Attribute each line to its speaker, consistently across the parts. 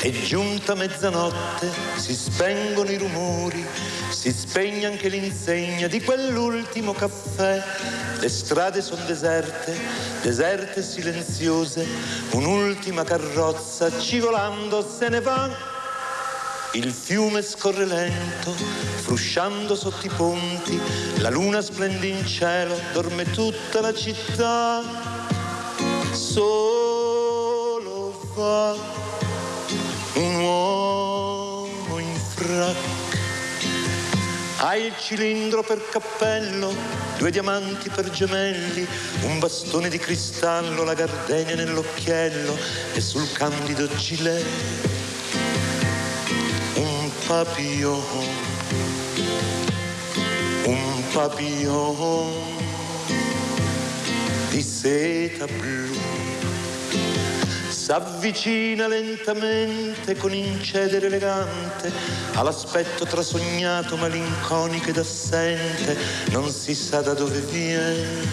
Speaker 1: È giunta mezzanotte, si spengono i rumori, si spegne anche l'insegna di quell'ultimo caffè. Le strade sono deserte, deserte e silenziose, un'ultima carrozza scivolando se ne va. Il fiume scorre lento, frusciando sotto i ponti, la luna splende in cielo, dorme tutta la città. Solo va un uomo in frac, ha il cilindro per cappello, 2 diamanti per gemelli, un bastone di cristallo, la gardenia nell'occhiello e sul candido gilet un papillon di seta blu. S'avvicina lentamente con incedere elegante all'aspetto trasognato, malinconico ed assente. Non si sa da dove viene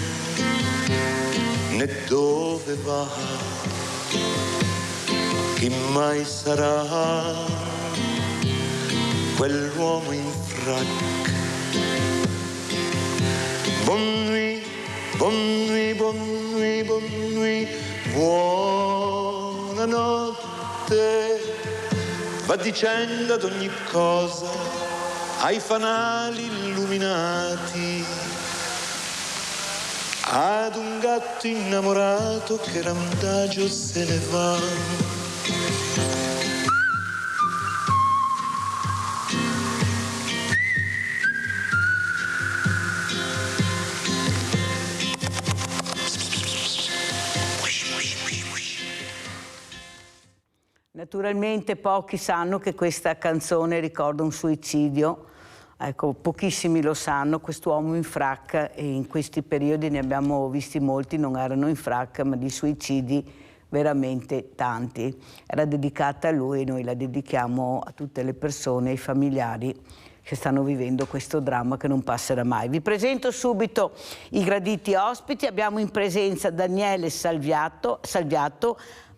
Speaker 1: né dove va, chi mai sarà quell'uomo in frac. Bonne nuit, bonne nuit, bonne nuit, bonne nuit, buonanotte. Va dicendo ad ogni cosa, ai fanali illuminati, ad un gatto innamorato che randagio se ne va.
Speaker 2: Naturalmente pochi sanno che questa canzone ricorda un suicidio, ecco, pochissimi lo sanno, quest'uomo in frac, e in questi periodi ne abbiamo visti molti, non erano in frac ma di suicidi veramente tanti. Era dedicata a lui e noi la dedichiamo a tutte le persone, ai familiari che stanno vivendo questo dramma che non passerà mai. Vi presento subito i graditi ospiti. Abbiamo in presenza Daniele Salviato,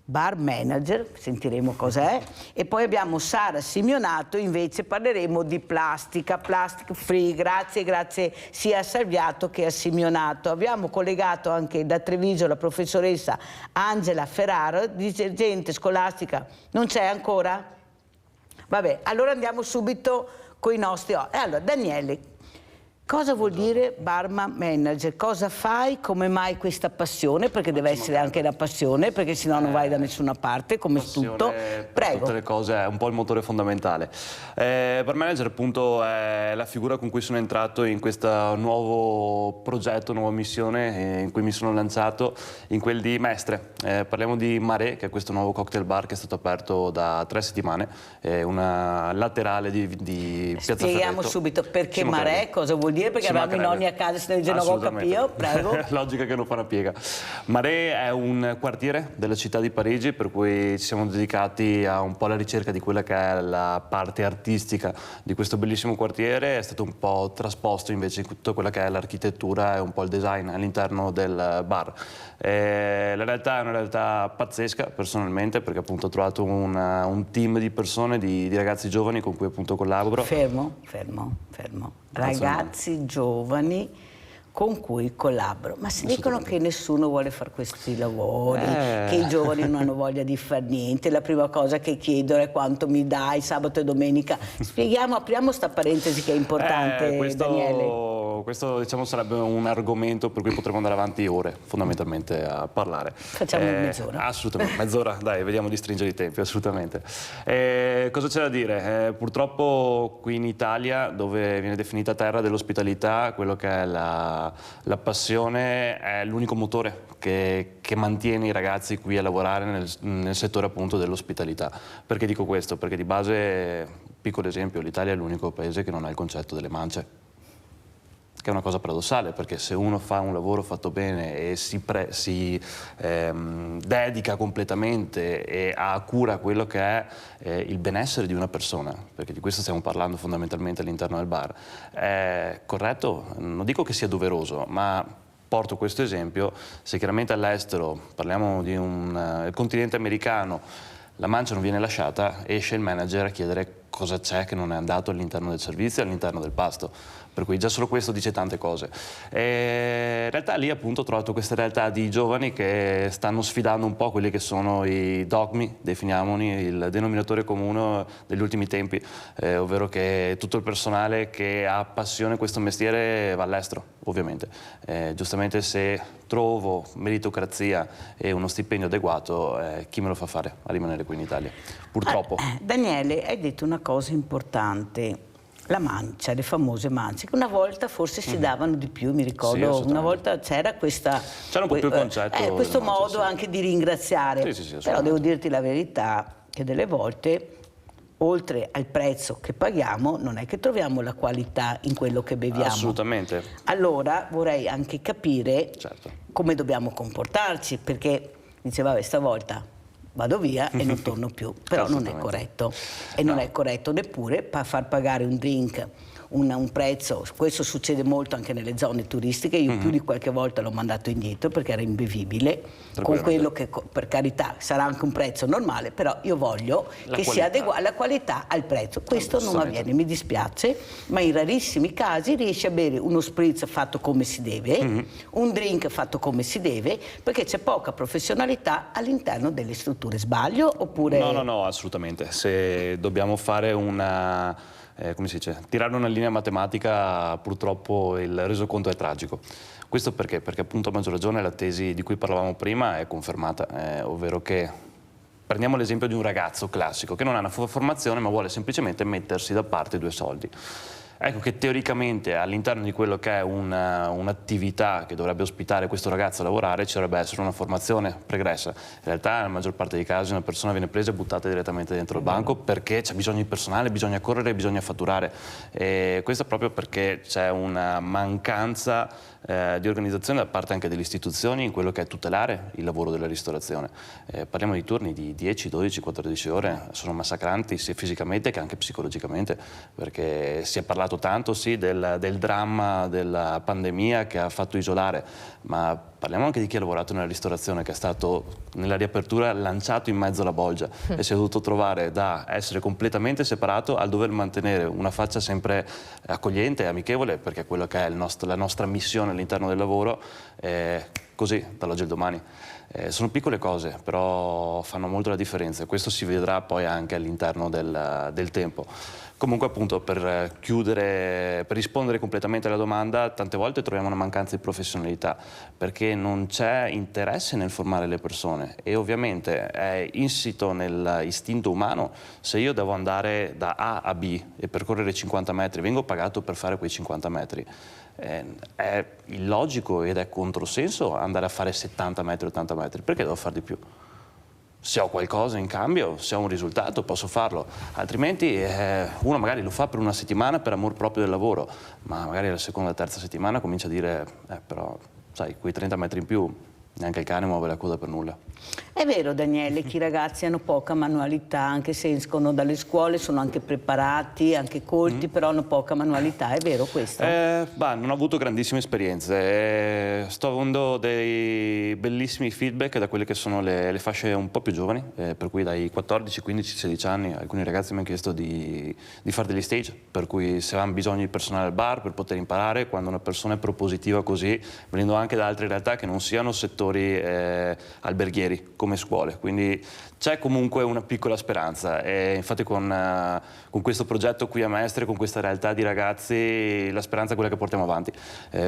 Speaker 2: bar manager, sentiremo cos'è, e poi abbiamo Sara Simeonato, invece parleremo di plastica, plastic free. Grazie sia a Salviato che a Simeonato. Abbiamo collegato anche da Treviso la professoressa Angela Ferraro, dirigente scolastica. Non c'è ancora? Vabbè, allora andiamo subito con i nostri. Allora, Daniele, cosa vuol dire barman manager? Cosa fai? Come mai questa passione? Perché deve essere anche la passione, perché sennò non vai da nessuna parte, come tutto. Prego.
Speaker 3: Tutte le cose è un po' il motore fondamentale. Bar manager appunto è la figura con cui sono entrato in questo nuovo progetto, nuova missione in cui mi sono lanciato, in quel di Mestre. Parliamo di Mare, che è questo nuovo cocktail bar che è stato aperto da 3 settimane, una laterale di Piazza Ferretto.
Speaker 2: Spieghiamo subito perché Mare, cosa vuol dire? Perché avevamo i nonni a casa, se ne dice no, capio, prego.
Speaker 3: Logica che non fa una piega. Marais è un quartiere della città di Parigi, per cui ci siamo dedicati a un po' alla ricerca di quella che è la parte artistica di questo bellissimo quartiere. È stato un po' trasposto invece in tutta quella che è l'architettura e un po' il design all'interno del bar. La realtà è una realtà pazzesca personalmente, perché appunto ho trovato un team di persone, di ragazzi giovani con cui appunto collaboro.
Speaker 2: Fermo. Ragazzi giovani con cui collaboro. Ma si dicono che nessuno vuole fare questi lavori, che i giovani non hanno voglia di fare niente, la prima cosa che chiedono è quanto mi dai sabato e domenica. Spieghiamo, apriamo sta parentesi che è importante, Daniele.
Speaker 3: Questo diciamo sarebbe un argomento per cui potremmo andare avanti ore fondamentalmente a parlare.
Speaker 2: Facciamo mezz'ora.
Speaker 3: Assolutamente, mezz'ora, dai, vediamo di stringere i tempi, assolutamente. Cosa c'è da dire? Purtroppo qui in Italia, dove viene definita terra dell'ospitalità, quello che è la passione è l'unico motore che mantiene i ragazzi qui a lavorare nel settore appunto dell'ospitalità. Perché dico questo? Perché di base, piccolo esempio, l'Italia è l'unico paese che non ha il concetto delle mance. Che è una cosa paradossale, perché se uno fa un lavoro fatto bene e si dedica completamente e ha cura quello che è il benessere di una persona, perché di questo stiamo parlando fondamentalmente all'interno del bar, è corretto, non dico che sia doveroso, ma porto questo esempio: se chiaramente all'estero, parliamo di il continente americano, la mancia non viene lasciata, esce il manager a chiedere cosa c'è che non è andato all'interno del servizio e all'interno del pasto. Per cui già solo questo dice tante cose. E in realtà lì appunto ho trovato questa realtà di giovani che stanno sfidando un po' quelli che sono i dogmi, definiamoli, il denominatore comune degli ultimi tempi, ovvero che tutto il personale che ha passione in questo mestiere va all'estero, ovviamente. Giustamente se trovo meritocrazia e uno stipendio adeguato, chi me lo fa fare a rimanere qui in Italia? Purtroppo.
Speaker 2: Daniele, hai detto una cosa importante. La mancia, le famose mance, che una volta forse si davano di più, mi ricordo, una volta c'era questa...
Speaker 3: C'era un po' più il concetto.
Speaker 2: Questo
Speaker 3: mancia,
Speaker 2: modo anche di ringraziare. Però devo dirti la verità, che delle volte, oltre al prezzo che paghiamo, non è che troviamo la qualità in quello che beviamo.
Speaker 3: Assolutamente.
Speaker 2: Allora vorrei anche capire come dobbiamo comportarci, perché diceva, vabbè, stavolta vado via e non torno più, però non è corretto. E non è corretto neppure far pagare un drink, un prezzo. Questo succede molto anche nelle zone turistiche. Io più di qualche volta l'ho mandato indietro perché era imbevibile, con quello che, per carità, sarà anche un prezzo normale, però io voglio che sia adeguata la qualità al prezzo. Questo non avviene, mi dispiace, ma in rarissimi casi riesci a bere uno spritz fatto come si deve, un drink fatto come si deve, perché c'è poca professionalità all'interno delle strutture. Sbaglio oppure...
Speaker 3: No, assolutamente. Se dobbiamo fare una... come si dice, tirare una linea matematica, purtroppo il resoconto è tragico. Questo perché? Perché appunto a maggior ragione la tesi di cui parlavamo prima è confermata, ovvero che prendiamo l'esempio di un ragazzo classico che non ha una formazione ma vuole semplicemente mettersi da parte 2 soldi. Ecco che teoricamente all'interno di quello che è un'attività che dovrebbe ospitare questo ragazzo a lavorare ci dovrebbe essere una formazione pregressa. In realtà nella maggior parte dei casi una persona viene presa e buttata direttamente dentro il banco perché c'è bisogno di personale, bisogna correre, bisogna fatturare. E questo proprio perché c'è una mancanza di organizzazione da parte anche delle istituzioni in quello che è tutelare il lavoro della ristorazione. Parliamo di turni di 10, 12, 14 ore, sono massacranti sia fisicamente che anche psicologicamente, perché si è parlato tanto sì del dramma della pandemia che ha fatto isolare, ma parliamo anche di chi ha lavorato nella ristorazione, che è stato nella riapertura lanciato in mezzo alla bolgia e si è dovuto trovare da essere completamente separato al dover mantenere una faccia sempre accogliente e amichevole, perché è quello che è la nostra missione all'interno del lavoro, così dall'oggi al domani. Sono piccole cose, però fanno molto la differenza e questo si vedrà poi anche all'interno del tempo. Comunque appunto per chiudere, per rispondere completamente alla domanda, tante volte troviamo una mancanza di professionalità perché non c'è interesse nel formare le persone e ovviamente è insito nell'istinto umano. Se io devo andare da A a B e percorrere 50 metri, vengo pagato per fare quei 50 metri. È illogico ed è controsenso andare a fare 70 metri, 80 metri, perché devo fare di più? Se ho qualcosa in cambio, se ho un risultato, posso farlo. Altrimenti uno magari lo fa per una settimana per amor proprio del lavoro, ma magari la seconda o terza settimana comincia a dire però, sai, quei 30 metri in più, neanche il cane muove la coda per nulla.
Speaker 2: È vero, Daniele, che i ragazzi hanno poca manualità, anche se escono dalle scuole, sono anche preparati, anche colti, però hanno poca manualità, è vero questo?
Speaker 3: Non ho avuto grandissime esperienze, sto avendo dei bellissimi feedback da quelle che sono le fasce un po' più giovani, per cui dai 14, 15, 16 anni alcuni ragazzi mi hanno chiesto di fare degli stage, per cui se hanno bisogno di personale al bar per poter imparare, quando una persona è propositiva così, venendo anche da altre realtà che non siano settori alberghieri come scuole, quindi c'è comunque una piccola speranza e infatti con questo progetto qui a Mestre, con questa realtà di ragazzi, la speranza è quella che portiamo avanti,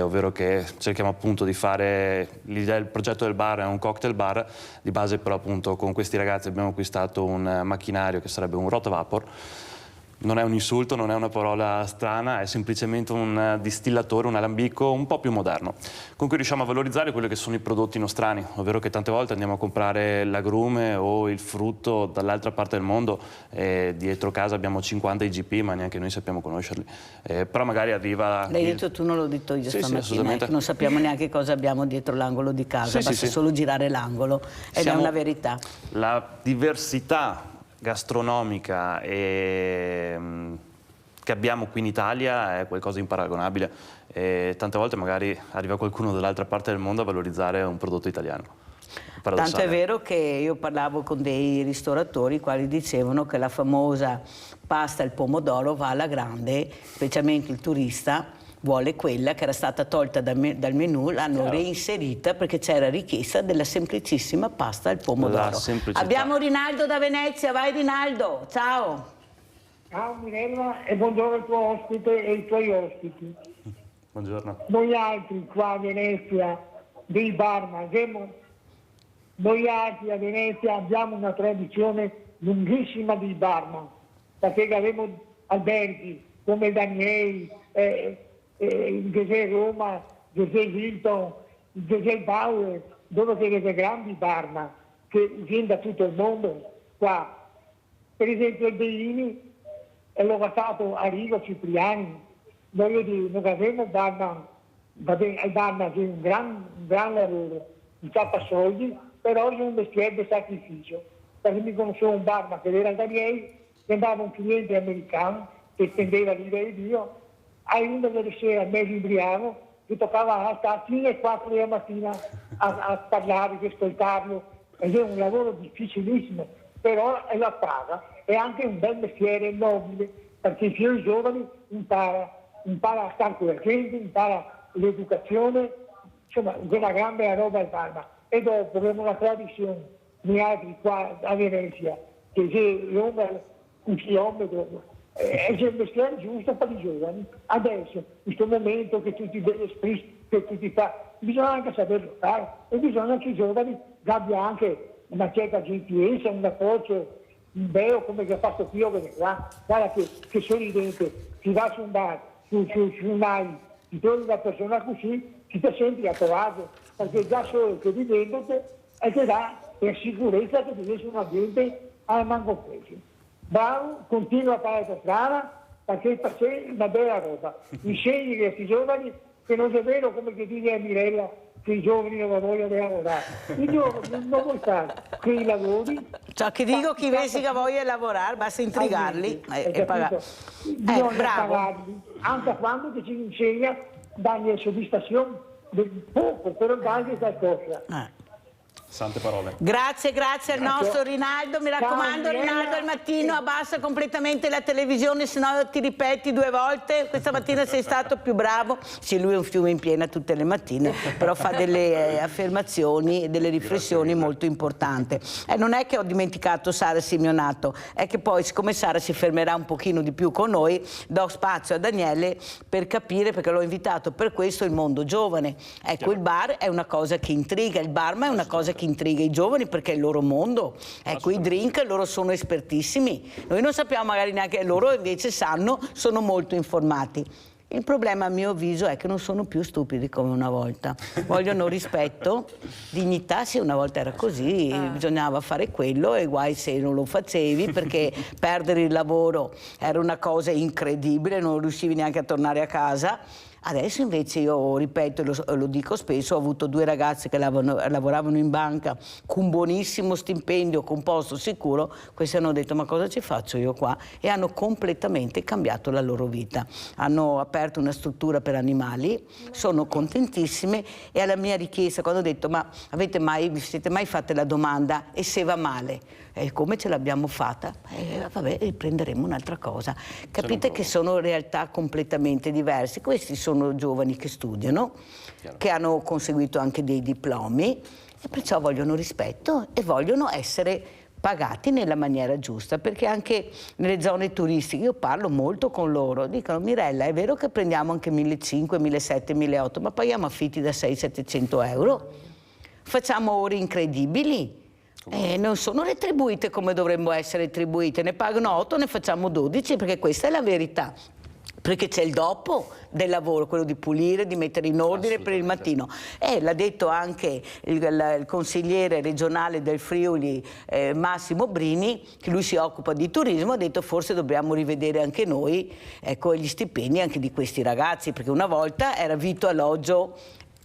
Speaker 3: ovvero che cerchiamo appunto di fare, il progetto del bar è un cocktail bar, di base però appunto con questi ragazzi abbiamo acquistato un macchinario che sarebbe un rotavapor. Non è un insulto, non è una parola strana, è semplicemente un distillatore, un alambico un po' più moderno, con cui riusciamo a valorizzare quelli che sono i prodotti nostrani, ovvero che tante volte andiamo a comprare l'agrume o il frutto dall'altra parte del mondo e dietro casa abbiamo 50 IGP ma neanche noi sappiamo conoscerli, però magari arriva...
Speaker 2: L'hai detto tu, non l'ho detto io stamattina,
Speaker 3: assolutamente.
Speaker 2: Che non sappiamo neanche cosa abbiamo dietro l'angolo di casa, basta solo girare l'angolo ed è una verità.
Speaker 3: La diversità gastronomica che abbiamo qui in Italia è qualcosa di imparagonabile e tante volte magari arriva qualcuno dall'altra parte del mondo a valorizzare un prodotto italiano.
Speaker 2: Tanto è vero che io parlavo con dei ristoratori i quali dicevano che la famosa pasta al pomodoro va alla grande, specialmente il turista vuole quella che era stata tolta dal menù, l'hanno reinserita perché c'era richiesta della semplicissima pasta al pomodoro. Abbiamo Rinaldo da Venezia, vai Rinaldo, ciao.
Speaker 4: Ciao Mirella e buongiorno al tuo ospite e ai tuoi ospiti.
Speaker 3: Buongiorno.
Speaker 4: Noi altri qua a Venezia dei barman, noi altri a Venezia abbiamo una tradizione lunghissima di barman, perché abbiamo alberghi come Danieli, il Gesè Roma, Gesè Hilton, il Gesè Bauer, dove avete grandi barman che viene da tutto il mondo qua. Per esempio il Bellini è locato a Rigo Cipriani, voglio dire, non abbiamo barman, va bene, il barman è un gran lavoro, di tappa soldi, però è un mestiere di sacrificio. Perché mi conoscevo un barman che era da miei, che andava un cliente americano che spendeva l'idea di Dio, a una delle sere mezzo ubriaco, che toccava a stare fino alle 4 della mattina a parlare, a ascoltarlo, ed è un lavoro difficilissimo, però è la paga, è anche un bel mestiere nobile, perché i fiori giovani impara a stare con la gente, impara l'educazione, insomma, è una gran bella roba il barman. E dopo abbiamo una tradizione, noi altri qua a Venezia, che c'è l'uomo un chilometro, è il mestiere giusto per i giovani. Adesso, in questo momento che tutti degli espritti, che tutti fa, bisogna anche saperlo fare e bisogna che i giovani abbiano anche una certa gentilezza, un approccio vero come che ha fatto qui o qua. Guarda che sorridente, si va su un bar, su un AI, ti trovi una persona così, ti senti a trovato, perché già solo che vivendoti e ti dà la sicurezza che ti essere un ambiente al manco preso. Bravo, continua a fare la strada perché per sé è una bella roba. Insegni a questi giovani che non è vero come che dice a Mirella che i giovani non vogliono lavorare. I giovani non vogliono fare quei lavori.
Speaker 2: Ciò che dico chi vesi che voglia lavorare, basta intrigarli e pagare.
Speaker 4: Bisogna pagarli, anche quando che ci insegna dargli soddisfazione del poco, però dargli qualcosa.
Speaker 3: Sante parole.
Speaker 2: Grazie al nostro Rinaldo. Mi raccomando, Rinaldo, al mattino abbassa completamente la televisione, sennò ti ripeti 2 volte. Questa mattina sei stato più bravo. Sì, lui è un fiume in piena tutte le mattine, però fa delle affermazioni e delle riflessioni molto importanti. Non è che ho dimenticato Sara Simeonato, è che poi, siccome Sara si fermerà un pochino di più con noi, do spazio a Daniele per capire, perché l'ho invitato per questo, il mondo giovane. Ecco, il bar è una cosa che intriga, il barman è una cosa che intriga i giovani perché è il loro mondo. Ecco, i drink loro sono espertissimi, noi non sappiamo magari neanche, loro invece sanno, sono molto informati. Il problema a mio avviso è che non sono più stupidi come una volta, vogliono rispetto, dignità. Sì, una volta era così, bisognava fare quello e guai se non lo facevi, perché perdere il lavoro era una cosa incredibile, non riuscivi neanche a tornare a casa. Adesso invece io, ripeto, lo dico spesso, ho avuto 2 ragazze che lavoravano in banca con un buonissimo stipendio, con posto sicuro, questi hanno detto ma cosa ci faccio io qua? E hanno completamente cambiato la loro vita. Hanno aperto una struttura per animali, sono contentissime, e alla mia richiesta, quando ho detto ma vi siete mai fatte la domanda e se va male? E come ce l'abbiamo fatta? Vabbè, riprenderemo un'altra cosa. Capite che sono realtà completamente diverse. Questi sono giovani che studiano, che hanno conseguito anche dei diplomi e perciò vogliono rispetto e vogliono essere pagati nella maniera giusta, perché anche nelle zone turistiche io parlo molto con loro, dicono Mirella è vero che prendiamo anche 1.500, 1.700, 1.800, ma paghiamo affitti da 600-700 euro, facciamo ore incredibili. Non sono retribuite come dovremmo essere retribuite, ne pagano 8, ne facciamo 12, perché questa è la verità. Perché c'è il dopo del lavoro, quello di pulire, di mettere in ordine per il mattino. L'ha detto anche il consigliere regionale del Friuli, Massimo Brini, che lui si occupa di turismo, ha detto forse dobbiamo rivedere anche noi, ecco, gli stipendi anche di questi ragazzi, perché una volta era vitto, alloggio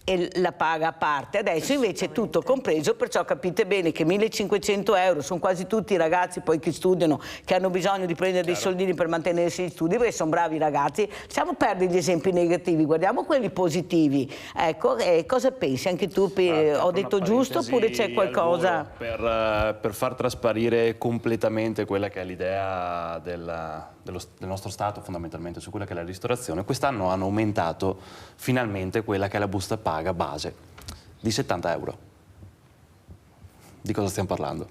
Speaker 2: e la paga a parte. Adesso invece è tutto compreso, perciò capite bene che 1.500 euro sono quasi tutti i ragazzi poi che studiano, che hanno bisogno di prendere dei soldini per mantenersi gli studi, perché sono bravi ragazzi. Lasciamo perdere gli esempi negativi, guardiamo quelli positivi. Ecco, cosa pensi? Anche tu ho detto giusto oppure c'è qualcosa?
Speaker 3: Per far trasparire completamente quella che è l'idea del nostro Stato fondamentalmente su quella che è la ristorazione, quest'anno hanno aumentato finalmente quella che è la busta paga base di 70 euro. Di cosa stiamo parlando?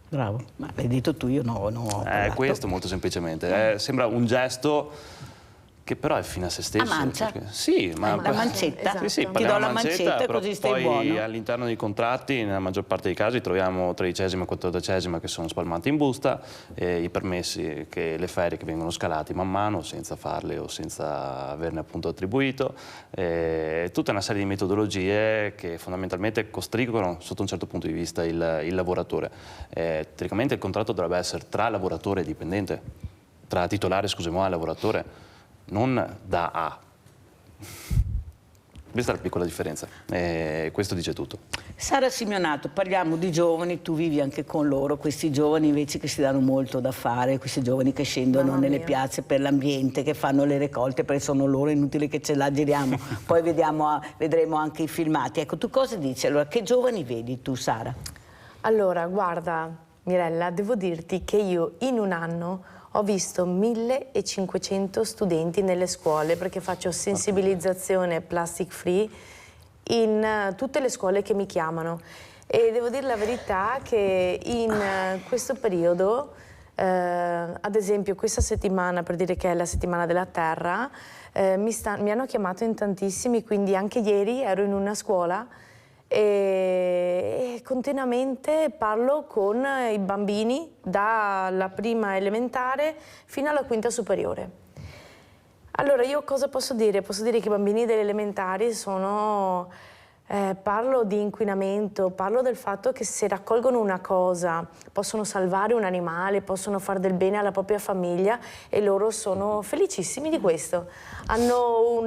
Speaker 2: Bravo, ma l'hai detto tu, io no.
Speaker 3: Questo molto semplicemente. Sembra un gesto che però è fine a se stesso.
Speaker 2: A mancia?
Speaker 3: Sì, ma
Speaker 2: la mancetta?
Speaker 3: Esatto. Sì,
Speaker 2: Ti do la mancetta così stai buono.
Speaker 3: Poi all'interno dei contratti, nella maggior parte dei casi, troviamo 13ª e 14ª che sono spalmati in busta, i permessi, le ferie che vengono scalati man mano senza farle o senza averne appunto attribuito, tutta una serie di metodologie che fondamentalmente costringono sotto un certo punto di vista il lavoratore. Teoricamente il contratto dovrebbe essere tra lavoratore e dipendente, tra titolare, scusami, e lavoratore, non da A. Questa è la piccola differenza, questo dice tutto.
Speaker 2: Sara Simeonato, parliamo di giovani, tu vivi anche con loro, questi giovani invece che si danno molto da fare, questi giovani che scendono nelle piazze per l'ambiente, che fanno le raccolte perché sono loro, è inutile che ce la giriamo, poi vedremo anche i filmati. Ecco, tu cosa dici? Allora, che giovani vedi tu, Sara?
Speaker 5: Allora, guarda Mirella, devo dirti che io in un anno ho visto 1.500 studenti nelle scuole perché faccio sensibilizzazione plastic free in tutte le scuole che mi chiamano e devo dire la verità che in questo periodo, ad esempio questa settimana, per dire che è la settimana della terra, mi hanno chiamato in tantissimi, quindi anche ieri ero in una scuola e continuamente parlo con i bambini dalla prima elementare fino alla quinta superiore. Allora io cosa posso dire? Posso dire che i bambini delle elementari sono... parlo di inquinamento, parlo del fatto che se raccolgono una cosa possono salvare un animale, possono fare del bene alla propria famiglia e loro sono felicissimi di questo. Hanno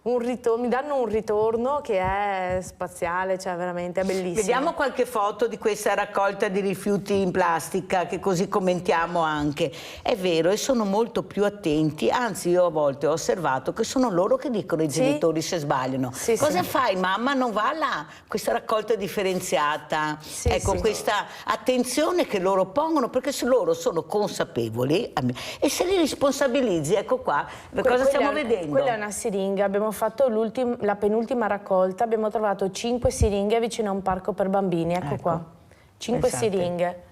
Speaker 5: mi danno un ritorno che è spaziale, cioè veramente è bellissimo.
Speaker 2: Vediamo qualche foto di questa raccolta di rifiuti in plastica che così commentiamo anche. È vero, e sono molto più attenti, anzi io a volte ho osservato che sono loro che dicono ai genitori se sbagliano. Cosa fai mamma? Non va là? Questa raccolta differenziata, questa attenzione che loro pongono, perché se loro sono consapevoli e se li responsabilizzi, ecco qua, cosa stiamo vedendo?
Speaker 5: Quella è una siringa, abbiamo fatto la penultima raccolta, abbiamo trovato 5 siringhe vicino a un parco per bambini, ecco qua, 5 siringhe.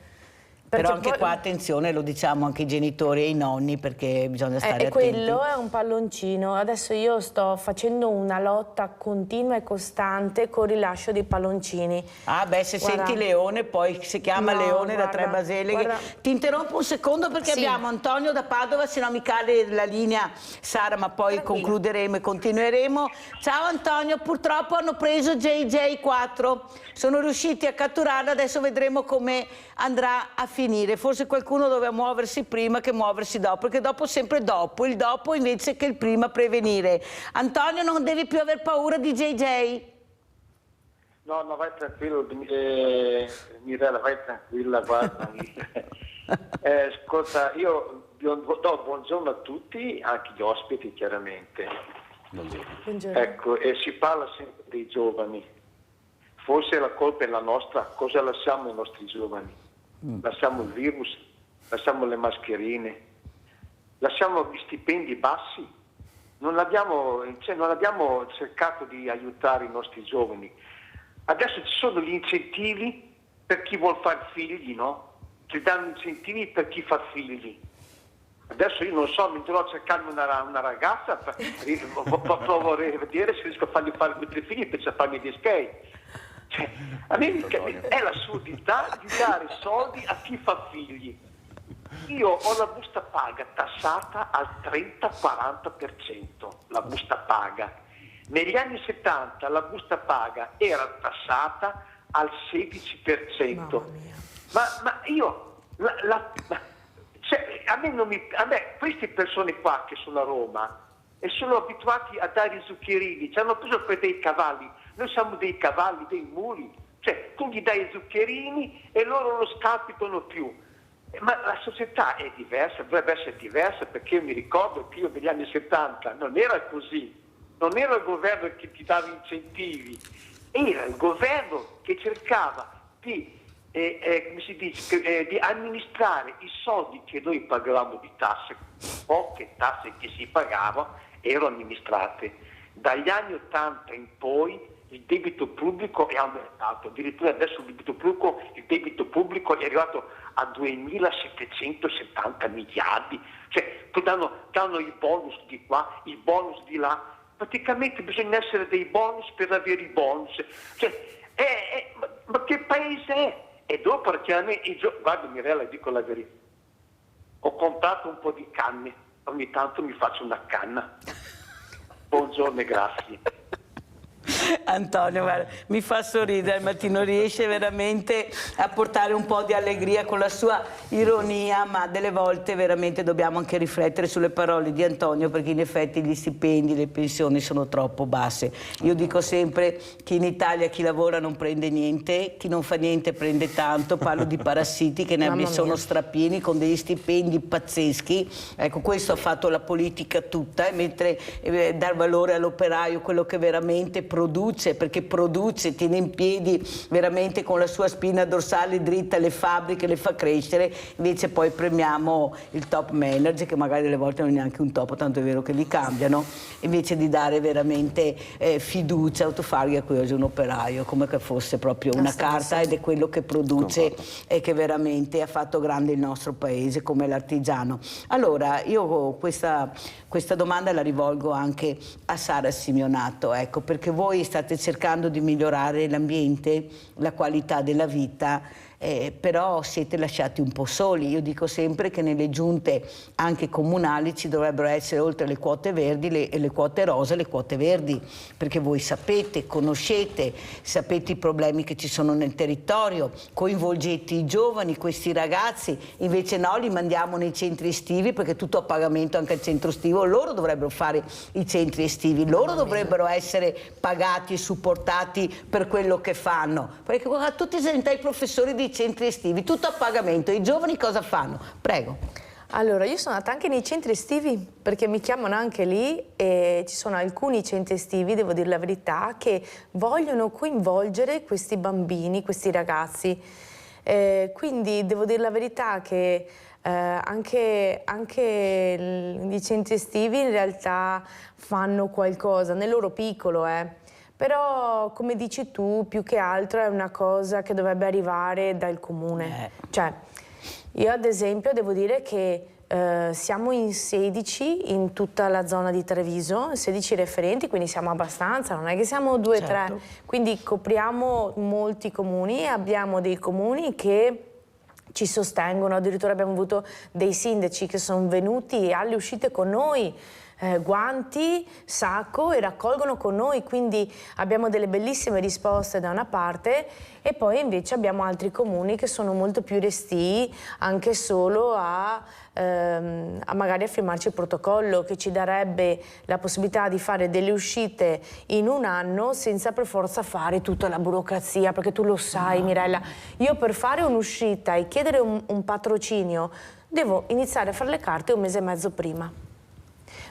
Speaker 2: Però anche qua attenzione, lo diciamo anche ai genitori e ai nonni perché bisogna stare attenti.
Speaker 5: Quello è un palloncino, adesso io sto facendo una lotta continua e costante con il rilascio dei palloncini.
Speaker 2: Ah beh, se senti Leone poi si chiama Leone da Tre Baseleghe. Ti interrompo un secondo perché abbiamo Antonio da Padova, se no mi cade la linea Sara, ma poi concluderemo e continueremo. Ciao Antonio, purtroppo hanno preso JJ4, sono riusciti a catturarla, adesso vedremo come andrà a finire, forse qualcuno doveva muoversi prima che muoversi dopo, perché dopo sempre dopo, il dopo invece che il prima prevenire. Antonio, non devi più aver paura di JJ?
Speaker 6: No, vai tranquillo, Mirella, vai tranquilla, guarda. Ascolta, io do buongiorno a tutti, anche gli ospiti chiaramente.
Speaker 5: Buongiorno.
Speaker 6: Ecco, e si parla sempre dei giovani, forse la colpa è la nostra, cosa lasciamo ai nostri giovani? Lasciamo il virus, lasciamo le mascherine, lasciamo gli stipendi bassi, non abbiamo cercato di aiutare i nostri giovani. Adesso ci sono gli incentivi per chi vuol fare figli, no? Ci danno incentivi per chi fa figli. Adesso io non so, mi trovo a cercarmi una ragazza, provo a vedere se riesco a fargli fare 2 figli per farmi gli skate. Cioè, a me è l'assurdità di dare soldi a chi fa figli. Io ho la busta paga tassata al 30-40%, la busta paga. Negli anni 70 la busta paga era tassata al 16%. Ma io, cioè, a me queste persone qua che sono a Roma, e sono abituati a dare i zuccherini, ci hanno preso per dei cavalli, noi siamo dei cavalli, dei muli, cioè tu gli dai i zuccherini e loro non scalpitano più. Ma la società è diversa, dovrebbe essere diversa, perché io mi ricordo che io negli anni 70 non era così, non era il governo che ti dava incentivi, era il governo che cercava di, come si dice, di amministrare i soldi che noi pagavamo di tasse, poche tasse che si pagavano erano amministrate. Dagli anni 80 in poi il debito pubblico è aumentato, addirittura adesso il debito pubblico è arrivato a 2.770 miliardi, cioè danno i bonus di qua, i bonus di là, praticamente bisogna essere dei bonus per avere i bonus, cioè, ma che paese è? E dopo chiaramente, guarda Mirella, dico la verità, ho comprato un po' di canne, ogni tanto mi faccio una canna, buongiorno e grazie.
Speaker 2: Antonio, guarda, mi fa sorridere al mattino, riesce veramente a portare un po' di allegria con la sua ironia, ma delle volte veramente dobbiamo anche riflettere sulle parole di Antonio, perché in effetti gli stipendi, le pensioni sono troppo basse. Io dico sempre che in Italia chi lavora non prende niente, chi non fa niente prende tanto, parlo di parassiti che ne sono strapieni con degli stipendi pazzeschi. Ecco, questo ha fatto la politica tutta, mentre dar valore all'operaio, quello che veramente produce, perché produce, tiene in piedi veramente con la sua spina dorsale dritta le fabbriche, le fa crescere, invece poi premiamo il top manager, che magari delle volte non è neanche un top, tanto è vero che li cambiano, invece di dare veramente fiducia, autofarghi a cui oggi un operaio, come che fosse proprio una carta, ed è quello che produce e che veramente ha fatto grande il nostro paese come l'artigiano. Allora, io questa domanda la rivolgo anche a Sara Simeonato, ecco, perché voi state cercando di migliorare l'ambiente, la qualità della vita, però siete lasciati un po' soli. Io dico sempre che nelle giunte anche comunali ci dovrebbero essere, oltre le quote verdi, le quote rosa, le quote verdi, perché voi sapete, conoscete, sapete i problemi che ci sono nel territorio, coinvolgete i giovani, questi ragazzi, invece no, li mandiamo nei centri estivi, perché tutto a pagamento anche al centro estivo, loro dovrebbero fare i centri estivi, loro dovrebbero essere pagati e supportati per quello che fanno, perché tutti i professori di centri estivi, tutto a pagamento, i giovani cosa fanno? Prego.
Speaker 5: Allora, io sono andata anche nei centri estivi, perché mi chiamano anche lì e ci sono alcuni centri estivi, devo dire la verità, che vogliono coinvolgere questi bambini, questi ragazzi. Quindi devo dire la verità che anche i centri estivi in realtà fanno qualcosa, nel loro piccolo, Però, come dici tu, più che altro è una cosa che dovrebbe arrivare dal comune. Cioè, io ad esempio devo dire che siamo in 16 in tutta la zona di Treviso, 16 referenti, quindi siamo abbastanza, non è che siamo 2 o 3, quindi copriamo molti comuni e abbiamo dei comuni che ci sostengono, addirittura abbiamo avuto dei sindaci che sono venuti alle uscite con noi, guanti, sacco, e raccolgono con noi, quindi abbiamo delle bellissime risposte da una parte, e poi invece abbiamo altri comuni che sono molto più restii anche solo a magari a firmarci il protocollo, che ci darebbe la possibilità di fare delle uscite in un anno senza per forza fare tutta la burocrazia, perché tu lo sai, Mirella, io per fare un'uscita e chiedere un patrocinio devo iniziare a fare le carte 1 mese e mezzo prima.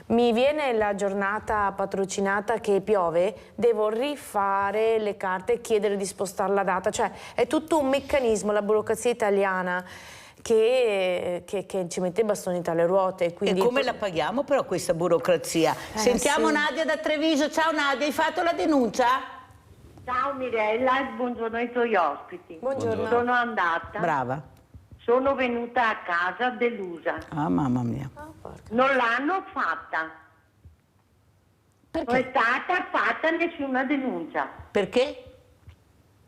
Speaker 5: Mi viene la giornata patrocinata che piove, devo rifare le carte e chiedere di spostare la data, cioè è tutto un meccanismo, la burocrazia italiana, che ci mette i bastoni tra le ruote. Quindi
Speaker 2: e come la paghiamo però questa burocrazia? Sentiamo Nadia da Treviso. Ciao Nadia, hai fatto la denuncia?
Speaker 7: Ciao Mirella, buongiorno ai tuoi ospiti.
Speaker 5: Buongiorno.
Speaker 7: Sono andata.
Speaker 2: Brava.
Speaker 7: Sono venuta a casa delusa.
Speaker 2: Ah, mamma mia.
Speaker 7: Non l'hanno fatta.
Speaker 2: Perché?
Speaker 7: Non è stata fatta nessuna denuncia.
Speaker 2: Perché?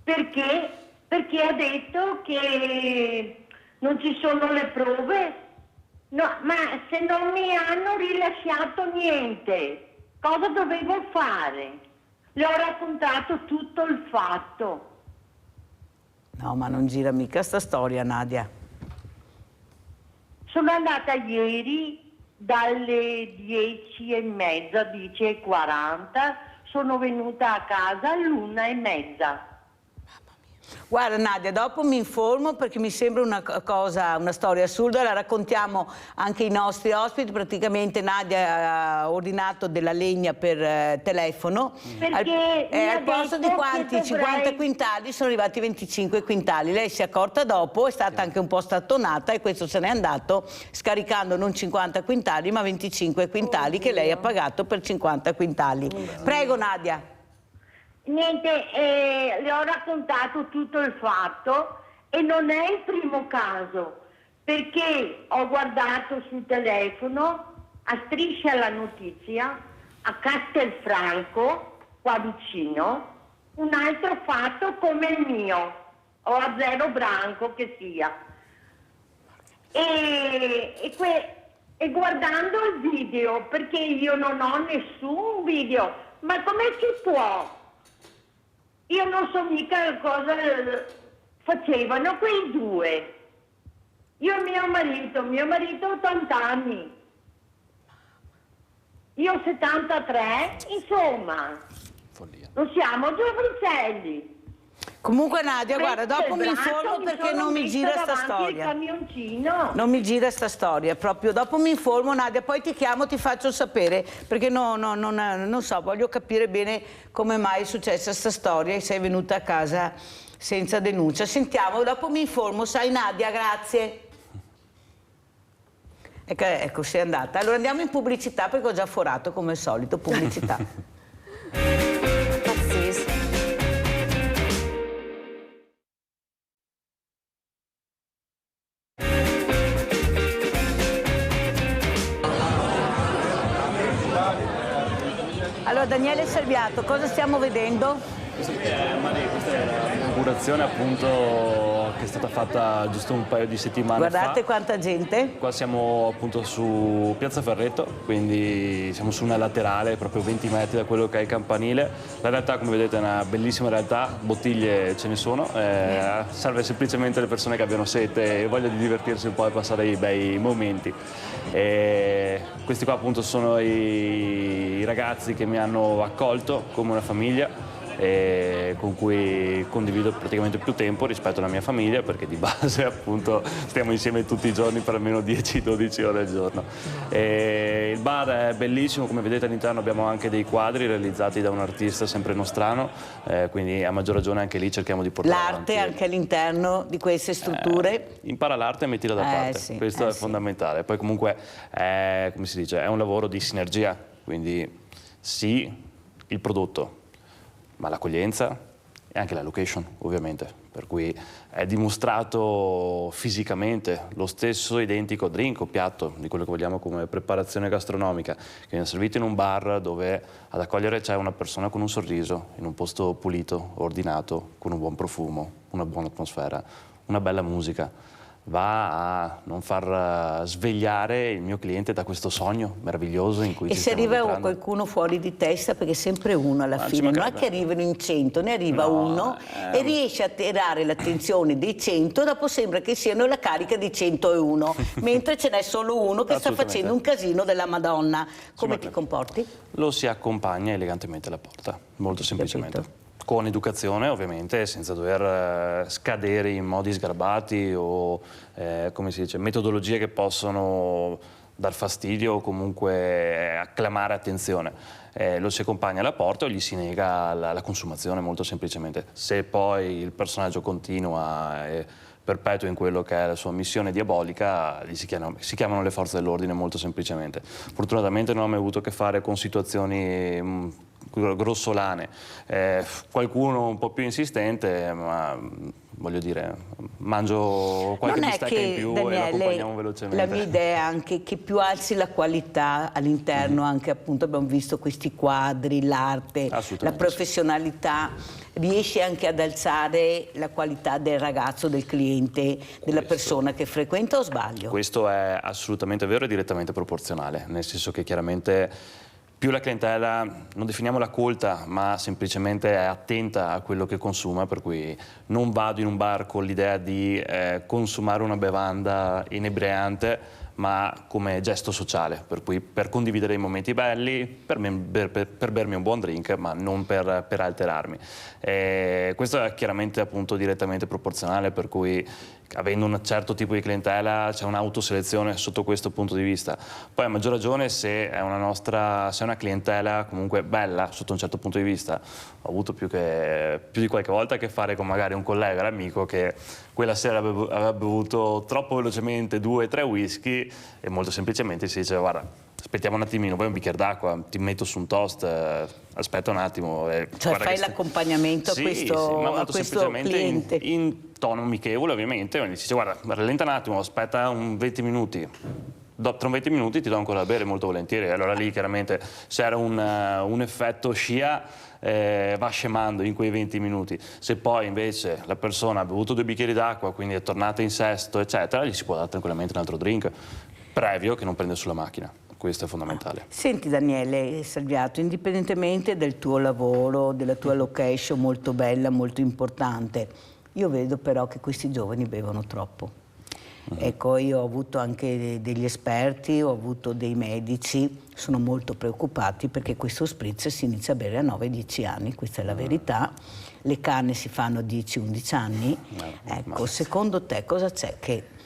Speaker 7: Perché ha detto che non ci sono le prove. No, ma se non mi hanno rilasciato niente, cosa dovevo fare? Le ho raccontato tutto il fatto.
Speaker 2: No, ma non gira mica sta storia, Nadia.
Speaker 7: Sono andata ieri dalle 10:30, 10:40, sono venuta a casa all'1:30.
Speaker 2: Guarda Nadia, dopo mi informo perché mi sembra una storia assurda, la raccontiamo anche ai nostri ospiti. Praticamente Nadia ha ordinato della legna per telefono,
Speaker 7: Perché
Speaker 2: al posto di quanti 50 quintali sono arrivati 25 quintali. Lei si è accorta dopo, è stata anche un po' strattonata e questo se n'è andato scaricando non 50 quintali ma 25 quintali che lei ha pagato per 50 quintali. Prego Nadia.
Speaker 7: Niente, le ho raccontato tutto il fatto e non è il primo caso, perché ho guardato sul telefono a Striscia la Notizia, a Castelfranco, qua vicino, un altro fatto come il mio, o a Zero Branco che sia. E guardando il video, perché io non ho nessun video, ma come si può? Io non so mica cosa facevano quei due. Io e mio marito ha 80 anni. Io 73, insomma.
Speaker 3: Follia.
Speaker 7: Non siamo giovincelli.
Speaker 2: Comunque Nadia, guarda, dopo mi informo perché non mi gira sta storia.
Speaker 7: Camioncino.
Speaker 2: Non mi gira sta storia, proprio dopo mi informo Nadia, poi ti chiamo, ti faccio sapere, perché non so, voglio capire bene come mai è successa sta storia e sei venuta a casa senza denuncia. Sentiamo, dopo mi informo, sai Nadia, grazie. Ecco, sei andata. Allora andiamo in pubblicità perché ho già forato come al solito, pubblicità.
Speaker 5: Pazzesco.
Speaker 2: Allora Daniele Serviato, cosa stiamo vedendo?
Speaker 3: Questa è l'inaugurazione appunto che è stata fatta giusto un paio di settimane
Speaker 2: Guardate
Speaker 3: fa.
Speaker 2: quanta gente.
Speaker 3: Qua siamo appunto su Piazza Ferretto, quindi siamo su una laterale, proprio 20 metri da quello che è il campanile. La realtà, come vedete, è una bellissima realtà, bottiglie ce ne sono, serve semplicemente le persone che abbiano sete e voglia di divertirsi un po' e passare dei bei momenti. E questi qua appunto sono i ragazzi che mi hanno accolto come una famiglia e con cui condivido praticamente più tempo rispetto alla mia famiglia, perché di base appunto stiamo insieme tutti i giorni per almeno 10-12 ore al giorno. E il bar è bellissimo, come vedete all'interno abbiamo anche dei quadri realizzati da un artista sempre nostrano, quindi a maggior ragione anche lì cerchiamo di portare
Speaker 2: L'arte
Speaker 3: avanti.
Speaker 2: anche all'interno di queste strutture.
Speaker 3: Impara l'arte e mettila da parte,
Speaker 2: sì,
Speaker 3: questo è
Speaker 2: sì.
Speaker 3: fondamentale. Poi comunque è, come si dice, è un lavoro di sinergia, quindi sì, il prodotto, ma l'accoglienza e anche la location, ovviamente, per cui è dimostrato fisicamente lo stesso identico drink o piatto di quello che vogliamo come preparazione gastronomica, che viene servito in un bar dove ad accogliere c'è una persona con un sorriso, in un posto pulito, ordinato, con un buon profumo, una buona atmosfera, una bella musica. Va a non far svegliare il mio cliente da questo sogno meraviglioso in cui
Speaker 2: E
Speaker 3: ci
Speaker 2: se
Speaker 3: stiamo
Speaker 2: arriva
Speaker 3: addentrando.
Speaker 2: qualcuno fuori di testa, perché sempre uno alla
Speaker 3: Ma ci
Speaker 2: fine, non è
Speaker 3: mancherebbe.
Speaker 2: che arrivano in 100, ne arriva
Speaker 3: No,
Speaker 2: uno e riesce a attirare l'attenzione dei 100, dopo sembra che siano la carica di 101, mentre ce n'è solo uno che sta
Speaker 3: Assolutamente.
Speaker 2: facendo un casino della Madonna. Come ti
Speaker 3: mancherebbe.
Speaker 2: comporti?
Speaker 3: Lo si accompagna elegantemente alla porta, molto semplicemente. Con educazione ovviamente, senza dover scadere in modi sgarbati o come si dice, metodologie che possono dar fastidio o comunque acclamare attenzione. Lo si accompagna alla porta o gli si nega la consumazione molto semplicemente. Se poi il personaggio continua e perpetua in quello che è la sua missione diabolica, si chiamano le forze dell'ordine molto semplicemente. Fortunatamente non ho mai avuto a che fare con situazioni grossolane, qualcuno un po' più insistente, ma voglio dire, mangio qualche
Speaker 2: Non è
Speaker 3: bistecca in
Speaker 2: che,
Speaker 3: più e lo accompagniamo
Speaker 2: Daniele,
Speaker 3: velocemente.
Speaker 2: la mia idea è anche che più alzi la qualità all'interno, anche appunto abbiamo visto questi quadri, l'arte, la
Speaker 3: Assolutamente
Speaker 2: professionalità, riesci anche ad alzare la qualità del ragazzo, del cliente, della persona che frequenta, o sbaglio?
Speaker 3: Questo è assolutamente vero e direttamente proporzionale, nel senso che chiaramente più la clientela, non definiamola colta, ma semplicemente è attenta a quello che consuma, per cui non vado in un bar con l'idea di consumare una bevanda inebriante, ma come gesto sociale, per cui per condividere i momenti belli, per bermi un buon drink, ma non per alterarmi. Questo è chiaramente appunto direttamente proporzionale, per cui avendo un certo tipo di clientela c'è un'autoselezione sotto questo punto di vista. Poi a maggior ragione se è una clientela comunque bella sotto un certo punto di vista. Ho avuto più di qualche volta a che fare con magari un collega, l'amico, che quella sera aveva bevuto troppo velocemente 2 o 3 whisky e molto semplicemente si diceva: guarda, aspettiamo un attimino, poi un bicchiere d'acqua, ti metto su un toast, aspetta un attimo.
Speaker 2: Cioè fai l'accompagnemento
Speaker 3: sì,
Speaker 2: a questo,
Speaker 3: sì, ma molto
Speaker 2: a questo
Speaker 3: semplicemente
Speaker 2: cliente.
Speaker 3: in tono amichevole, ovviamente, e dice: guarda, rallenta un attimo, aspetta un 20 minuti. Tra un 20 minuti ti do ancora da bere, molto volentieri. Allora lì chiaramente se era un effetto scia, va scemando in quei 20 minuti. Se poi invece la persona ha bevuto 2 bicchieri d'acqua, quindi è tornata in sesto, eccetera, gli si può dare tranquillamente un altro drink, previo che non prende sulla macchina. Questo è fondamentale.
Speaker 2: Senti Daniele Salviato, indipendentemente del tuo lavoro, della tua location molto bella, molto importante, io vedo però che questi giovani bevono troppo. Ecco, io ho avuto anche degli esperti, ho avuto dei medici, sono molto preoccupati perché questo spritz si inizia a bere a 9-10 anni, questa è la verità. Le canne si fanno a 10-11 anni. Ecco, secondo te cosa c'è che...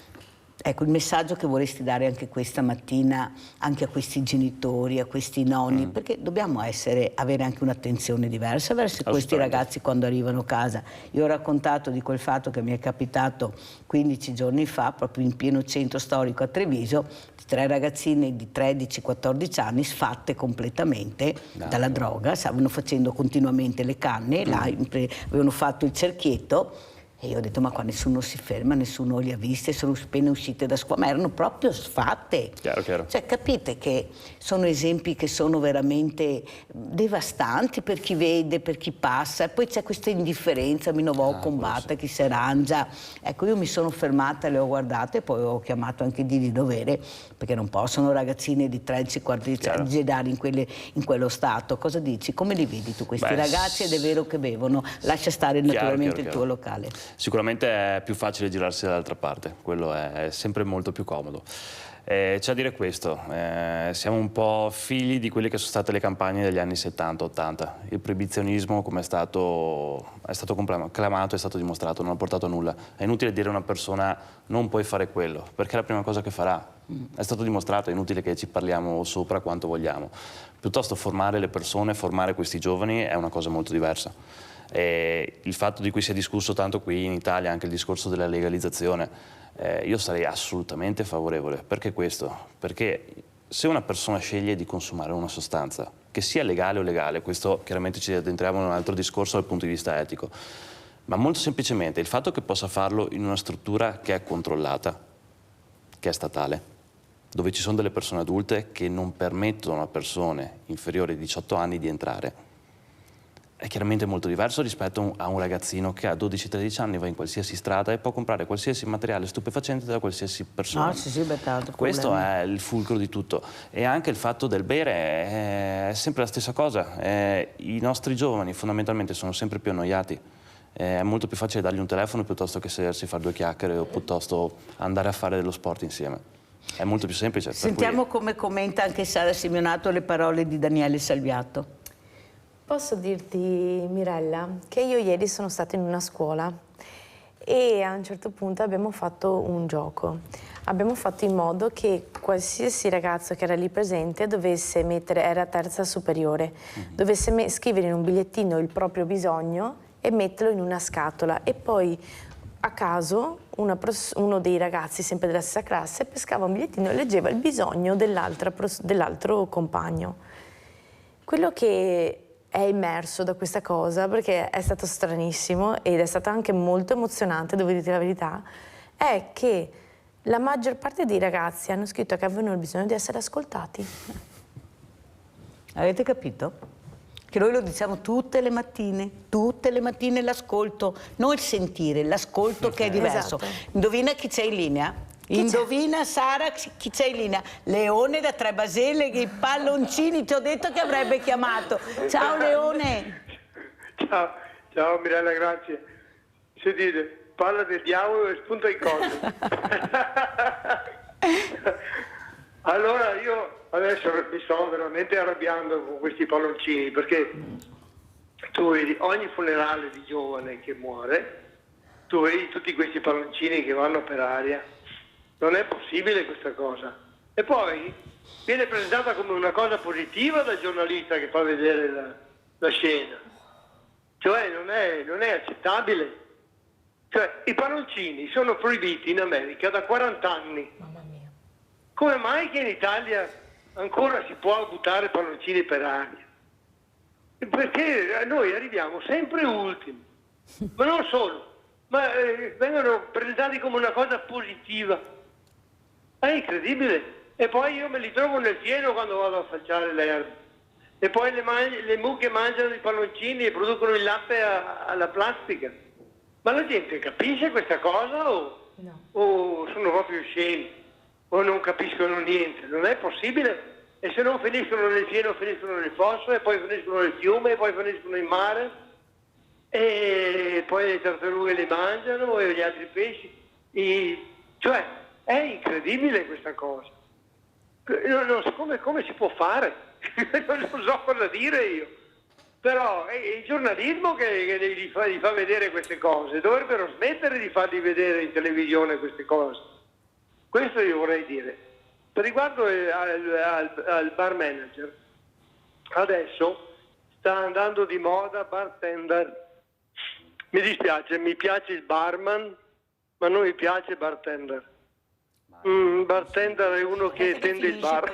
Speaker 2: Ecco, il messaggio che vorresti dare anche questa mattina anche a questi genitori, a questi nonni, perché dobbiamo avere anche un'attenzione diversa verso questi ragazzi quando arrivano a casa. Io ho raccontato di quel fatto che mi è capitato 15 giorni fa, proprio in pieno centro storico a Treviso, di 3 ragazzine di 13-14 anni sfatte completamente dalla droga, stavano facendo continuamente le canne, là, avevano fatto il cerchietto. E io ho detto: ma qua nessuno si ferma, nessuno li ha viste, sono appena uscite da scuola, ma erano proprio sfatte.
Speaker 3: Chiaro.
Speaker 2: Cioè capite che sono esempi che sono veramente devastanti per chi vede, per chi passa, e poi c'è questa indifferenza, mi non vo combatte, chi si arrangia. Ecco, io mi sono fermata, le ho guardate, poi ho chiamato anche di dovere, perché non possono ragazzine di 13-14 anni girare in quello stato. Cosa dici? Come li vedi tu questi ragazzi? Ed è vero che bevono, lascia stare naturalmente il tuo locale.
Speaker 3: Sicuramente è più facile girarsi dall'altra parte, quello è sempre molto più comodo. C'è da dire questo, siamo un po' figli di quelle che sono state le campagne degli anni 70-80. Il proibizionismo, come è stato clamato, è stato dimostrato, non ha portato a nulla. È inutile dire a una persona: non puoi fare quello, perché è la prima cosa che farà. È stato dimostrato, è inutile che ci parliamo sopra quanto vogliamo. Piuttosto formare le persone, formare questi giovani è una cosa molto diversa. Il fatto di cui si è discusso tanto qui in Italia, anche il discorso della legalizzazione, io sarei assolutamente favorevole. Perché questo? Perché se una persona sceglie di consumare una sostanza, che sia legale o legale, questo chiaramente ci addentriamo in un altro discorso dal punto di vista etico, ma molto semplicemente il fatto che possa farlo in una struttura che è controllata, che è statale, dove ci sono delle persone adulte che non permettono a persone inferiori ai 18 anni di entrare, è chiaramente molto diverso rispetto a un ragazzino che ha 12-13 anni, va in qualsiasi strada e può comprare qualsiasi materiale stupefacente da qualsiasi persona. Questo è il fulcro di tutto. E anche il fatto del bere è sempre la stessa cosa. I nostri giovani fondamentalmente sono sempre più annoiati. È molto più facile dargli un telefono piuttosto che sedersi a fare 2 chiacchiere o piuttosto andare a fare dello sport insieme. È molto più semplice.
Speaker 2: Sentiamo come commenta anche Sara Simeonato le parole di Daniele Salviato.
Speaker 5: Posso dirti, Mirella, che io ieri sono stata in una scuola e a un certo punto abbiamo fatto un gioco. Abbiamo fatto in modo che qualsiasi ragazzo che era lì presente dovesse mettere, era terza superiore, dovesse scrivere in un bigliettino il proprio bisogno e metterlo in una scatola, e poi a caso uno dei ragazzi, sempre della stessa classe, pescava un bigliettino e leggeva il bisogno dell'altro compagno. Quello che è immerso da questa cosa, perché è stato stranissimo ed è stato anche molto emozionante, devo dirti la verità, è che la maggior parte dei ragazzi hanno scritto che avevano il bisogno di essere ascoltati.
Speaker 2: Avete capito? Che noi lo diciamo tutte le mattine l'ascolto, non il sentire, l'ascolto che è diverso.
Speaker 5: Esatto.
Speaker 2: Indovina chi c'è in linea? Indovina Sara chi c'è in linea? Leone da Tre Baselle, i palloncini, ti ho detto che avrebbe chiamato. Ciao Leone.
Speaker 8: Ciao Mirella, grazie. Sentite, parla del diavolo e spunta in cose. Allora io adesso mi sto veramente arrabbiando con questi palloncini, perché tu vedi ogni funerale di giovane che muore, tu vedi tutti questi palloncini che vanno per aria. Non è possibile questa cosa. E poi viene presentata come una cosa positiva dal giornalista che fa vedere la scena. Cioè non è accettabile. Cioè i palloncini sono proibiti in America da 40 anni.
Speaker 5: Mamma mia.
Speaker 8: Come mai che in Italia ancora si può buttare palloncini per aria? Perché noi arriviamo sempre ultimi. Ma non solo, ma vengono presentati come una cosa positiva. È incredibile. E poi io me li trovo nel fieno quando vado a falciare l'erba. E poi le mucche mangiano i palloncini e producono il latte alla plastica. Ma la gente capisce questa cosa o sono proprio scemi o non capiscono niente? Non è possibile. E se non finiscono nel fieno, finiscono nel fosso, e poi finiscono nel fiume, e poi finiscono in mare, e poi le tartarughe li mangiano e gli altri pesci. Cioè, è incredibile questa cosa. Come si può fare? Non so cosa dire io. Però è il giornalismo che gli fa vedere queste cose. Dovrebbero smettere di fargli vedere in televisione queste cose. Questo io vorrei dire. Per riguardo al bar manager, adesso sta andando di moda bartender. Mi dispiace, mi piace il barman, ma non mi piace bartender. Bartender è uno che tende il bar.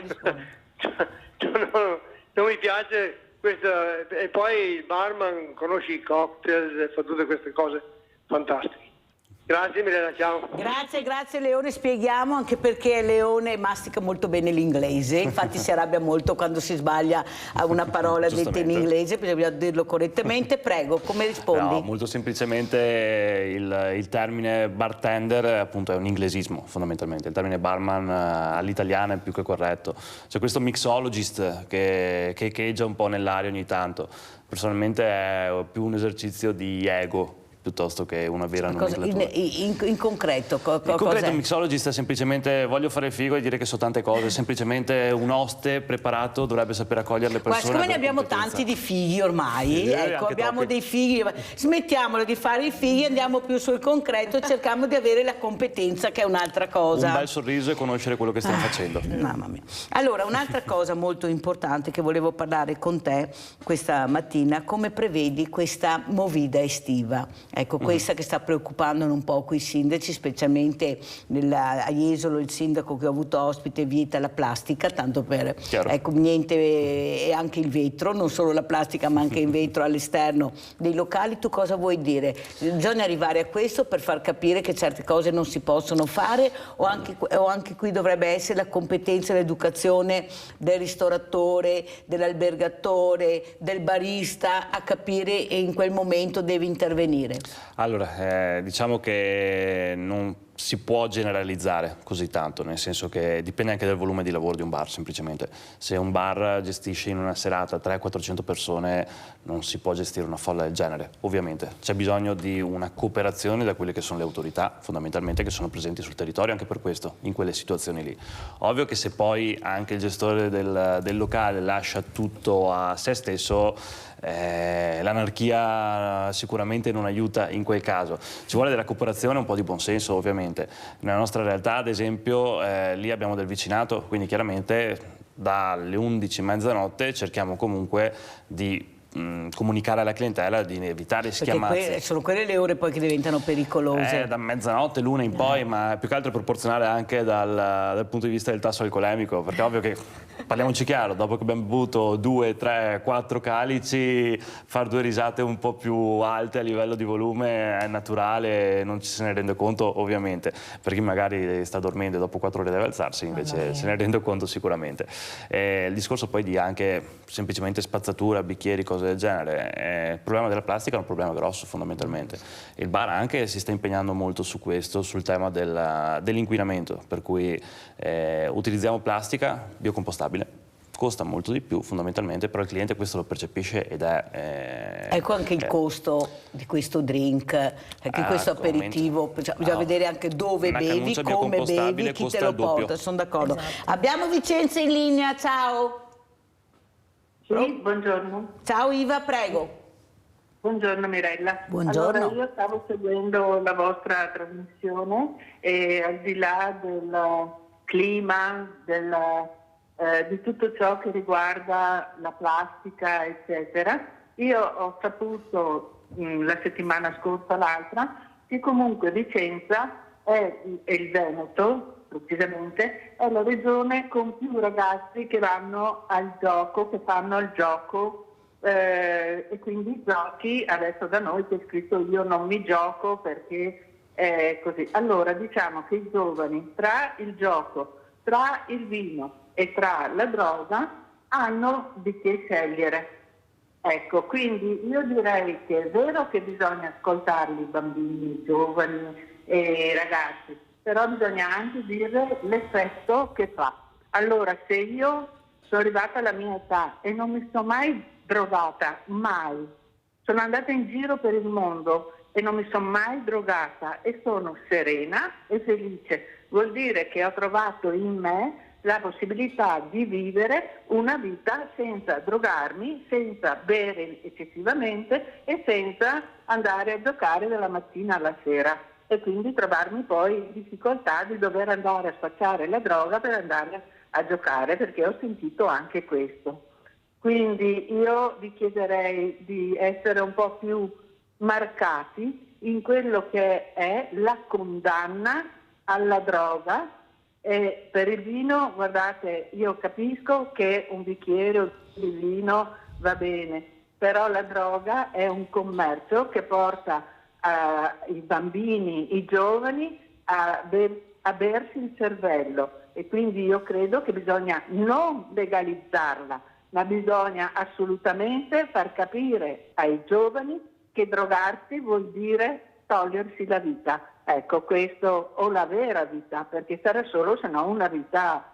Speaker 8: Non mi piace questa. E poi il barman conosce i cocktail, fa tutte queste cose fantastiche. Grazie Milena, ciao.
Speaker 2: Grazie Leone, spieghiamo anche perché Leone mastica molto bene l'inglese, infatti si arrabbia molto quando si sbaglia a una parola detta in inglese, bisogna dirlo correttamente. Prego, come rispondi?
Speaker 3: No, molto semplicemente il termine bartender appunto è un inglesismo fondamentalmente, il termine barman all'italiana è più che corretto. C'è questo mixologist che echeggia un po' nell'aria ogni tanto, personalmente è più un esercizio di ego piuttosto che una vera nomenclatura.
Speaker 2: In concreto,
Speaker 3: in concreto un mixologist è semplicemente voglio fare il figo e dire che so tante cose, semplicemente un oste preparato dovrebbe sapere accogliere le persone.
Speaker 2: Ma siccome ne abbiamo tanti di fighi ormai, ecco, abbiamo dei fighi, smettiamola di fare i fighi, andiamo più sul concreto e cerchiamo di avere la competenza, che è un'altra cosa.
Speaker 3: Un bel sorriso e conoscere quello che stiamo facendo.
Speaker 2: Mamma mia. Allora, un'altra cosa molto importante che volevo parlare con te questa mattina, come prevedi questa movida estiva? Ecco, questa che sta preoccupando un po' quei sindaci, specialmente a Jesolo il sindaco che ho avuto ospite vieta la plastica, tanto per, ecco, niente, e anche il vetro, non solo la plastica ma anche il vetro all'esterno dei locali. Tu cosa vuoi dire? Bisogna arrivare a questo per far capire che certe cose non si possono fare o anche qui dovrebbe essere la competenza e l'educazione del ristoratore, dell'albergatore, del barista a capire e in quel momento deve intervenire?
Speaker 3: Allora, diciamo che non si può generalizzare così tanto, nel senso che dipende anche dal volume di lavoro di un bar, semplicemente. Se un bar gestisce in una serata 300-400 persone, non si può gestire una folla del genere, ovviamente. C'è bisogno di una cooperazione da quelle che sono le autorità, fondamentalmente, che sono presenti sul territorio anche per questo, in quelle situazioni lì. Ovvio che se poi anche il gestore del locale lascia tutto a se stesso, l'anarchia sicuramente non aiuta in quel caso. Ci vuole della cooperazione e un po' di buonsenso, ovviamente. Nella nostra realtà, ad esempio, lì abbiamo del vicinato, quindi chiaramente dalle 11 mezzanotte cerchiamo comunque di comunicare alla clientela di evitare schiamazzi.
Speaker 2: Perché sono quelle le ore poi che diventano pericolose.
Speaker 3: Da mezzanotte, l'una in poi, ma più che altro è proporzionale anche dal punto di vista del tasso alcolemico, perché è ovvio che, parliamoci chiaro, dopo che abbiamo bevuto 2, 3, 4 calici, far 2 risate un po' più alte a livello di volume è naturale, non ci se ne rende conto ovviamente. Per chi magari sta dormendo e dopo 4 ore deve alzarsi, invece se ne rende conto sicuramente. Il discorso poi di anche semplicemente spazzatura, bicchieri, cose del genere. Il problema della plastica è un problema grosso fondamentalmente. Il bar anche si sta impegnando molto su questo, sul tema dell'inquinamento, per cui utilizziamo plastica biocompostabile, costa molto di più fondamentalmente, però il cliente questo lo percepisce ed è...
Speaker 2: Ecco anche il costo di questo drink, anche questo aperitivo, bisogna vedere anche dove bevi, come bevi, chi te lo porta, sono d'accordo. Esatto. Abbiamo Vicenza in linea, ciao.
Speaker 9: Sì, buongiorno.
Speaker 2: Ciao Iva, prego.
Speaker 9: Buongiorno Mirella.
Speaker 2: Buongiorno.
Speaker 9: Allora, io stavo seguendo la vostra trasmissione e al di là del clima, di tutto ciò che riguarda la plastica, eccetera, io ho saputo la settimana scorsa, l'altra, che comunque Vicenza e il Veneto, precisamente, è la regione con più ragazzi che vanno al gioco, che fanno il gioco. E quindi giochi, adesso da noi c'è scritto io non mi gioco perché è così. Allora diciamo che i giovani tra il gioco, tra il vino e tra la droga hanno di che scegliere. Ecco, quindi io direi che è vero che bisogna ascoltarli, i bambini, i giovani e i ragazzi, però bisogna anche dire l'effetto che fa. Allora, se io sono arrivata alla mia età e non mi sto mai drogata, mai. Sono andata in giro per il mondo e non mi sono mai drogata e sono serena e felice. Vuol dire che ho trovato in me la possibilità di vivere una vita senza drogarmi, senza bere eccessivamente e senza andare a giocare dalla mattina alla sera. E quindi trovarmi poi in difficoltà di dover andare a spacciare la droga per andare a giocare, perché ho sentito anche questo. Quindi io vi chiederei di essere un po' più marcati in quello che è la condanna alla droga. E per il vino, guardate, io capisco che un bicchiere di vino va bene, però la droga è un commercio che porta i bambini, i giovani a bersi il cervello, e quindi io credo che bisogna non legalizzarla, ma bisogna assolutamente far capire ai giovani che drogarsi vuol dire togliersi la vita. Ecco, questo, o la vera vita, perché sarà solo se no una vita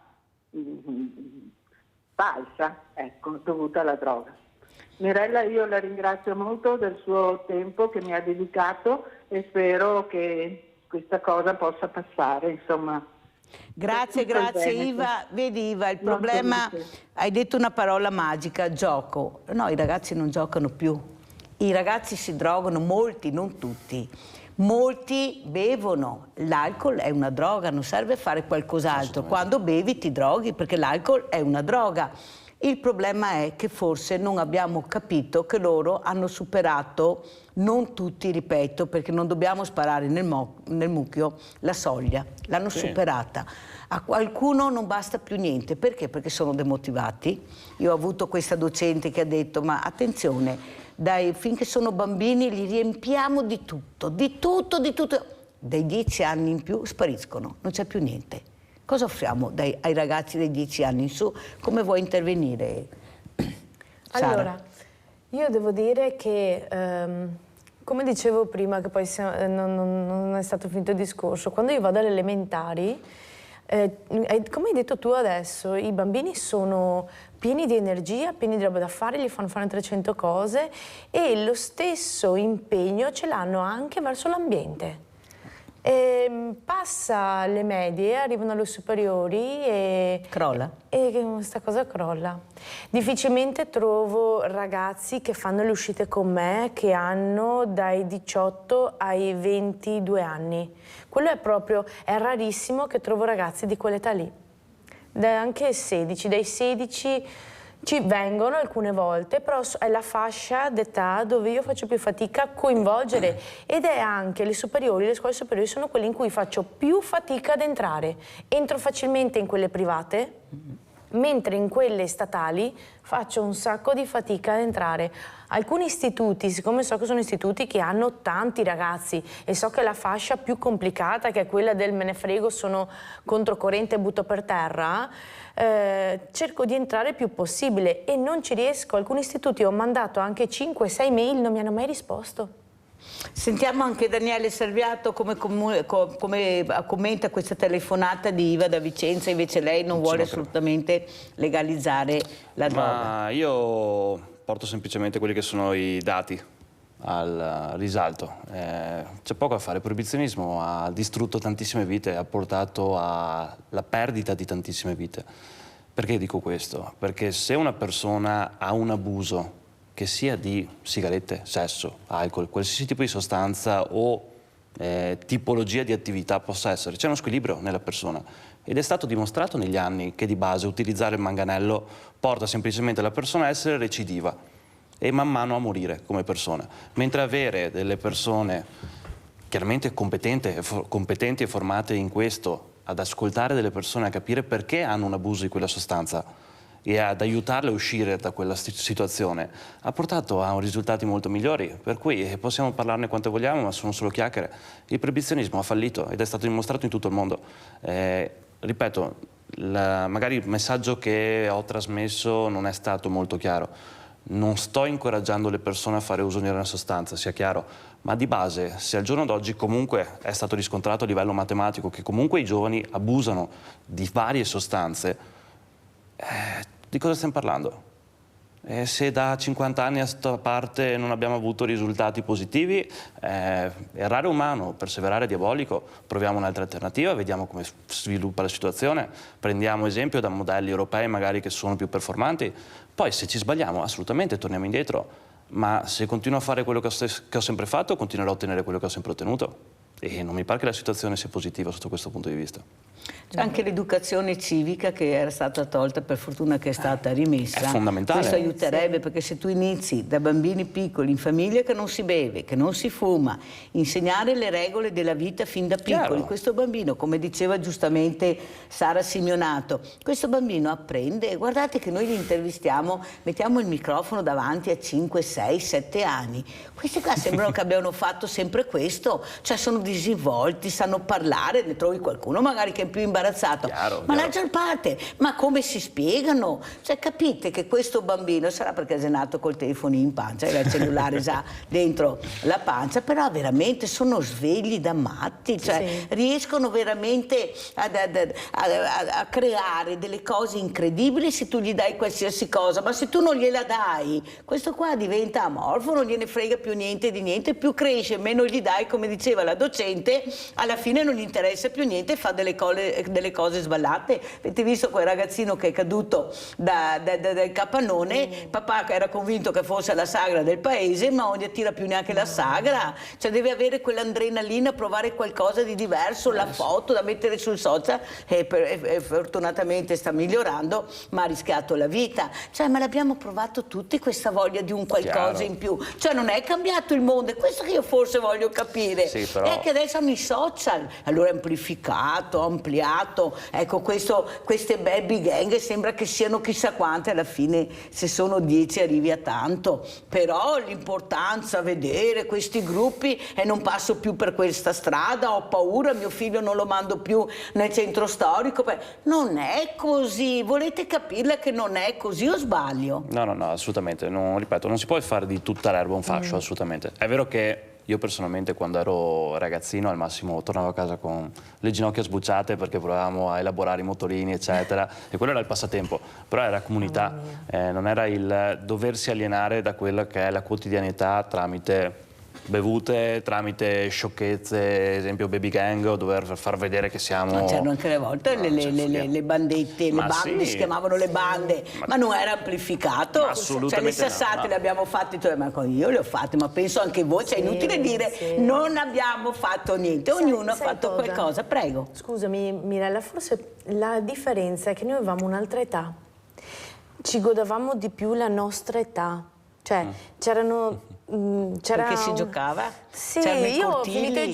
Speaker 9: falsa, ecco, dovuta alla droga. Mirella, io la ringrazio molto del suo tempo che mi ha dedicato e spero che questa cosa possa passare, insomma.
Speaker 2: Grazie Iva. Vedi Iva, il problema, hai detto una parola magica, gioco. No, i ragazzi non giocano più. I ragazzi si drogano, molti, non tutti. Molti bevono. L'alcol è una droga, non serve fare qualcos'altro. Quando bevi ti droghi perché l'alcol è una droga. Il problema è che forse non abbiamo capito che loro hanno superato, non tutti, ripeto, perché non dobbiamo sparare nel mucchio, la soglia. L'hanno superata. A qualcuno non basta più niente. Perché? Perché sono demotivati. Io ho avuto questa docente che ha detto, ma attenzione, finché sono bambini li riempiamo di tutto, di tutto, di tutto. Dai 10 anni in più spariscono, non c'è più niente. Cosa offriamo ai ragazzi dei 10 anni in su? Come vuoi intervenire, Sara?
Speaker 5: Allora, io devo dire che, come dicevo prima, che poi non è stato finito il discorso, quando io vado alle elementari, come hai detto tu adesso, i bambini sono pieni di energia, pieni di roba da fare, gli fanno fare 300 cose e lo stesso impegno ce l'hanno anche verso l'ambiente. Passa le medie, arrivano alle superiori e...
Speaker 2: Crolla.
Speaker 5: E questa cosa crolla. Difficilmente trovo ragazzi che fanno le uscite con me che hanno dai 18 ai 22 anni. Quello è rarissimo che trovo ragazzi di quell'età lì. Anche 16, dai 16 ci vengono alcune volte, però è la fascia d'età dove io faccio più fatica a coinvolgere, ed è anche le superiori, le scuole superiori sono quelle in cui faccio più fatica ad entrare. Entro facilmente in quelle private, mentre in quelle statali faccio un sacco di fatica ad entrare. Alcuni istituti, siccome so che sono istituti che hanno tanti ragazzi e so che la fascia più complicata, che è quella del me ne frego, sono controcorrente e butto per terra, cerco di entrare il più possibile e non ci riesco. Alcuni istituti ho mandato anche 5-6 mail, non mi hanno mai risposto.
Speaker 2: Sentiamo anche Daniele Salviato come commenta questa telefonata di Iva da Vicenza, invece lei non vuole assolutamente legalizzare la droga.
Speaker 3: Ma io porto semplicemente quelli che sono i dati al risalto. C'è poco a fare, il proibizionismo ha distrutto tantissime vite, ha portato alla perdita di tantissime vite. Perché dico questo? Perché se una persona ha un abuso, che sia di sigarette, sesso, alcol, qualsiasi tipo di sostanza o tipologia di attività possa essere, c'è uno squilibrio nella persona ed è stato dimostrato negli anni che di base utilizzare il manganello porta semplicemente la persona a essere recidiva e man mano a morire come persona, mentre avere delle persone chiaramente competenti e formate in questo, ad ascoltare delle persone, a capire perché hanno un abuso di quella sostanza e ad aiutarle a uscire da quella situazione, ha portato a risultati molto migliori, per cui possiamo parlarne quanto vogliamo, ma sono solo chiacchiere. Il proibizionismo ha fallito ed è stato dimostrato in tutto il mondo. Ripeto, magari il messaggio che ho trasmesso non è stato molto chiaro. Non sto incoraggiando le persone a fare uso di una sostanza, sia chiaro, ma di base, se al giorno d'oggi comunque è stato riscontrato a livello matematico che comunque i giovani abusano di varie sostanze, di cosa stiamo parlando? Se da 50 anni a sta parte non abbiamo avuto risultati positivi, errare umano, perseverare diabolico, proviamo un'altra alternativa, vediamo come sviluppa la situazione, prendiamo esempio da modelli europei magari che sono più performanti, poi se ci sbagliamo assolutamente torniamo indietro, ma se continuo a fare quello che ho sempre fatto, continuerò a ottenere quello che ho sempre ottenuto e non mi pare che la situazione sia positiva sotto questo punto di vista.
Speaker 2: C'è anche l'educazione civica che era stata tolta, per fortuna che è stata rimessa.
Speaker 3: È fondamentale.
Speaker 2: Questo aiuterebbe, perché se tu inizi da bambini piccoli, in famiglia, che non si beve, che non si fuma, insegnare le regole della vita fin da piccoli.
Speaker 3: Chiaro.
Speaker 2: Questo bambino, come diceva giustamente Sara Simeonato, questo bambino apprende, guardate che noi li intervistiamo, mettiamo il microfono davanti a 5, 6, 7 anni. Questi qua sembrano che abbiano fatto sempre questo, cioè sono disinvolti, sanno parlare, ne trovi qualcuno magari che è più imbarazzato, ma la maggior parte, ma come si spiegano? Cioè capite che questo bambino, sarà perché è nato col telefonino in pancia, il cellulare già dentro la pancia, però veramente sono svegli da matti, cioè riescono veramente a creare delle cose incredibili se tu gli dai qualsiasi cosa, ma se tu non gliela dai, questo qua diventa amorfo, non gliene frega più niente di niente, più cresce, meno gli dai, come diceva la docente, alla fine non gli interessa più niente, fa delle cose sballate. Avete visto quel ragazzino che è caduto dal capannone, papà che era convinto che fosse la sagra del paese, ma non gli attira più neanche la sagra, cioè deve avere quell'adrenalina, provare qualcosa di diverso, la foto da mettere sul social e fortunatamente sta migliorando, ma ha rischiato la vita, cioè ma l'abbiamo provato tutti questa voglia di un qualcosa in più, cioè non è cambiato il mondo, è questo che io forse voglio capire, però... è che adesso hanno i social, allora amplificato, ampliato, ecco queste baby gang sembra che siano chissà quante, alla fine se sono 10 arrivi a tanto, però l'importanza vedere questi gruppi e non passo più per questa strada, ho paura, mio figlio non lo mando più nel centro storico, non è così, volete capirla che non è così o sbaglio?
Speaker 3: No, assolutamente, ripeto, non si può fare di tutta l'erba un fascio, assolutamente. È vero che io personalmente quando ero ragazzino al massimo tornavo a casa con le ginocchia sbucciate perché provavamo a elaborare i motorini eccetera e quello era il passatempo, però era comunità, non era il doversi alienare da quella che è la quotidianità tramite bevute, tramite sciocchezze, esempio baby gang, o dover far vedere che siamo...
Speaker 2: Ma c'erano anche le volte le bandette, le bande, si chiamavano le bande, ma non era amplificato, cioè le sassate le abbiamo fatte, ma io le ho fatte, ma penso anche voi, cioè è inutile dire non abbiamo fatto niente, ognuno ha fatto qualcosa, prego.
Speaker 5: Scusami Mirella, forse la differenza è che noi avevamo un'altra età, ci godavamo di più la nostra età, cioè c'erano...
Speaker 2: Perché si giocava?
Speaker 5: Sì, io ho finito di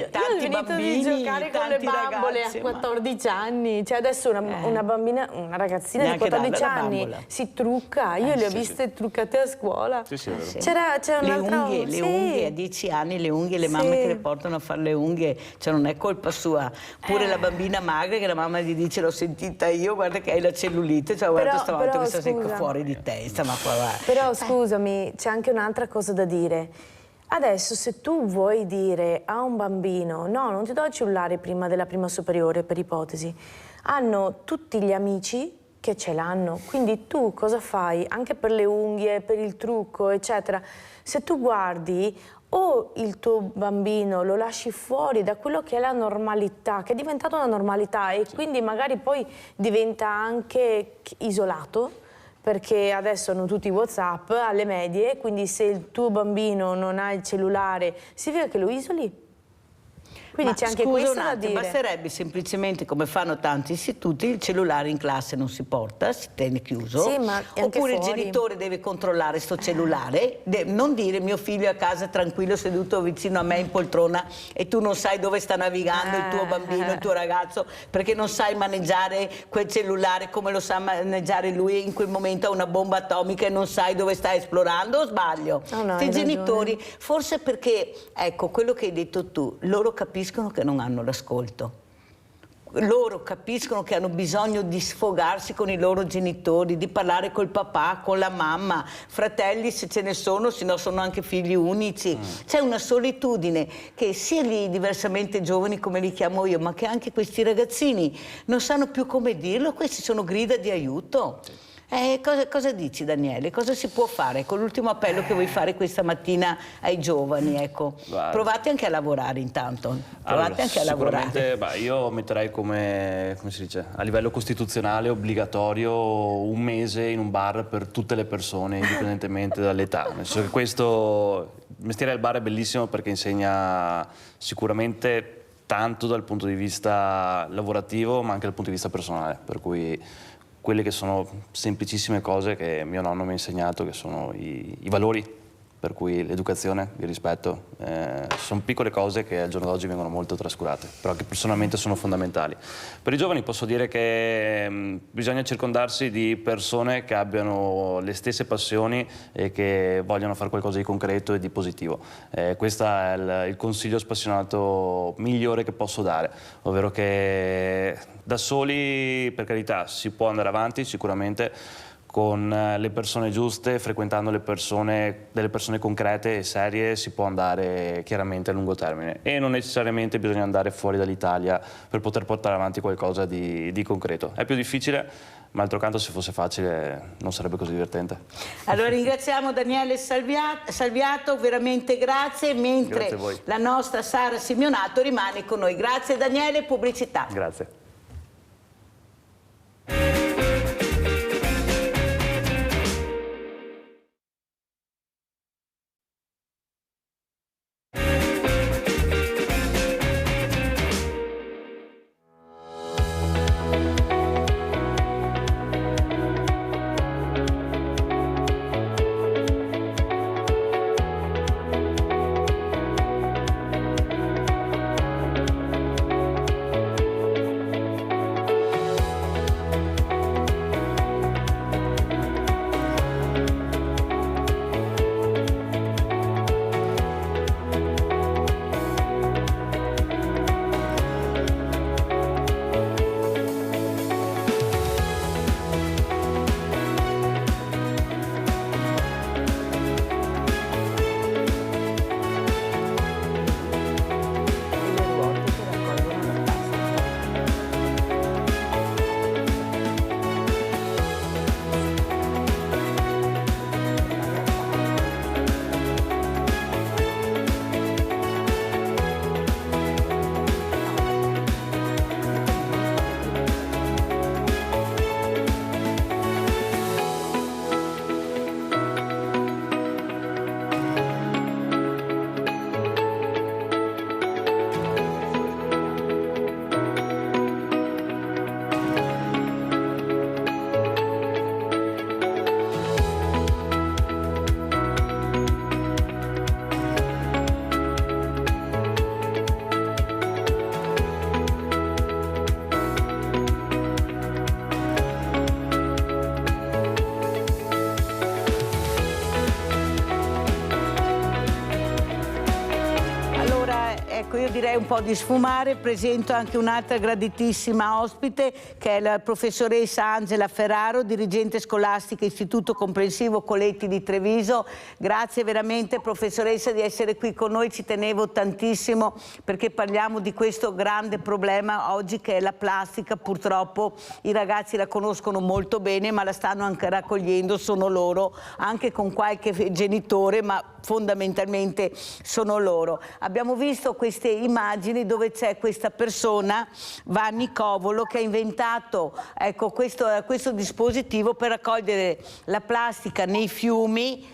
Speaker 5: giocare con le bambole a 14 anni, cioè adesso una bambina, una ragazzina di 14 anni si trucca, io le ho viste truccate a scuola. C'era un'altra...
Speaker 2: Le unghie a 10 anni, le unghie, le mamme che le portano a fare le unghie, cioè non è colpa sua. Pure la bambina magra che la mamma gli dice l'ho sentita io, guarda che hai la cellulite, cioè guarda stavolta mi sta fuori di testa, ma qua va.
Speaker 5: Però scusami, c'è anche un'altra cosa da dire. Adesso se tu vuoi dire a un bambino no, non ti do il cellulare prima della prima superiore, per ipotesi, hanno tutti gli amici che ce l'hanno, quindi tu cosa fai? Anche per le unghie, per il trucco, eccetera, se tu guardi o il tuo bambino lo lasci fuori da quello che è la normalità, che è diventata una normalità e quindi magari poi diventa anche isolato, perché adesso hanno tutti WhatsApp alle medie, quindi se il tuo bambino non ha il cellulare, significa che lo isoli. Quindi c'è anche questo da dire.
Speaker 2: Basterebbe semplicemente, come fanno tanti istituti, il cellulare in classe non si porta, si tiene chiuso.
Speaker 5: Sì, ma
Speaker 2: oppure il
Speaker 5: fuori.
Speaker 2: genitore deve controllare sto cellulare, non dire mio figlio è a casa tranquillo seduto vicino a me in poltrona e tu non sai dove sta navigando il tuo bambino, il tuo ragazzo, perché non sai maneggiare quel cellulare come lo sa maneggiare lui, in quel momento ha una bomba atomica e non sai dove sta esplorando, o sbaglio? Questi genitori, forse perché, ecco, quello che hai detto tu, loro capiscono che non hanno l'ascolto. Loro capiscono che hanno bisogno di sfogarsi con i loro genitori, di parlare col papà, con la mamma, fratelli se ce ne sono, se no sono anche figli unici. C'è una solitudine che sia gli diversamente giovani, come li chiamo io, ma che anche questi ragazzini non sanno più come dirlo, questi sono grida di aiuto. Cosa dici, Daniele? Cosa si può fare? Con l'ultimo appello che vuoi fare questa mattina ai giovani, ecco. Provate anche a lavorare intanto. Provate anche a lavorare.
Speaker 3: Sicuramente, io metterei come si dice, a livello costituzionale obbligatorio un mese in un bar per tutte le persone, indipendentemente dall'età. Nel senso che questo, il mestiere del bar è bellissimo perché insegna sicuramente tanto dal punto di vista lavorativo, ma anche dal punto di vista personale, per cui quelle che sono semplicissime cose che mio nonno mi ha insegnato, che sono i valori, per cui l'educazione, il rispetto, sono piccole cose che al giorno d'oggi vengono molto trascurate, però che personalmente sono fondamentali. Per i giovani posso dire che bisogna circondarsi di persone che abbiano le stesse passioni e che vogliano fare qualcosa di concreto e di positivo. Questo è il consiglio spassionato migliore che posso dare, ovvero che da soli, per carità, si può andare avanti sicuramente, con le persone giuste, frequentando delle persone concrete e serie, si può andare chiaramente a lungo termine e non necessariamente bisogna andare fuori dall'Italia per poter portare avanti qualcosa di concreto. È più difficile, ma d'altro canto se fosse facile non sarebbe così divertente.
Speaker 2: Allora ringraziamo Daniele Salviato, veramente grazie, mentre
Speaker 3: grazie
Speaker 2: la nostra Sara Simeonato rimane con noi. Grazie Daniele, pubblicità.
Speaker 3: Grazie.
Speaker 2: Ecco, io direi un po' di sfumare, presento anche un'altra graditissima ospite che è la professoressa Angela Ferraro, dirigente scolastica Istituto Comprensivo Coletti di Treviso. Grazie veramente professoressa di essere qui con noi, ci tenevo tantissimo perché parliamo di questo grande problema oggi che è la plastica. Purtroppo i ragazzi la conoscono molto bene ma la stanno anche raccogliendo, sono loro, anche con qualche genitore, ma fondamentalmente sono loro. Abbiamo visto queste immagini dove c'è questa persona, Vanni Covolo, che ha inventato, ecco, questo dispositivo per raccogliere la plastica nei fiumi,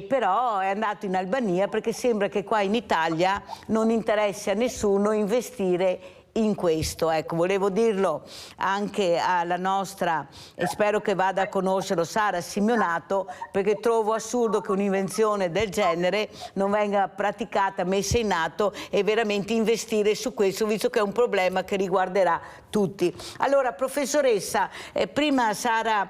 Speaker 2: però è andato in Albania perché sembra che qua in Italia non interessi a nessuno investire in questo. Ecco, volevo dirlo anche alla nostra, e spero che vada a conoscerlo, Sara Simeonato, perché trovo assurdo che un'invenzione del genere non venga praticata, messa in atto e veramente investire su questo, visto che è un problema che riguarderà tutti. Allora, professoressa, prima Sara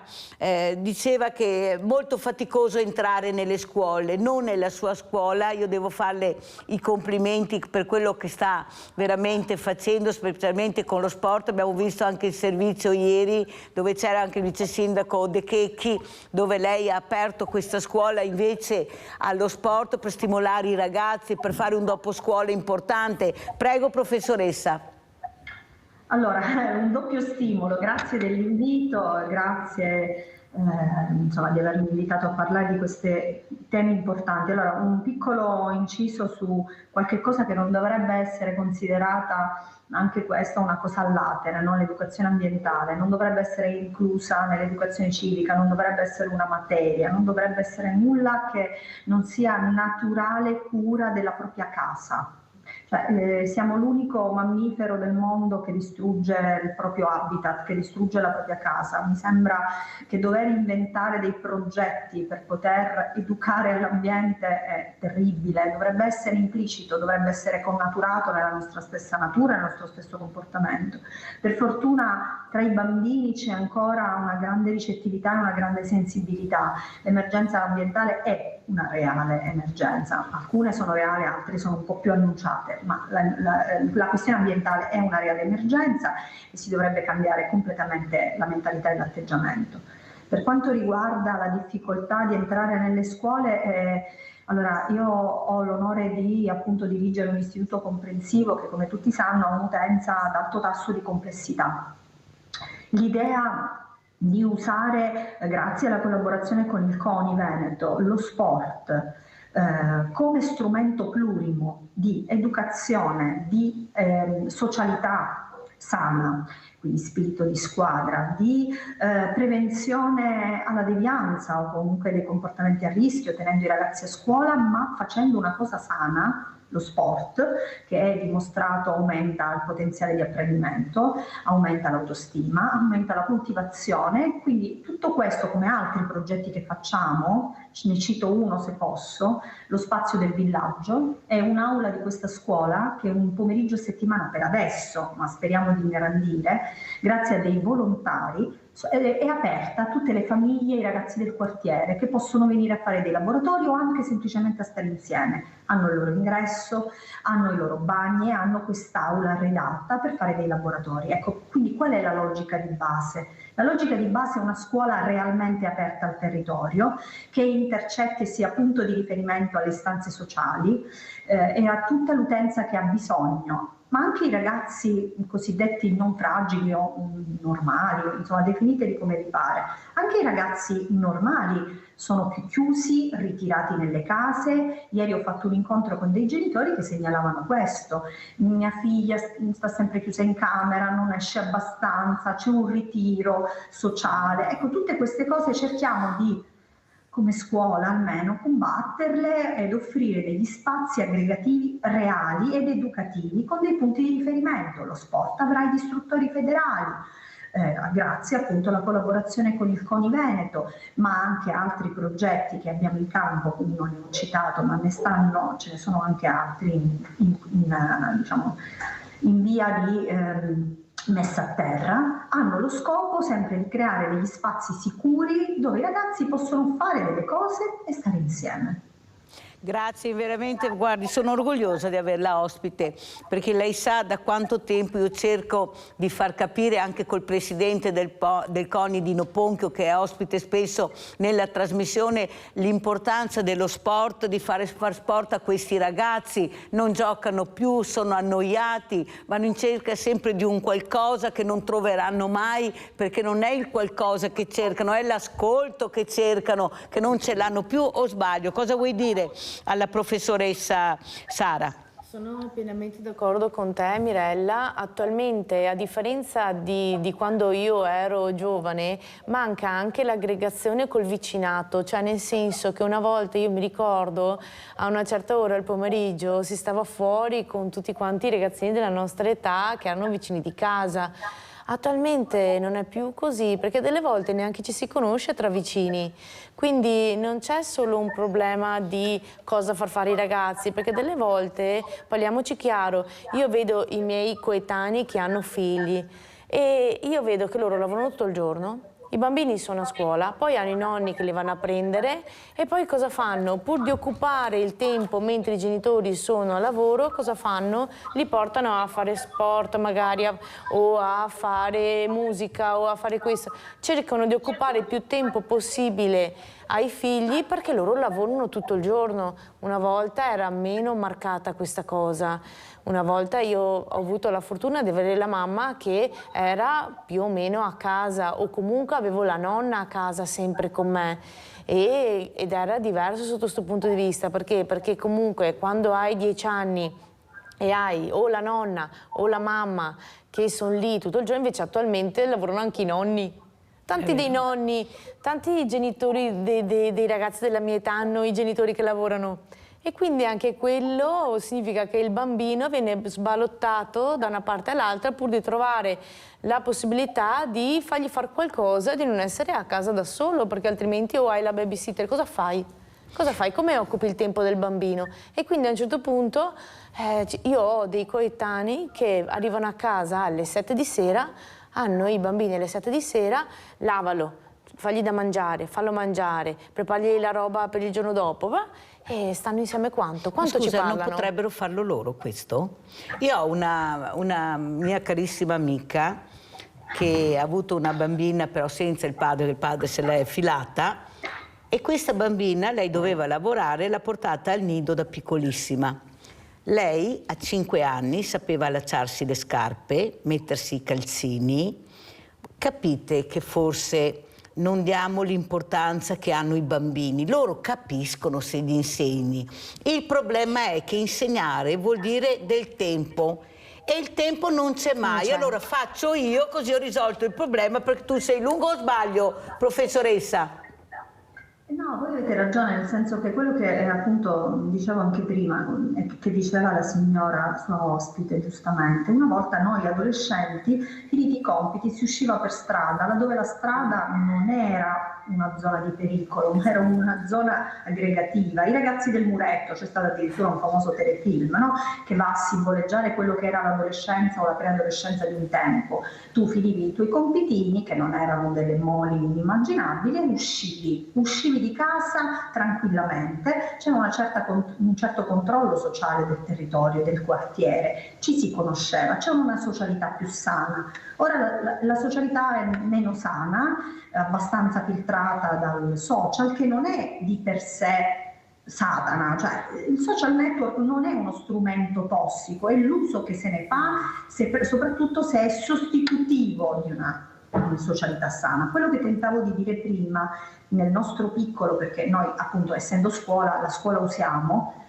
Speaker 2: diceva che è molto faticoso entrare nelle scuole, non nella sua scuola. Io devo farle i complimenti per quello che sta veramente facendo, specialmente con lo sport. Abbiamo visto anche il servizio ieri dove c'era anche il vice sindaco De Checchi, dove lei ha aperto questa scuola invece allo sport per stimolare i ragazzi, per fare un dopo scuola importante. Prego professoressa.
Speaker 10: Allora, un doppio stimolo, grazie dell'invito, grazie insomma, di avermi invitato a parlare di questi temi importanti. Allora, un piccolo inciso su qualche cosa che non dovrebbe essere considerata anche questa una cosa all'atere, no? L'educazione ambientale non dovrebbe essere inclusa nell'educazione civica, non dovrebbe essere una materia, non dovrebbe essere nulla che non sia naturale cura della propria casa. Cioè, siamo l'unico mammifero del mondo che distrugge il proprio habitat, che distrugge la propria casa. Mi sembra che dover inventare dei progetti per poter educare l'ambiente è terribile, dovrebbe essere implicito, dovrebbe essere connaturato nella nostra stessa natura, nel nostro stesso comportamento. Per fortuna tra i bambini c'è ancora una grande ricettività e una grande sensibilità. L'emergenza ambientale è una reale emergenza, alcune sono reali, altre sono un po' più annunciate, ma la questione ambientale è una reale emergenza e si dovrebbe cambiare completamente la mentalità e l'atteggiamento. Per quanto riguarda la difficoltà di entrare nelle scuole, allora io ho l'onore di appunto dirigere un istituto comprensivo che, come tutti sanno, ha un'utenza ad alto tasso di complessità. L'idea di usare, grazie alla collaborazione con il CONI Veneto, lo sport come strumento plurimo di educazione, di socialità sana, quindi spirito di squadra, di prevenzione alla devianza o comunque dei comportamenti a rischio, tenendo i ragazzi a scuola, ma facendo una cosa sana, lo sport, che è dimostrato aumenta il potenziale di apprendimento, aumenta l'autostima, aumenta la coltivazione. Quindi tutto questo, come altri progetti che facciamo, ne cito uno se posso, lo spazio del villaggio, è un'aula di questa scuola che un pomeriggio a settimana per adesso, ma speriamo di ingrandire, grazie a dei volontari, è aperta a tutte le famiglie e i ragazzi del quartiere che possono venire a fare dei laboratori o anche semplicemente a stare insieme. Hanno il loro ingresso, hanno i loro bagni, hanno quest'aula redatta per fare dei laboratori. Ecco, quindi qual è la logica di base? La logica di base è una scuola realmente aperta al territorio, che intercetti e sia punto di riferimento alle istanze sociali e a tutta l'utenza che ha bisogno, ma anche i ragazzi cosiddetti non fragili o normali, insomma definiteli come vi pare. Anche i ragazzi normali sono più chiusi, ritirati nelle case. Ieri ho fatto un incontro con dei genitori che segnalavano questo: mia figlia sta sempre chiusa in camera, non esce abbastanza, c'è un ritiro sociale. Ecco, tutte queste cose cerchiamo di, come scuola almeno, combatterle ed offrire degli spazi aggregativi reali ed educativi con dei punti di riferimento. Lo sport avrà gli istruttori federali, grazie appunto alla collaborazione con il CONI Veneto, ma anche altri progetti che abbiamo in campo, quindi non li ho citato, ma ce ne sono anche altri in via di messa a terra, hanno lo scopo sempre di creare degli spazi sicuri dove i ragazzi possono fare delle cose e stare insieme.
Speaker 2: Grazie, veramente, guardi, sono orgogliosa di averla ospite, perché lei sa da quanto tempo io cerco di far capire anche col presidente del CONI Dino Ponchio, che è ospite spesso nella trasmissione, l'importanza dello sport, di far sport a questi ragazzi. Non giocano più, sono annoiati, vanno in cerca sempre di un qualcosa che non troveranno mai, perché non è il qualcosa che cercano, è l'ascolto che cercano, che non ce l'hanno più. O sbaglio? Cosa vuoi dire alla professoressa Sara?
Speaker 5: Sono pienamente d'accordo con te, Mirella. Attualmente, a differenza di quando io ero giovane, manca anche l'aggregazione col vicinato, cioè nel senso che una volta, io mi ricordo, a una certa ora al pomeriggio si stava fuori con tutti quanti i ragazzini della nostra età che erano vicini di casa. Attualmente non è più così, perché delle volte neanche ci si conosce tra vicini, quindi non c'è solo un problema di cosa far fare ai ragazzi, perché delle volte, parliamoci chiaro, io vedo i miei coetanei che hanno figli e io vedo che loro lavorano tutto il giorno. I bambini sono a scuola, poi hanno i nonni che li vanno a prendere e poi cosa fanno? Pur di occupare il tempo mentre i genitori sono a lavoro, cosa fanno? Li portano a fare sport magari o a fare musica o a fare questo. Cercano di occupare il più tempo possibile ai figli perché loro lavorano tutto il giorno. Una volta era meno marcata questa cosa. Una volta io ho avuto la fortuna di avere la mamma che era più o meno a casa o comunque avevo la nonna a casa sempre con me ed era diverso sotto questo punto di vista. Perché? Perché comunque quando hai 10 anni e hai o la nonna o la mamma che sono lì tutto il giorno, invece attualmente lavorano anche i nonni. Tanti dei nonni, tanti genitori dei ragazzi della mia età hanno i genitori che lavorano. E quindi anche quello significa che il bambino viene sballottato da una parte all'altra pur di trovare la possibilità di fargli fare qualcosa, di non essere a casa da solo, perché altrimenti o hai la babysitter, cosa fai? Cosa fai? Come occupi il tempo del bambino? E quindi a un certo punto io ho dei coetanei che arrivano a casa alle 7 di sera, hanno i bambini alle 7 di sera, lavalo, fagli da mangiare, fallo mangiare, prepargli la roba per il giorno dopo, va? E stanno insieme quanto? Quanto ci parlano?
Speaker 2: Non potrebbero farlo loro questo? Io ho una mia carissima amica che ha avuto una bambina però senza il padre, che il padre se l'è filata, e questa bambina lei doveva lavorare, l'ha portata al nido da piccolissima. Lei a 5 anni sapeva allacciarsi le scarpe, mettersi i calzini. Capite che forse non diamo l'importanza che hanno i bambini, loro capiscono se gli insegni. Il problema è che insegnare vuol dire del tempo e il tempo non c'è mai. Allora faccio io, così ho risolto il problema, perché tu sei lungo o sbaglio, professoressa?
Speaker 10: No, voi avete ragione, nel senso che quello che appunto dicevo anche prima, che diceva la signora sua ospite giustamente, una volta noi adolescenti, finiti i compiti, si usciva per strada, laddove la strada non era una zona di pericolo, ma era una zona aggregativa. I ragazzi del muretto, c'è stato addirittura un famoso telefilm, no? Che va a simboleggiare quello che era l'adolescenza o la preadolescenza di un tempo. Tu finivi i tuoi compitini, che non erano delle moli inimmaginabili, e uscivi di casa tranquillamente. C'era un certo controllo sociale del territorio, del quartiere, ci si conosceva, c'era una socialità più sana. Ora la socialità è meno sana, abbastanza filtrata dal social, che non è di per sé Satana, cioè il social network non è uno strumento tossico, è l'uso che se ne fa, soprattutto se è sostitutivo di una socialità sana. Quello che tentavo di dire prima nel nostro piccolo, perché noi appunto essendo scuola, la scuola usiamo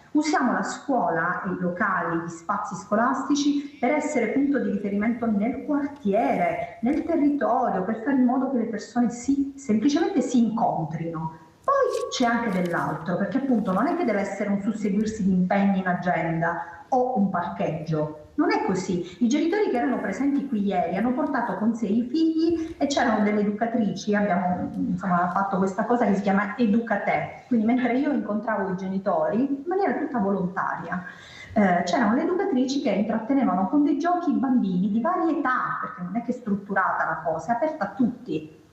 Speaker 10: la scuola e i locali, gli spazi scolastici per essere punto di riferimento nel quartiere, nel territorio, per fare in modo che le persone semplicemente si incontrino. Poi c'è anche dell'altro, perché appunto non è che deve essere un susseguirsi di impegni in agenda o un parcheggio. Non è così. I genitori che erano presenti qui ieri hanno portato con sé i figli e c'erano delle educatrici, abbiamo fatto questa cosa che si chiama Educate, quindi mentre io incontravo i genitori in maniera tutta volontaria, c'erano le educatrici che intrattenevano con dei giochi i bambini di varie età, perché non è che è strutturata la cosa, è aperta a tutti.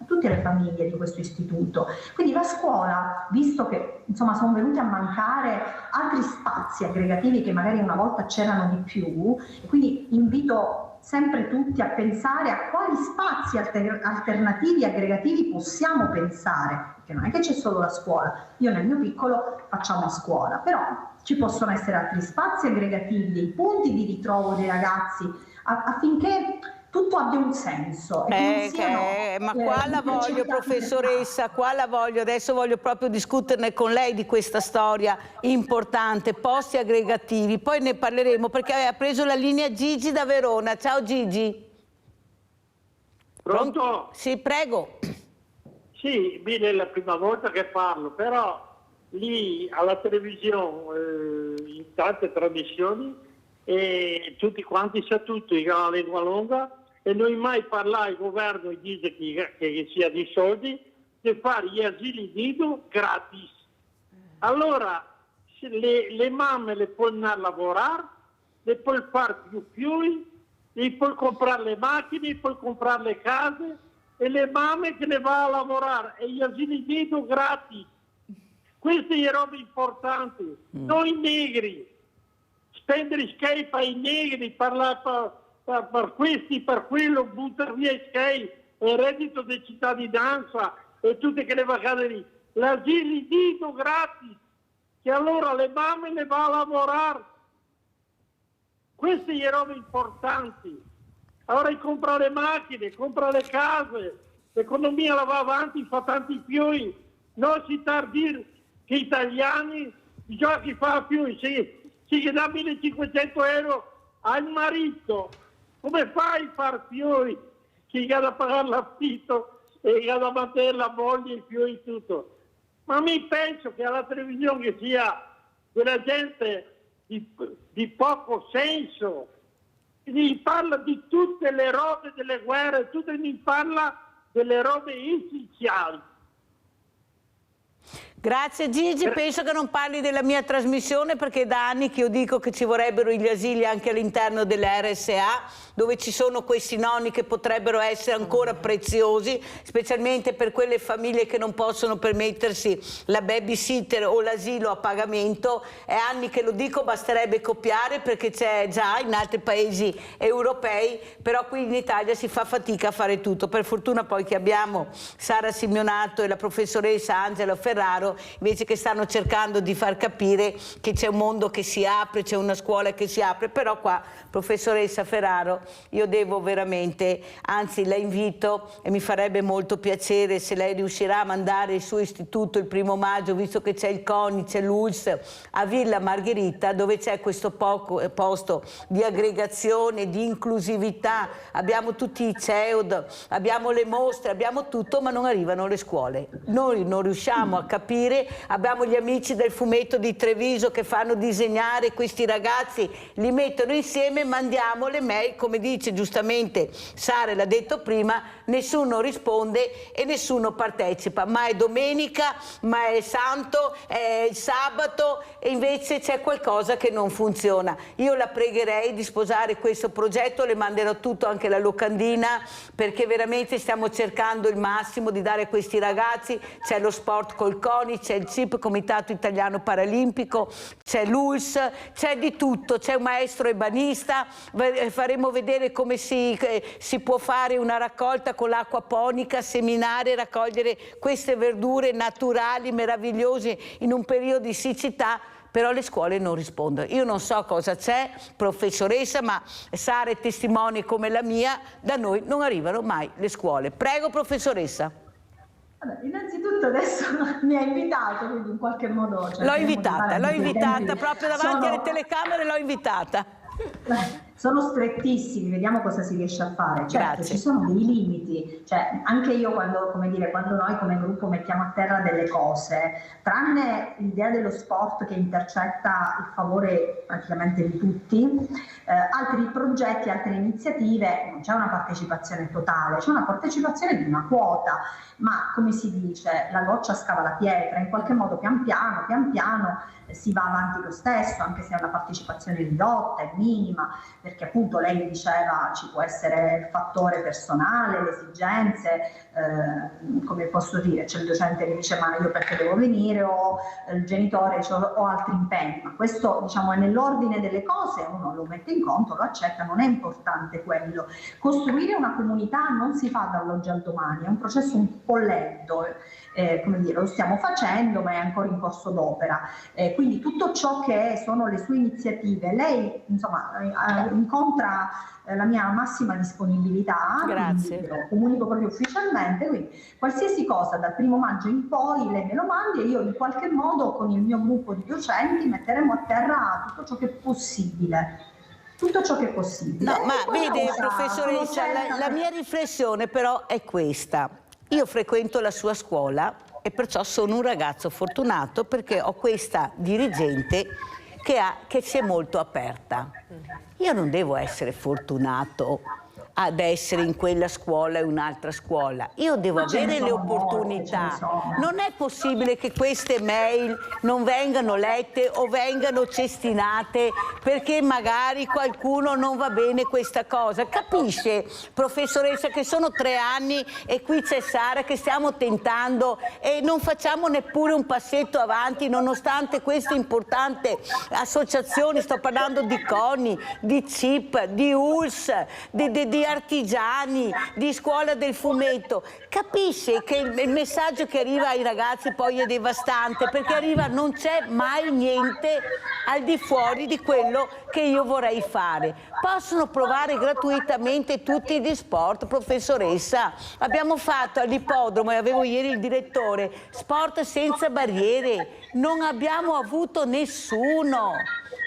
Speaker 10: tutte le famiglie di questo istituto. Quindi la scuola, visto che insomma sono venuti a mancare altri spazi aggregativi che magari una volta c'erano di più, e quindi invito sempre tutti a pensare a quali spazi alternativi aggregativi possiamo pensare, perché non è che c'è solo la scuola. Io nel mio piccolo facciamo a scuola, però ci possono essere altri spazi aggregativi, dei punti di ritrovo dei ragazzi affinché tutto abbia un senso.
Speaker 2: Ma qua la voglio, professoressa, qua la voglio. Adesso voglio proprio discuterne con lei di questa storia importante, posti aggregativi. Poi ne parleremo perché ha preso la linea Gigi da Verona. Ciao Gigi.
Speaker 11: Pronto?
Speaker 2: Sì, prego.
Speaker 11: Sì, è la prima volta che parlo, però lì alla televisione, in tante trasmissioni, e tutti quanti sa tutto, la lingua lunga, e non mai parlare, il governo dice che sia di soldi, di fare gli asili nido gratis. Allora le mamme le puoi andare a lavorare, le puoi fare più, le puoi comprare le macchine, puoi comprare le case, e le mamme che ne va a lavorare, e gli asili nido gratis. Queste sono robe importanti, noi negri. Spendere schiaffo ai negri, parlare per questi, per quello, buttare via schiaffo, il reddito di cittadinanza e tutte quelle vacanze lì. L'asilo nido gratis, che allora le mamme ne va a lavorare. Queste sono robe importanti. Ora comprare macchine, comprare le case, l'economia la va avanti, fa tanti più. Non si sta a dire che gli italiani bisogna che fa più, si che dà 1.500 euro al marito, come fai a far più? Che da pagare l'affitto e che da mantenere la moglie e più e tutto. Ma mi penso che alla televisione che sia quella gente di poco senso, mi parla di tutte le robe delle guerre, mi parla delle robe essenziali.
Speaker 2: Grazie Gigi, penso che non parli della mia trasmissione perché è da anni che io dico che ci vorrebbero gli asili anche all'interno delle RSA, dove ci sono questi nonni che potrebbero essere ancora preziosi, specialmente per quelle famiglie che non possono permettersi la babysitter o l'asilo a pagamento. È anni che lo dico, basterebbe copiare perché c'è già in altri paesi europei, però qui in Italia si fa fatica a fare tutto. Per fortuna poi che abbiamo Sara Simeonato e la professoressa Angela Ferraro, invece che stanno cercando di far capire che c'è un mondo che si apre, c'è una scuola che si apre. Però qua, professoressa Ferraro, io devo veramente, anzi la invito e mi farebbe molto piacere se lei riuscirà a mandare il suo istituto il 1° maggio, visto che c'è il CONI, c'è l'ULSS, a Villa Margherita, dove c'è questo posto di aggregazione, di inclusività. Abbiamo tutti i CEOD, abbiamo le mostre, abbiamo tutto, ma non arrivano le scuole. Noi non riusciamo a capire. Abbiamo gli amici del fumetto di Treviso che fanno disegnare questi ragazzi, li mettono insieme, mandiamo le mail, come dice giustamente Sara, l'ha detto prima, nessuno risponde e nessuno partecipa, ma è domenica, ma è santo, è il sabato, e invece c'è qualcosa che non funziona. Io la pregherei di sposare questo progetto, le manderò tutto, anche la locandina, perché veramente stiamo cercando il massimo di dare a questi ragazzi. C'è lo sport col CONI, c'è il CIP, Comitato Italiano Paralimpico, c'è l'ULSS, c'è di tutto, c'è un maestro ebanista, faremo vedere come si può fare una raccolta con l'acquaponica, seminare, raccogliere queste verdure naturali, meravigliose in un periodo di siccità. Però le scuole non rispondono. Io non so cosa c'è, professoressa, ma Sara è testimone come la mia, da noi non arrivano mai le scuole. Prego, professoressa.
Speaker 10: Vabbè, innanzitutto adesso mi ha invitato, quindi in qualche modo...
Speaker 2: L'ho invitata, proprio davanti alle telecamere l'ho invitata.
Speaker 10: Sono strettissimi, vediamo cosa si riesce a fare. Certo,
Speaker 2: Grazie.
Speaker 10: Ci sono dei limiti, cioè anche io quando noi come gruppo mettiamo a terra delle cose, tranne l'idea dello sport che intercetta il favore praticamente di tutti, altri progetti, altre iniziative, non c'è una partecipazione totale, c'è una partecipazione di una quota, ma come si dice, la goccia scava la pietra, in qualche modo pian piano si va avanti lo stesso, anche se è una partecipazione ridotta, è minima, perché appunto lei mi diceva ci può essere il fattore personale, le esigenze, come posso dire, c'è il docente che dice ma io perché devo venire, o il genitore dice ho altri impegni, ma questo diciamo è nell'ordine delle cose, uno lo mette in conto, lo accetta, non è importante quello. Costruire una comunità non si fa dall'oggi al domani, è un processo un po' lento, come dire, lo stiamo facendo ma è ancora in corso d'opera, quindi tutto ciò che sono le sue iniziative, lei insomma incontra la mia massima disponibilità, lo comunico proprio ufficialmente, quindi qualsiasi cosa dal 1° maggio in poi lei me lo mandi e io in qualche modo con il mio gruppo di docenti metteremo a terra tutto ciò che è possibile. Tutto ciò che è possibile.
Speaker 2: No, ma vede, professoressa, la mia riflessione però è questa. Io frequento la sua scuola e perciò sono un ragazzo fortunato perché ho questa dirigente che si è molto aperta. Io non devo essere fortunato ad essere in quella scuola e un'altra scuola. Io devo avere le opportunità. Non è possibile che queste mail non vengano lette o vengano cestinate perché magari qualcuno non va bene questa cosa. Capisce, professoressa, che sono 3 anni e qui c'è Sara che stiamo tentando e non facciamo neppure un passetto avanti nonostante queste importanti associazioni, sto parlando di CONI, di CIP, di ULS, di artigiani, di scuola del fumetto. Capisce che il messaggio che arriva ai ragazzi poi è devastante, perché arriva non c'è mai niente al di fuori di quello che io vorrei fare. Possono provare gratuitamente tutti gli sport, professoressa. Abbiamo fatto all'ippodromo, e avevo ieri il direttore, sport senza barriere. Non abbiamo avuto nessuno.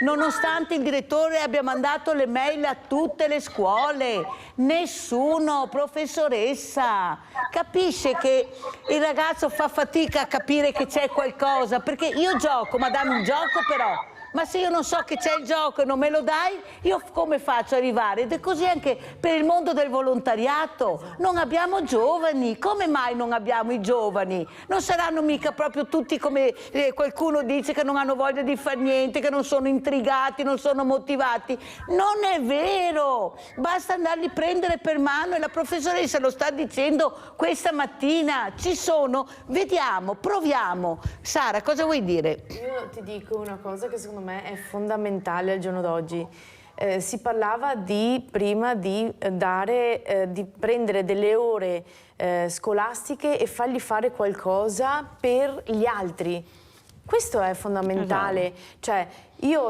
Speaker 2: Nonostante il direttore abbia mandato le mail a tutte le scuole, nessuno, professoressa. Capisce che il ragazzo fa fatica a capire che c'è qualcosa, perché io gioco, ma dammi un gioco però. Ma se io non so che c'è il gioco e non me lo dai, io come faccio ad arrivare? Ed è così anche per il mondo del volontariato. Non abbiamo giovani. Come mai non abbiamo i giovani? Non saranno mica proprio tutti come qualcuno dice, che non hanno voglia di fare niente, che non sono intrigati, non sono motivati. Non è vero. Basta andarli a prendere per mano e la professoressa lo sta dicendo questa mattina. Ci sono. Vediamo, proviamo. Sara, cosa vuoi dire?
Speaker 5: Io ti dico una cosa che secondo me è fondamentale al giorno d'oggi. Si parlava prima di prendere delle ore scolastiche e fargli fare qualcosa per gli altri. Questo è fondamentale. Cioè,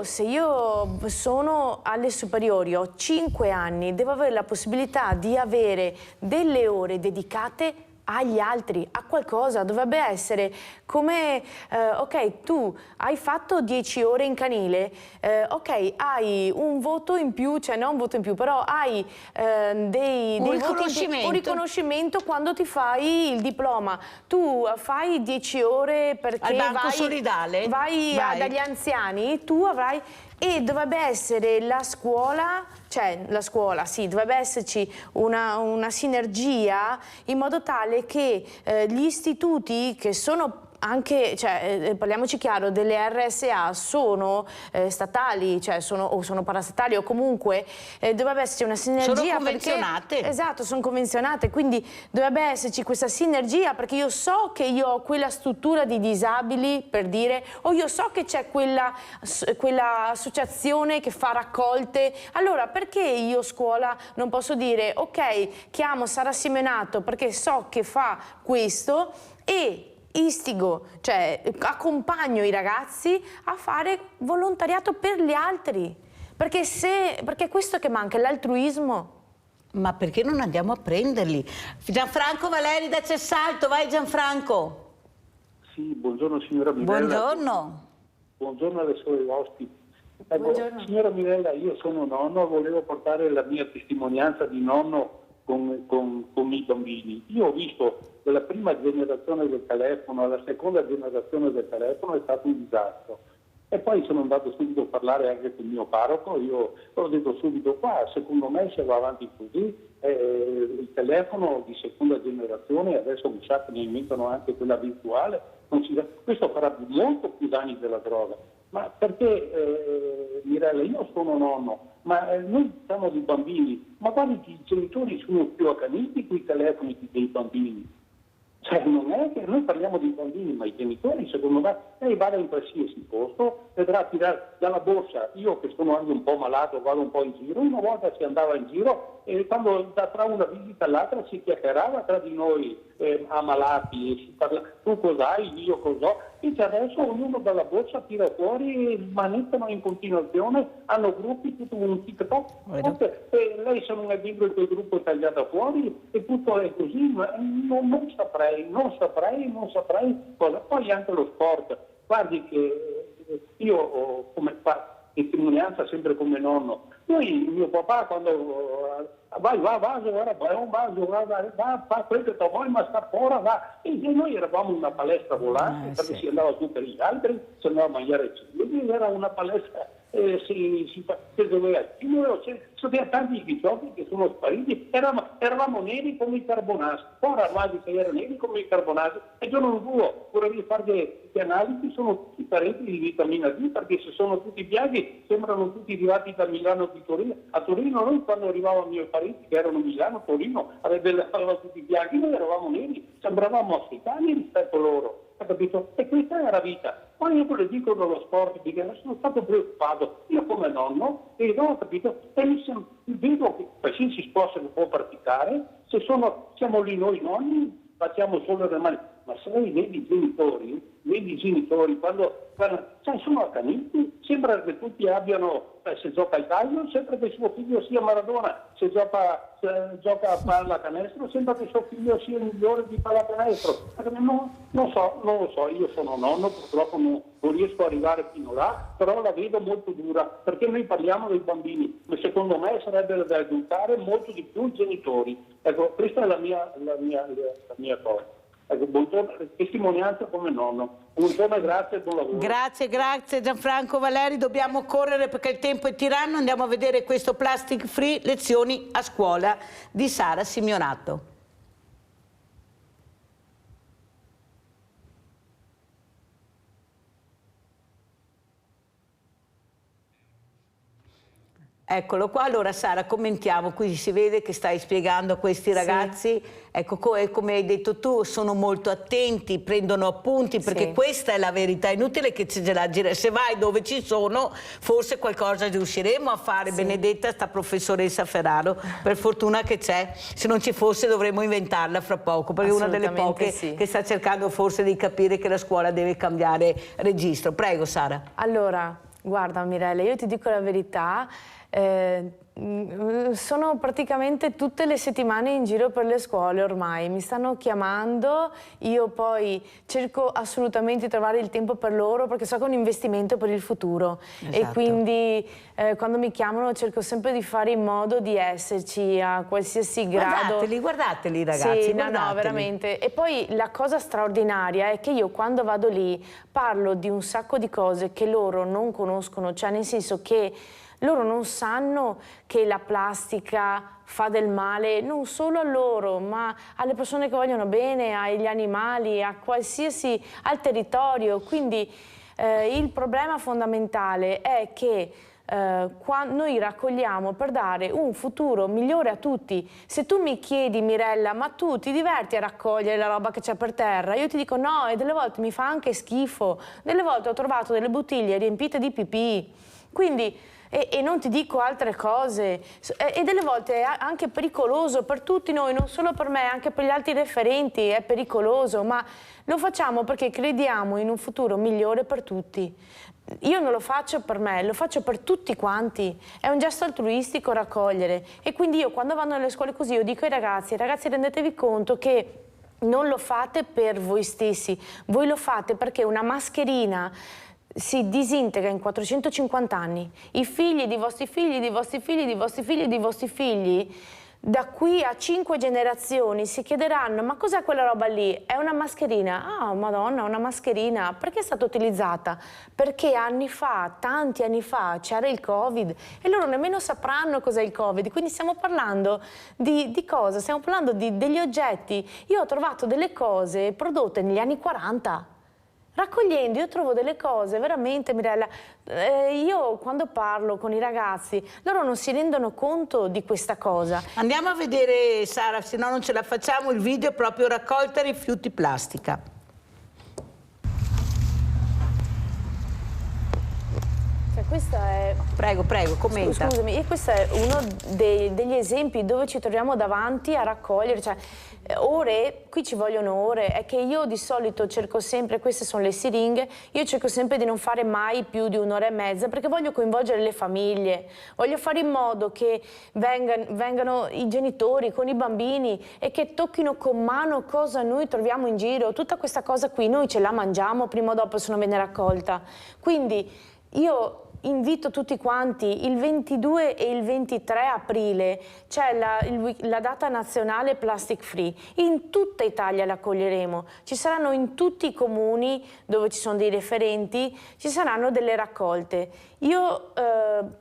Speaker 5: se io sono alle superiori, ho 5 anni, devo avere la possibilità di avere delle ore dedicate agli altri, a qualcosa. Dovrebbe essere come, ok, tu hai fatto 10 ore in canile, ok, hai un voto in più, cioè non un voto in più, però hai dei voti un riconoscimento quando ti fai il diploma. Tu fai 10 ore perché vai dagli anziani, tu avrai... E dovrebbe essere la scuola, sì, dovrebbe esserci una sinergia in modo tale che gli istituti che sono anche, parliamoci chiaro, delle RSA sono statali, o sono parastatali o comunque dovrebbe esserci una sinergia.
Speaker 2: Sono convenzionate.
Speaker 5: Esatto, sono convenzionate, quindi dovrebbe esserci questa sinergia, perché io so che io ho quella struttura di disabili, per dire, o io so che c'è quella associazione che fa raccolte. Allora perché io scuola non posso dire ok, chiamo Sara Simeonato perché so che fa questo e istigo, accompagno i ragazzi a fare volontariato per gli altri, perché è questo che manca, l'altruismo.
Speaker 2: Ma perché non andiamo a prenderli? Gianfranco Valeri da Cessalto, vai Gianfranco.
Speaker 12: Sì, buongiorno signora Minella.
Speaker 2: Buongiorno.
Speaker 12: Buongiorno alle sue ospiti. Ecco, signora Minella, io sono nonno, volevo portare la mia testimonianza di nonno con i bambini. Io ho visto dalla prima generazione del telefono alla seconda generazione del telefono è stato un disastro. E poi sono andato subito a parlare anche con il mio parroco, io ho detto subito qua, secondo me se va avanti così, il telefono di seconda generazione, adesso mi sa che ne inventano anche quella virtuale, questo farà molto più danni della droga. Ma perché, Mirella, io sono nonno, ma noi siamo dei bambini, ma guardi che i genitori sono più accaniti con i telefoni dei bambini. Cioè non è che noi parliamo di bambini, ma i genitori secondo me, lei vada in qualsiasi posto, vedrà tirare dalla borsa, io che sono anche un po' malato, vado un po' in giro, una volta si andava in giro e quando tra una visita all'altra si chiacchierava tra di noi ammalati, e si parla, tu cos'hai, io cos'ho, invece adesso ognuno dalla borsa tira fuori, manettano in continuazione, hanno gruppi, tutto un TikTok, lei se non è dentro in quel gruppo è tagliata fuori e tutto è così, non saprei cosa. Poi anche lo sport, guardi che io ho come testimonianza sempre come nonno, mio papà quando va a giocare va, fa quello che vuoi, ma sta fuori, va. E noi eravamo una palestra volante, perché si andava su per gli altri, si andava a mangiare cibo, era una palestra, si doveva, c'erano tanti giochi che sono spariti, eravamo neri come i carbonati, ora ormai che erano neri come i carbonati, e io non vorrei fare le analisi, sono tutti parenti di vitamina D, perché se sono tutti bianchi sembrano tutti arrivati da Milano di Torino. A Torino noi quando arrivavano i miei parenti che erano a Milano, Torino, avevano tutti bianchi, noi eravamo neri, sembravamo africani rispetto a loro, ha capito? E questa è la vita. Poi io le dico dello sport, perché sono stato preoccupato, io come nonno, e ho capito, e vedo che qualsiasi sport si può praticare, siamo lì noi nonni, facciamo solo le mani, ma se lei vedi i genitori quando sono accaniti, sembra che tutti abbiano, se gioca il calcio, sembra che suo figlio sia Maradona, se gioca a pallacanestro, sembra che suo figlio sia il migliore di pallacanestro. Non lo so, io sono nonno, purtroppo non riesco a arrivare fino là, però la vedo molto dura, perché noi parliamo dei bambini, ma secondo me sarebbe da educare molto di più i genitori. Ecco, questa è la mia cosa. Ecco, buongiorno, testimonianza come nonno. Buongiorno e grazie e buon lavoro.
Speaker 2: Grazie Gianfranco Valeri, dobbiamo correre perché il tempo è tiranno, andiamo a vedere questo Plastic Free, lezioni a scuola di Sara Simeonato. Eccolo qua, allora Sara, commentiamo, qui si vede che stai spiegando a questi ragazzi, ecco, come hai detto tu, sono molto attenti, prendono appunti, perché questa è la verità, è inutile che ce la giri, se vai dove ci sono, forse qualcosa riusciremo a fare, Benedetta, sta professoressa Ferraro, per fortuna che c'è, se non ci fosse dovremmo inventarla fra poco, perché è una delle poche che sta cercando forse di capire che la scuola deve cambiare registro. Prego Sara.
Speaker 5: Allora, guarda Mirella, io ti dico la verità, sono praticamente tutte le settimane in giro per le scuole ormai, mi stanno chiamando, io poi cerco assolutamente di trovare il tempo per loro perché so che è un investimento per il futuro e quindi quando mi chiamano cerco sempre di fare in modo di esserci a qualsiasi grado.
Speaker 2: Guardateli ragazzi,
Speaker 5: sì, no, veramente. E poi la cosa straordinaria è che io quando vado lì parlo di un sacco di cose che loro non conoscono, cioè nel senso che loro non sanno che la plastica fa del male non solo a loro, ma alle persone che vogliono bene, agli animali, al territorio. Quindi il problema fondamentale è che noi raccogliamo per dare un futuro migliore a tutti. Se tu mi chiedi, Mirella, ma tu ti diverti a raccogliere la roba che c'è per terra? Io ti dico no, e delle volte mi fa anche schifo. Delle volte ho trovato delle bottiglie riempite di pipì. Quindi e non ti dico altre cose, e delle volte è anche pericoloso per tutti noi, non solo per me, anche per gli altri referenti è pericoloso, ma lo facciamo perché crediamo in un futuro migliore per tutti. Io non lo faccio per me, lo faccio per tutti quanti, è un gesto altruistico raccogliere e quindi io quando vanno nelle scuole così io dico ai ragazzi rendetevi conto che non lo fate per voi stessi, voi lo fate perché una mascherina si disintegra in 450 anni. I figli di vostri figli, di vostri figli, di vostri figli, di vostri figli, da qui a 5 generazioni si chiederanno ma cos'è quella roba lì? È una mascherina? Ah, madonna, una mascherina. Perché è stata utilizzata? Perché anni fa, tanti anni fa, c'era il Covid e loro nemmeno sapranno cos'è il Covid. Quindi stiamo parlando di cosa? Stiamo parlando degli oggetti. Io ho trovato delle cose prodotte negli anni 40. raccogliendo io trovo delle cose veramente, Mirella, io quando parlo con i ragazzi, loro non si rendono conto di questa cosa.
Speaker 2: Andiamo a vedere, Sara, se no non ce la facciamo, il video proprio raccolta rifiuti plastica.
Speaker 5: Questo è...
Speaker 2: Prego, commenta.
Speaker 5: Scusami, e questo è uno degli esempi dove ci troviamo davanti a raccogliere, cioè ore, qui ci vogliono ore, è che io di solito cerco sempre, queste sono le siringhe, io cerco sempre di non fare mai più di un'ora e mezza perché voglio coinvolgere le famiglie, voglio fare in modo che vengano i genitori con i bambini e che tocchino con mano cosa noi troviamo in giro, tutta questa cosa qui noi ce la mangiamo prima o dopo se non viene raccolta, quindi io invito tutti quanti, il 22 e il 23 aprile c'è la data nazionale plastic free, in tutta Italia la accoglieremo, ci saranno in tutti i comuni dove ci sono dei referenti, ci saranno delle raccolte. Io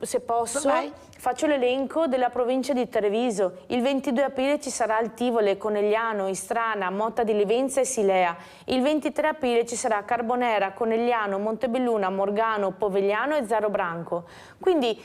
Speaker 5: se posso faccio l'elenco della provincia di Treviso, il 22 aprile ci sarà il Tivole, Conegliano, Istrana, Motta di Livenza e Silea, il 23 aprile ci sarà Carbonera, Conegliano, Montebelluna, Morgano, Povegliano e Zaro Branco. Quindi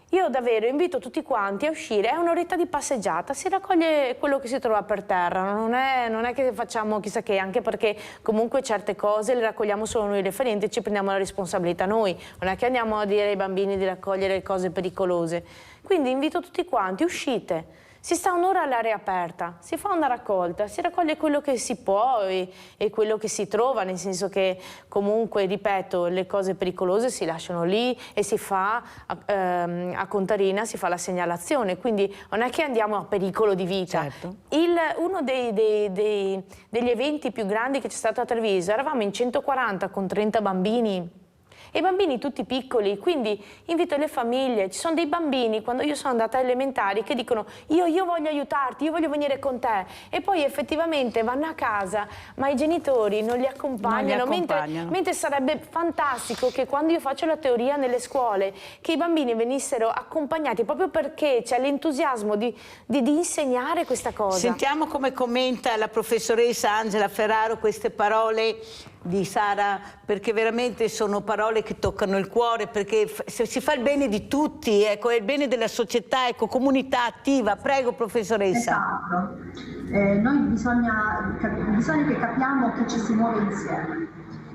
Speaker 5: io davvero invito tutti quanti a uscire, è un'oretta di passeggiata, si raccoglie quello che si trova per terra, non è che facciamo chissà che, anche perché comunque certe cose le raccogliamo solo noi referenti e ci prendiamo la responsabilità noi, non è che andiamo a dire ai bambini di raccogliere cose pericolose. Quindi invito tutti quanti, uscite. Si sta un'ora all'aria aperta, si fa una raccolta, si raccoglie quello che si può e quello che si trova, nel senso che comunque, ripeto, le cose pericolose si lasciano lì e si fa, a Contarina si fa la segnalazione, quindi non è che andiamo a pericolo di vita.
Speaker 2: Certo.
Speaker 5: Uno degli eventi più grandi che c'è stato a Treviso, eravamo in 140 con 30 bambini, e bambini tutti piccoli, quindi invito le famiglie, ci sono dei bambini, quando io sono andata alle elementari, che dicono io voglio aiutarti, io voglio venire con te, e poi effettivamente vanno a casa, ma i genitori non li accompagnano, mentre sarebbe fantastico che quando io faccio la teoria nelle scuole, che i bambini venissero accompagnati, proprio perché c'è l'entusiasmo di insegnare questa cosa.
Speaker 2: Sentiamo come commenta la professoressa Angela Ferraro queste parole di Sara, perché veramente sono parole che toccano il cuore, perché se si fa il bene di tutti, ecco, è il bene della società, ecco, comunità attiva. Prego, professoressa.
Speaker 10: Esatto. Noi bisogna che capiamo che ci si muove insieme,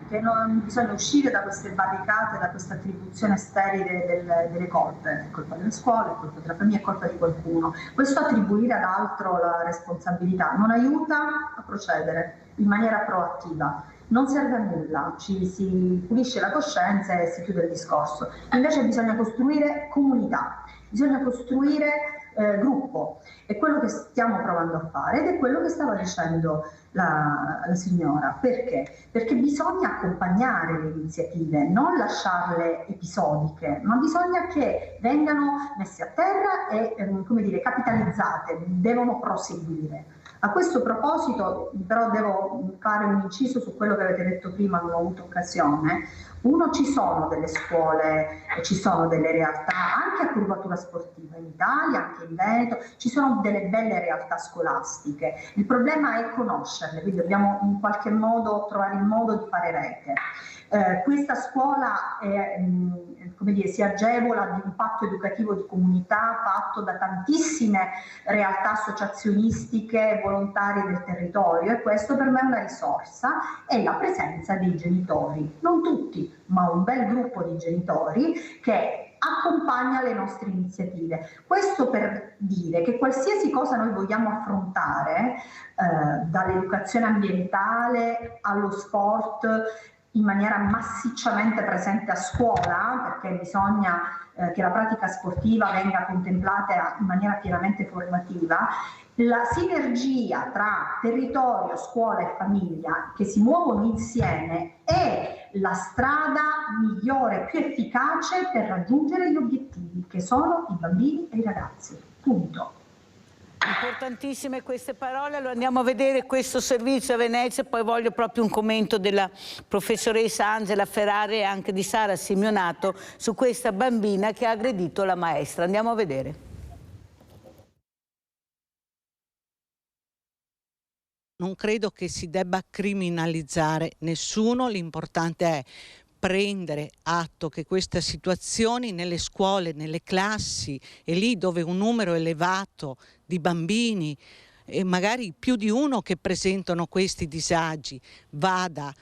Speaker 10: che non bisogna uscire da queste barricate, da questa attribuzione sterile delle colpe. È colpa delle scuole, è colpa della famiglia, è colpa di qualcuno. Questo attribuire ad altro la responsabilità non aiuta a procedere in maniera proattiva. Non serve a nulla, si pulisce la coscienza e si chiude il discorso. Invece bisogna costruire comunità, bisogna costruire gruppo. È quello che stiamo provando a fare ed è quello che stava dicendo la signora. Perché? Perché bisogna accompagnare le iniziative, non lasciarle episodiche, ma bisogna che vengano messe a terra e capitalizzate, devono proseguire. A questo proposito però devo fare un inciso su quello che avete detto prima, non ho avuto occasione. Uno, ci sono delle scuole, ci sono delle realtà anche a curvatura sportiva in Italia, anche in Veneto, ci sono delle belle realtà scolastiche. Il problema è conoscerle, quindi dobbiamo in qualche modo trovare il modo di fare rete. Questa scuola si agevola di un patto educativo di comunità fatto da tantissime realtà associazionistiche volontarie del territorio, e questo per me è una risorsa, è la presenza dei genitori, non tutti, ma un bel gruppo di genitori che accompagna le nostre iniziative. Questo per dire che qualsiasi cosa noi vogliamo affrontare, dall'educazione ambientale allo sport, in maniera massicciamente presente a scuola, perché bisogna che la pratica sportiva venga contemplata in maniera pienamente formativa, la sinergia tra territorio, scuola e famiglia che si muovono insieme è la strada migliore, più efficace per raggiungere gli obiettivi, che sono i bambini e i ragazzi. Punto.
Speaker 2: Importantissime queste parole. Allora andiamo a vedere questo servizio a Venezia, poi voglio proprio un commento della professoressa Angela Ferrari e anche di Sara Simeonato su questa bambina che ha aggredito la maestra. Andiamo a vedere.
Speaker 13: Non credo che si debba criminalizzare nessuno, l'importante è prendere atto che queste situazioni nelle scuole, nelle classi e lì dove un numero elevato di bambini e magari più di uno che presentano questi disagi vada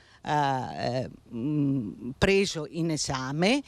Speaker 13: preso in esame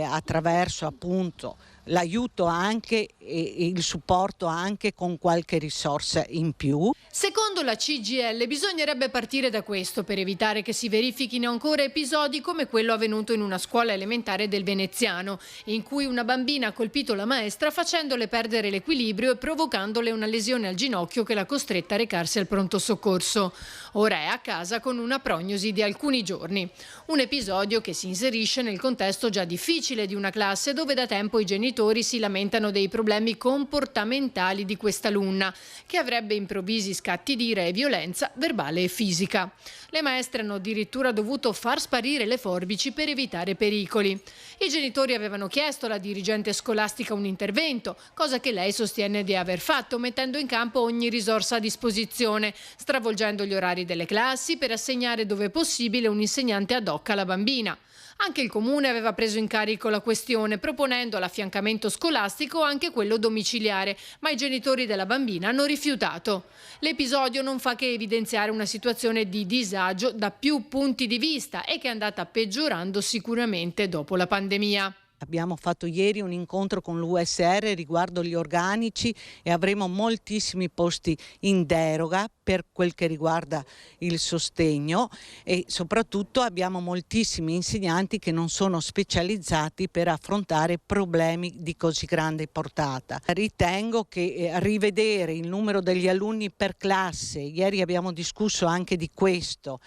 Speaker 13: attraverso appunto l'aiuto anche e il supporto anche con qualche risorsa in più.
Speaker 14: Secondo la CGIL bisognerebbe partire da questo per evitare che si verifichino ancora episodi come quello avvenuto in una scuola elementare del Veneziano, in cui una bambina ha colpito la maestra facendole perdere l'equilibrio e provocandole una lesione al ginocchio che l'ha costretta a recarsi al pronto soccorso. Ora è a casa con una prognosi di alcuni giorni. Un episodio che si inserisce nel contesto già difficile di una classe dove da tempo i genitori si lamentano dei problemi comportamentali di quest'alunna, che avrebbe improvvisi scatti di ira e violenza verbale e fisica. Le maestre hanno addirittura dovuto far sparire le forbici per evitare pericoli. I genitori avevano chiesto alla dirigente scolastica un intervento, cosa che lei sostiene di aver fatto, mettendo in campo ogni risorsa a disposizione, stravolgendo gli orari delle classi per assegnare dove possibile un insegnante ad hoc alla bambina. Anche il Comune aveva preso in carico la questione, proponendo all'affiancamento scolastico anche quello domiciliare, ma i genitori della bambina hanno rifiutato. L'episodio non fa che evidenziare una situazione di disagio da più punti di vista e che è andata peggiorando sicuramente dopo la pandemia.
Speaker 13: Abbiamo fatto ieri un incontro con l'USR riguardo gli organici e avremo moltissimi posti in deroga per quel che riguarda il sostegno e soprattutto abbiamo moltissimi insegnanti che non sono specializzati per affrontare problemi di così grande portata. Ritengo che rivedere il numero degli alunni per classe, ieri abbiamo discusso anche di questo,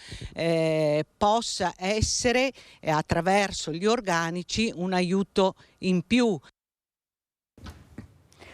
Speaker 13: possa essere attraverso gli organici un aiuto in più.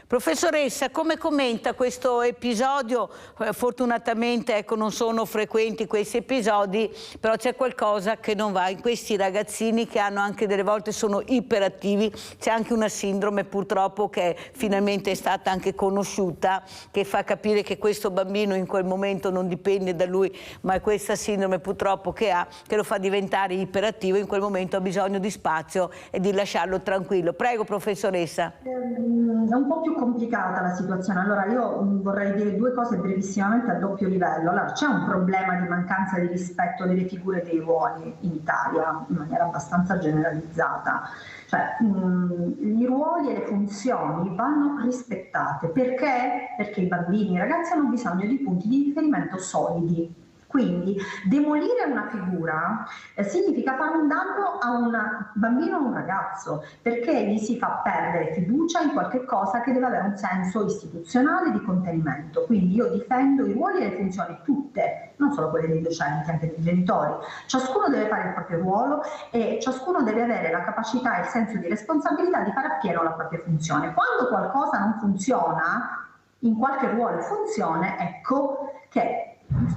Speaker 2: Professoressa, come commenta questo episodio? Fortunatamente non sono frequenti questi episodi, però c'è qualcosa che non va in questi ragazzini che hanno anche delle volte sono iperattivi, c'è anche una sindrome purtroppo che finalmente è stata anche conosciuta, che fa capire che questo bambino in quel momento non dipende da lui, ma è questa sindrome purtroppo che ha, che lo fa diventare iperattivo, in quel momento ha bisogno di spazio e di lasciarlo tranquillo. Prego professoressa.
Speaker 10: È un po' più complicata la situazione. Allora io vorrei dire due cose brevissimamente a doppio livello. Allora, c'è un problema di mancanza di rispetto delle figure dei ruoli in Italia in maniera abbastanza generalizzata. Cioè, i ruoli e le funzioni vanno rispettate. Perché? Perché i bambini e i ragazzi hanno bisogno di punti di riferimento solidi. Quindi demolire una figura significa fare un danno a un bambino o a un ragazzo, perché gli si fa perdere fiducia in qualche cosa che deve avere un senso istituzionale di contenimento. Quindi io difendo i ruoli e le funzioni tutte, non solo quelle dei docenti, anche dei genitori. Ciascuno deve fare il proprio ruolo e ciascuno deve avere la capacità e il senso di responsabilità di fare appieno la propria funzione. Quando qualcosa non funziona, in qualche ruolo e funzione, ecco che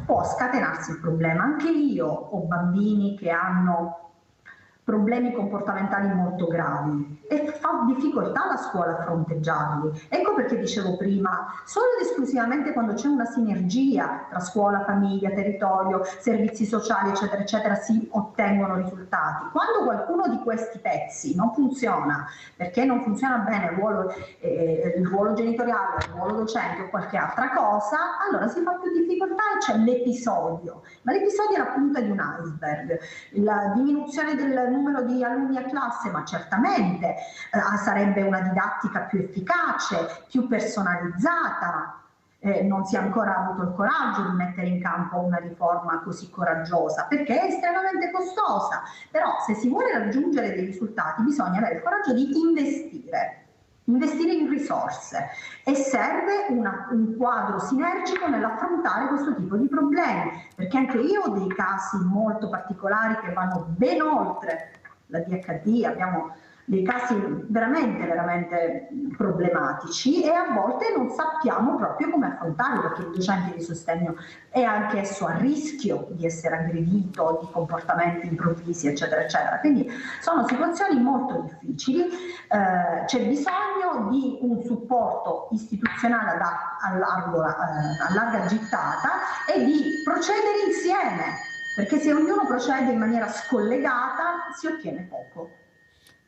Speaker 10: può scatenarsi il problema. Anche io ho bambini che hanno problemi comportamentali molto gravi e fa difficoltà la scuola a fronteggiarli. Ecco perché dicevo prima, solo ed esclusivamente quando c'è una sinergia tra scuola, famiglia, territorio, servizi sociali, eccetera, eccetera, si ottengono risultati. Quando qualcuno di questi pezzi non funziona, perché non funziona bene il ruolo genitoriale, il ruolo docente o qualche altra cosa, allora si fa più difficoltà e c'è l'episodio. Ma l'episodio è la punta di un iceberg. La diminuzione del numero di alunni a classe, ma certamente sarebbe una didattica più efficace, più personalizzata. Non si è ancora avuto il coraggio di mettere in campo una riforma così coraggiosa, perché è estremamente costosa. Però se si vuole raggiungere dei risultati bisogna avere il coraggio di investire in risorse e serve un quadro sinergico nell'affrontare questo tipo di problemi, perché anche io ho dei casi molto particolari che vanno ben oltre la DHD, abbiamo dei casi veramente problematici, e a volte non sappiamo proprio come affrontarli, perché il docente di sostegno è anch'esso a rischio di essere aggredito, di comportamenti improvvisi, eccetera, eccetera. Quindi sono situazioni molto difficili, c'è bisogno di un supporto istituzionale a larga gittata e di procedere insieme, perché se ognuno procede in maniera scollegata si ottiene poco.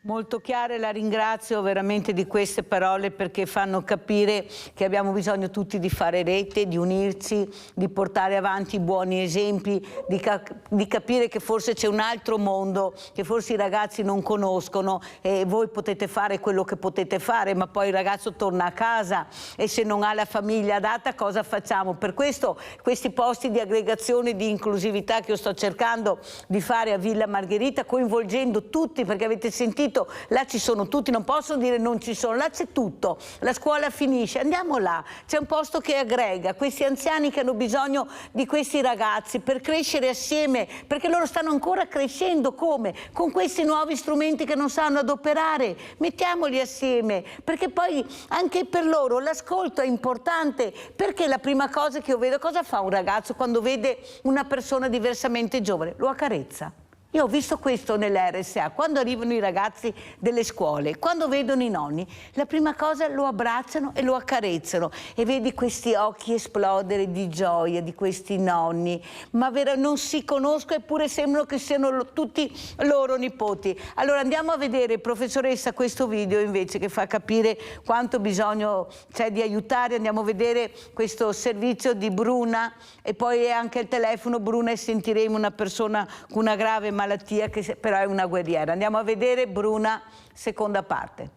Speaker 2: Molto chiare, la ringrazio veramente di queste parole, perché fanno capire che abbiamo bisogno tutti di fare rete, di unirci, di portare avanti buoni esempi, di capire che forse c'è un altro mondo che forse i ragazzi non conoscono, e voi potete fare quello che potete fare, ma poi il ragazzo torna a casa e se non ha la famiglia adatta cosa facciamo? Per questo questi posti di aggregazione, di inclusività che io sto cercando di fare a Villa Margherita, coinvolgendo tutti, perché avete sentito là ci sono tutti, non posso dire non ci sono, là c'è tutto, la scuola finisce, andiamo là, c'è un posto che aggrega questi anziani che hanno bisogno di questi ragazzi per crescere assieme, perché loro stanno ancora crescendo. Come? Con questi nuovi strumenti che non sanno adoperare, mettiamoli assieme, perché poi anche per loro l'ascolto è importante, perché la prima cosa che io vedo, cosa fa un ragazzo quando vede una persona diversamente giovane? Lo accarezza. Io ho visto questo nell'RSA, quando arrivano i ragazzi delle scuole, quando vedono i nonni, la prima cosa lo abbracciano e lo accarezzano, e vedi questi occhi esplodere di gioia di questi nonni, ma non si conoscono eppure sembrano che siano tutti loro nipoti. Allora andiamo a vedere, professoressa, questo video invece che fa capire quanto bisogno c'è di aiutare. Andiamo a vedere questo servizio di Bruna, e poi anche il telefono Bruna, e sentiremo una persona con una grave malattia che però è una guerriera. Andiamo a vedere Bruna, seconda parte.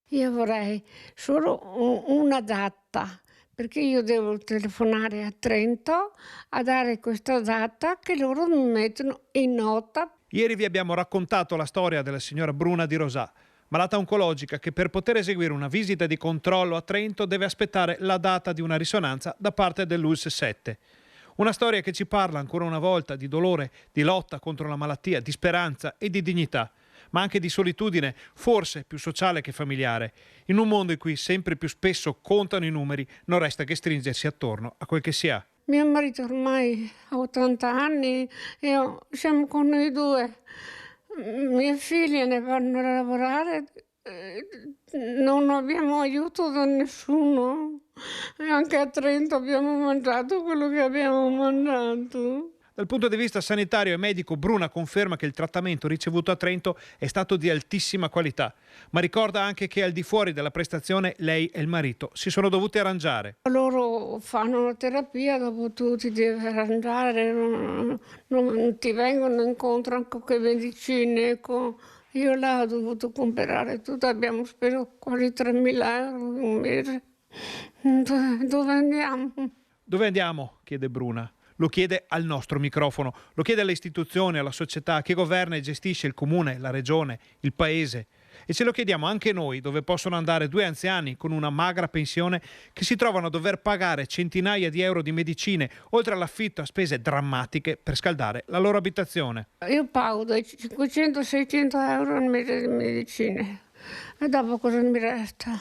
Speaker 15: Io vorrei solo una data, perché io devo telefonare a Trento a dare questa data che loro mi mettono in nota.
Speaker 16: Ieri vi abbiamo raccontato la storia della signora Bruna di Rosà, malata oncologica che per poter eseguire una visita di controllo a Trento deve aspettare la data di una risonanza da parte dell'ULSS 7. Una storia che ci parla ancora una volta di dolore, di lotta contro la malattia, di speranza e di dignità, ma anche di solitudine, forse più sociale che familiare. In un mondo in cui sempre più spesso contano i numeri, non resta che stringersi attorno a quel che si ha.
Speaker 15: Mio marito ormai ha 80 anni e siamo con noi due. Mie figlie ne vanno a lavorare, non abbiamo aiuto da nessuno, e anche a Trento abbiamo mangiato quello che abbiamo mangiato.
Speaker 16: Dal punto di vista sanitario e medico, Bruna conferma che il trattamento ricevuto a Trento è stato di altissima qualità, ma ricorda anche che al di fuori della prestazione lei e il marito si sono dovuti arrangiare.
Speaker 15: Loro fanno la terapia, dopo tu ti devi arrangiare, non ti vengono incontro anche con le medicine. Io là ho dovuto comprare tutto, abbiamo speso quasi 3.000 euro un mese. Dove andiamo?
Speaker 16: Dove andiamo? Chiede Bruna. Lo chiede al nostro microfono, lo chiede alle istituzioni, alla società che governa e gestisce il comune, la regione, il paese. E ce lo chiediamo anche noi, dove possono andare due anziani con una magra pensione che si trovano a dover pagare centinaia di euro di medicine, oltre all'affitto a spese drammatiche per scaldare la loro abitazione.
Speaker 15: Io pago dai 500-600 euro al mese di medicine. E dopo cosa mi resta?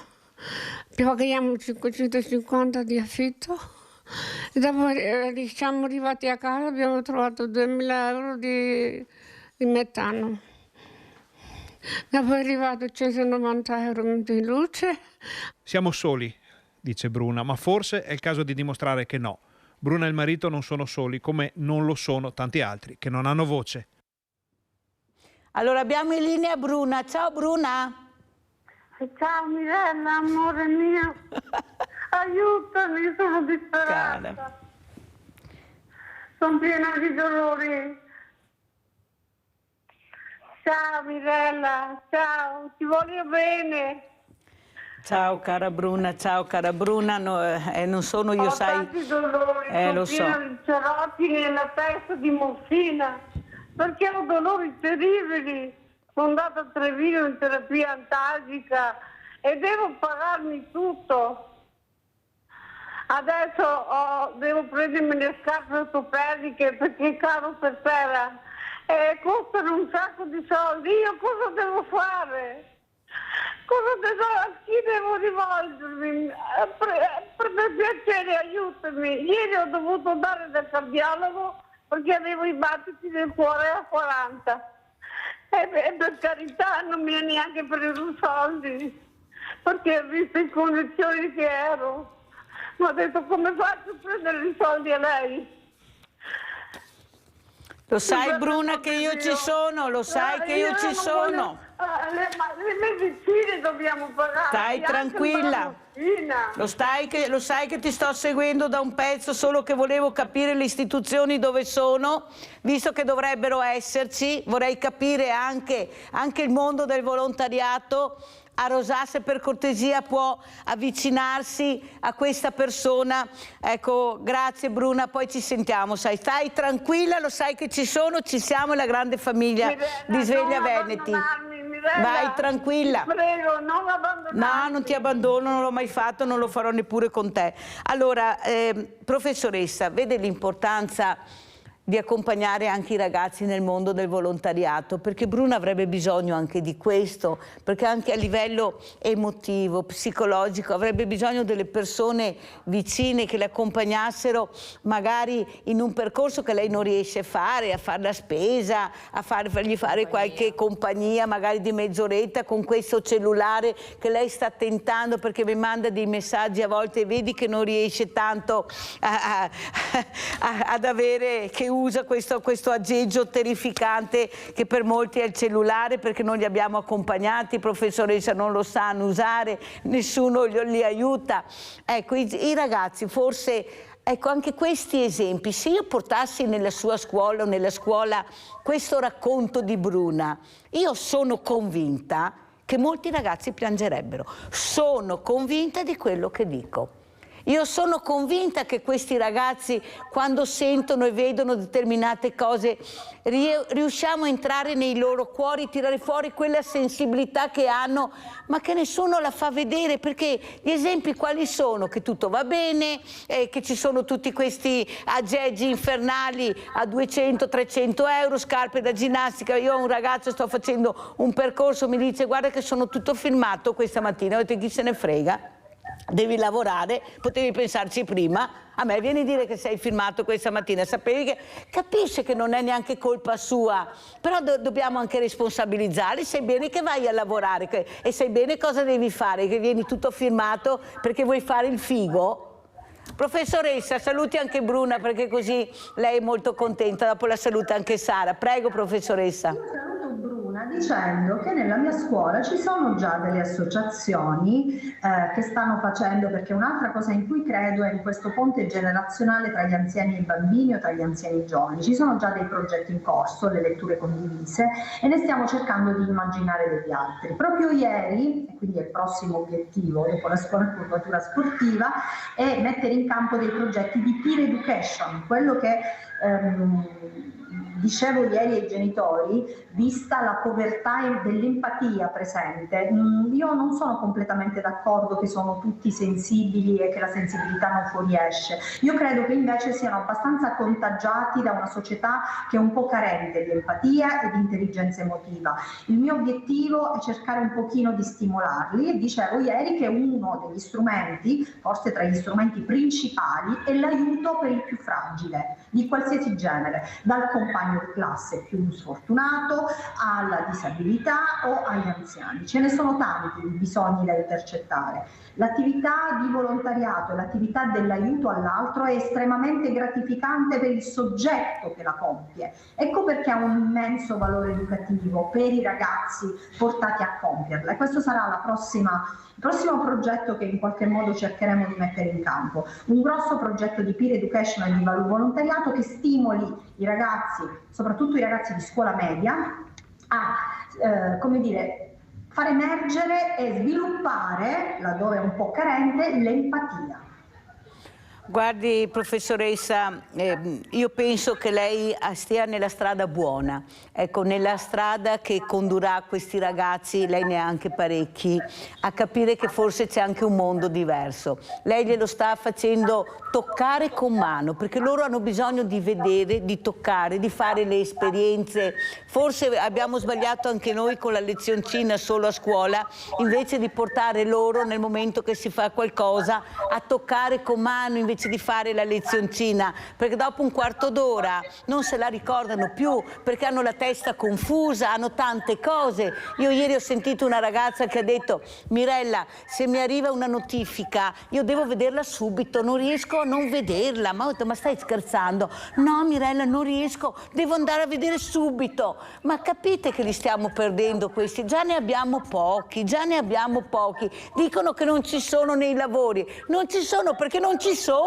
Speaker 15: Paghiamo 550 di affitto. E dopo siamo arrivati a casa, abbiamo trovato 2.000 euro di metano. Dopo è arrivato 190 euro di luce.
Speaker 16: Siamo soli, dice Bruna, ma forse è il caso di dimostrare che no. Bruna e il marito non sono soli, come non lo sono tanti altri che non hanno voce.
Speaker 2: Allora abbiamo in linea Bruna. Ciao Bruna.
Speaker 7: Ciao Mirella, amore mio. Aiutami, sono disperata.
Speaker 2: Cara.
Speaker 7: Sono piena di dolori. Ciao Mirella, ciao, ti voglio bene.
Speaker 2: Ciao cara Bruna, non sono io,
Speaker 7: Ho
Speaker 2: sai.
Speaker 7: tanti dolori,
Speaker 2: lo
Speaker 7: sono
Speaker 2: so.
Speaker 7: piena di cerotti nella testa di morfina, perché ho dolori terribili. Sono andata a Treviso in terapia antalgica e devo pagarmi tutto.
Speaker 17: Adesso devo prendermi le scarpe ortopediche perché è caro per terra e costano un sacco di soldi. Io cosa devo fare? A chi devo rivolgermi? Per piacere, aiutami. Ieri ho dovuto andare dal cardiologo perché avevo i battiti del cuore a 40. E per carità non mi ha neanche preso soldi, perché ho visto in condizioni che ero. Mi ha detto: come faccio a prendere i soldi a lei?
Speaker 2: Lo sai Bruna che io ci sono, lo sai che io ci sono.
Speaker 17: Le medicine dobbiamo pagare.
Speaker 2: Stai tranquilla. Lo sai che ti sto seguendo da un pezzo, solo che volevo capire le istituzioni dove sono, visto che dovrebbero esserci. Vorrei capire anche il mondo del volontariato. A Rosà, se per cortesia può avvicinarsi a questa persona. Ecco, grazie Bruna, poi ci sentiamo. Stai tranquilla, lo sai che ci siamo, la grande famiglia di Sveglia Veneti. Vai tranquilla.
Speaker 17: Ti prego, non abbandonarmi.
Speaker 2: No, non ti abbandono, non l'ho mai fatto, non lo farò neppure con te. Allora, professoressa, vede l'importanza di accompagnare anche i ragazzi nel mondo del volontariato, perché Bruna avrebbe bisogno anche di questo, perché anche a livello emotivo, psicologico, avrebbe bisogno delle persone vicine che le accompagnassero magari in un percorso che lei non riesce a fare la spesa, fargli fare qualche compagnia magari di mezz'oretta con questo cellulare che lei sta tentando, perché mi manda dei messaggi a volte e vedi che non riesce tanto ad avere, che usa questo aggeggio terrificante che per molti è il cellulare, perché non li abbiamo accompagnati, professoressa, non lo sanno usare, nessuno li aiuta. Ecco, i ragazzi forse, ecco, anche questi esempi, se io portassi nella sua scuola o nella scuola questo racconto di Bruna, io sono convinta che molti ragazzi piangerebbero. Sono convinta di quello che dico. Io sono convinta che questi ragazzi, quando sentono e vedono determinate cose, riusciamo a entrare nei loro cuori, tirare fuori quella sensibilità che hanno, ma che nessuno la fa vedere, perché gli esempi quali sono? Che tutto va bene, che ci sono tutti questi aggeggi infernali a 200-300 euro, scarpe da ginnastica. Io ho un ragazzo, sto facendo un percorso, mi dice: guarda che sono tutto filmato questa mattina. Ho detto: chi se ne frega? Devi lavorare, potevi pensarci prima. A me vieni a dire che sei filmato questa mattina, sapevi che... Capisce che non è neanche colpa sua, però dobbiamo anche responsabilizzare. Sai bene che vai a lavorare e sai bene cosa devi fare, che vieni tutto filmato perché vuoi fare il figo? Professoressa, saluti anche Bruna, perché così lei è molto contenta, dopo la saluta anche Sara. Prego, professoressa.
Speaker 10: Dicendo che nella mia scuola ci sono già delle associazioni che stanno facendo, perché un'altra cosa in cui credo è in questo ponte generazionale tra gli anziani e i bambini o tra gli anziani e i giovani. Ci sono già dei progetti in corso, le letture condivise, e ne stiamo cercando di immaginare degli altri. Proprio ieri, e quindi è il prossimo obiettivo dopo la scuola e curvatura sportiva, è mettere in campo dei progetti di peer education, quello che dicevo ieri ai genitori, vista la povertà dell'empatia presente. Io non sono completamente d'accordo che sono tutti sensibili e che la sensibilità non fuoriesce. Io credo che invece siano abbastanza contagiati da una società che è un po' carente di empatia e di intelligenza emotiva. Il mio obiettivo è cercare un pochino di stimolarli, e dicevo ieri che uno degli strumenti, forse tra gli strumenti principali, è l'aiuto per il più fragile, di qualsiasi genere, dal compagno di classe più sfortunato alla disabilità o agli anziani. Ce ne sono tanti di bisogni da intercettare. L'attività di volontariato, l'attività dell'aiuto all'altro è estremamente gratificante per il soggetto che la compie. Ecco perché ha un immenso valore educativo per i ragazzi portati a compierla. E questo sarà il prossimo progetto che in qualche modo cercheremo di mettere in campo. Un grosso progetto di peer education e di volontariato che stimoli i ragazzi, soprattutto i ragazzi di scuola media, a far emergere e sviluppare, laddove è un po' carente, l'empatia.
Speaker 2: Guardi, professoressa, io penso che lei stia nella strada buona, ecco, nella strada che condurrà questi ragazzi, lei ne ha anche parecchi, a capire che forse c'è anche un mondo diverso. Lei glielo sta facendo toccare con mano, perché loro hanno bisogno di vedere, di toccare, di fare le esperienze. Forse abbiamo sbagliato anche noi con la lezioncina solo a scuola, invece di portare loro nel momento che si fa qualcosa a toccare con mano invece di fare la lezioncina, perché dopo un quarto d'ora non se la ricordano più, perché hanno la testa confusa, hanno tante cose. Io ieri ho sentito una ragazza che ha detto: Mirella, se mi arriva una notifica io devo vederla subito, non riesco a non vederla. Ma ho detto: ma stai scherzando? No Mirella, non riesco, devo andare a vedere subito. Ma capite che li stiamo perdendo questi? Già ne abbiamo pochi, già ne abbiamo pochi. Dicono che non ci sono nei lavori, non ci sono perché non ci sono,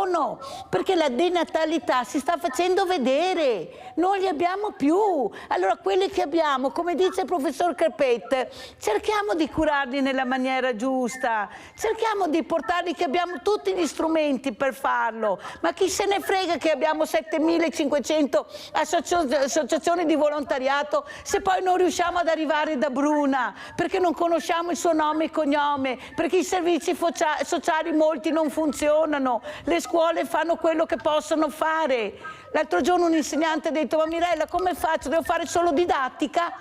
Speaker 2: perché la denatalità si sta facendo vedere, non li abbiamo più. Allora quelli che abbiamo, come dice il professor Carpet, cerchiamo di curarli nella maniera giusta, cerchiamo di portarli, che abbiamo tutti gli strumenti per farlo. Ma chi se ne frega che abbiamo 7500 associazioni di volontariato se poi non riusciamo ad arrivare da Bruna, perché non conosciamo il suo nome e cognome, perché i servizi sociali molti non funzionano, le scuole fanno quello che possono fare. L'altro giorno un insegnante ha detto: ma Mirella, come faccio? Devo fare solo didattica?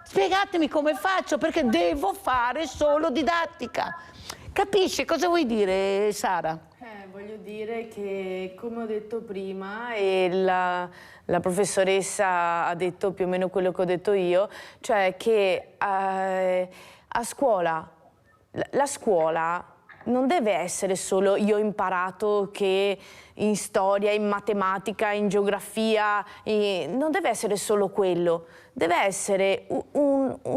Speaker 2: Spiegatemi come faccio, perché devo fare solo didattica. Capisci cosa vuoi dire, Sara?
Speaker 5: Voglio dire che, come ho detto prima, e la professoressa ha detto più o meno quello che ho detto io, cioè che a scuola, la scuola non deve essere solo io ho imparato che in storia, in matematica, in geografia, non deve essere solo quello, deve essere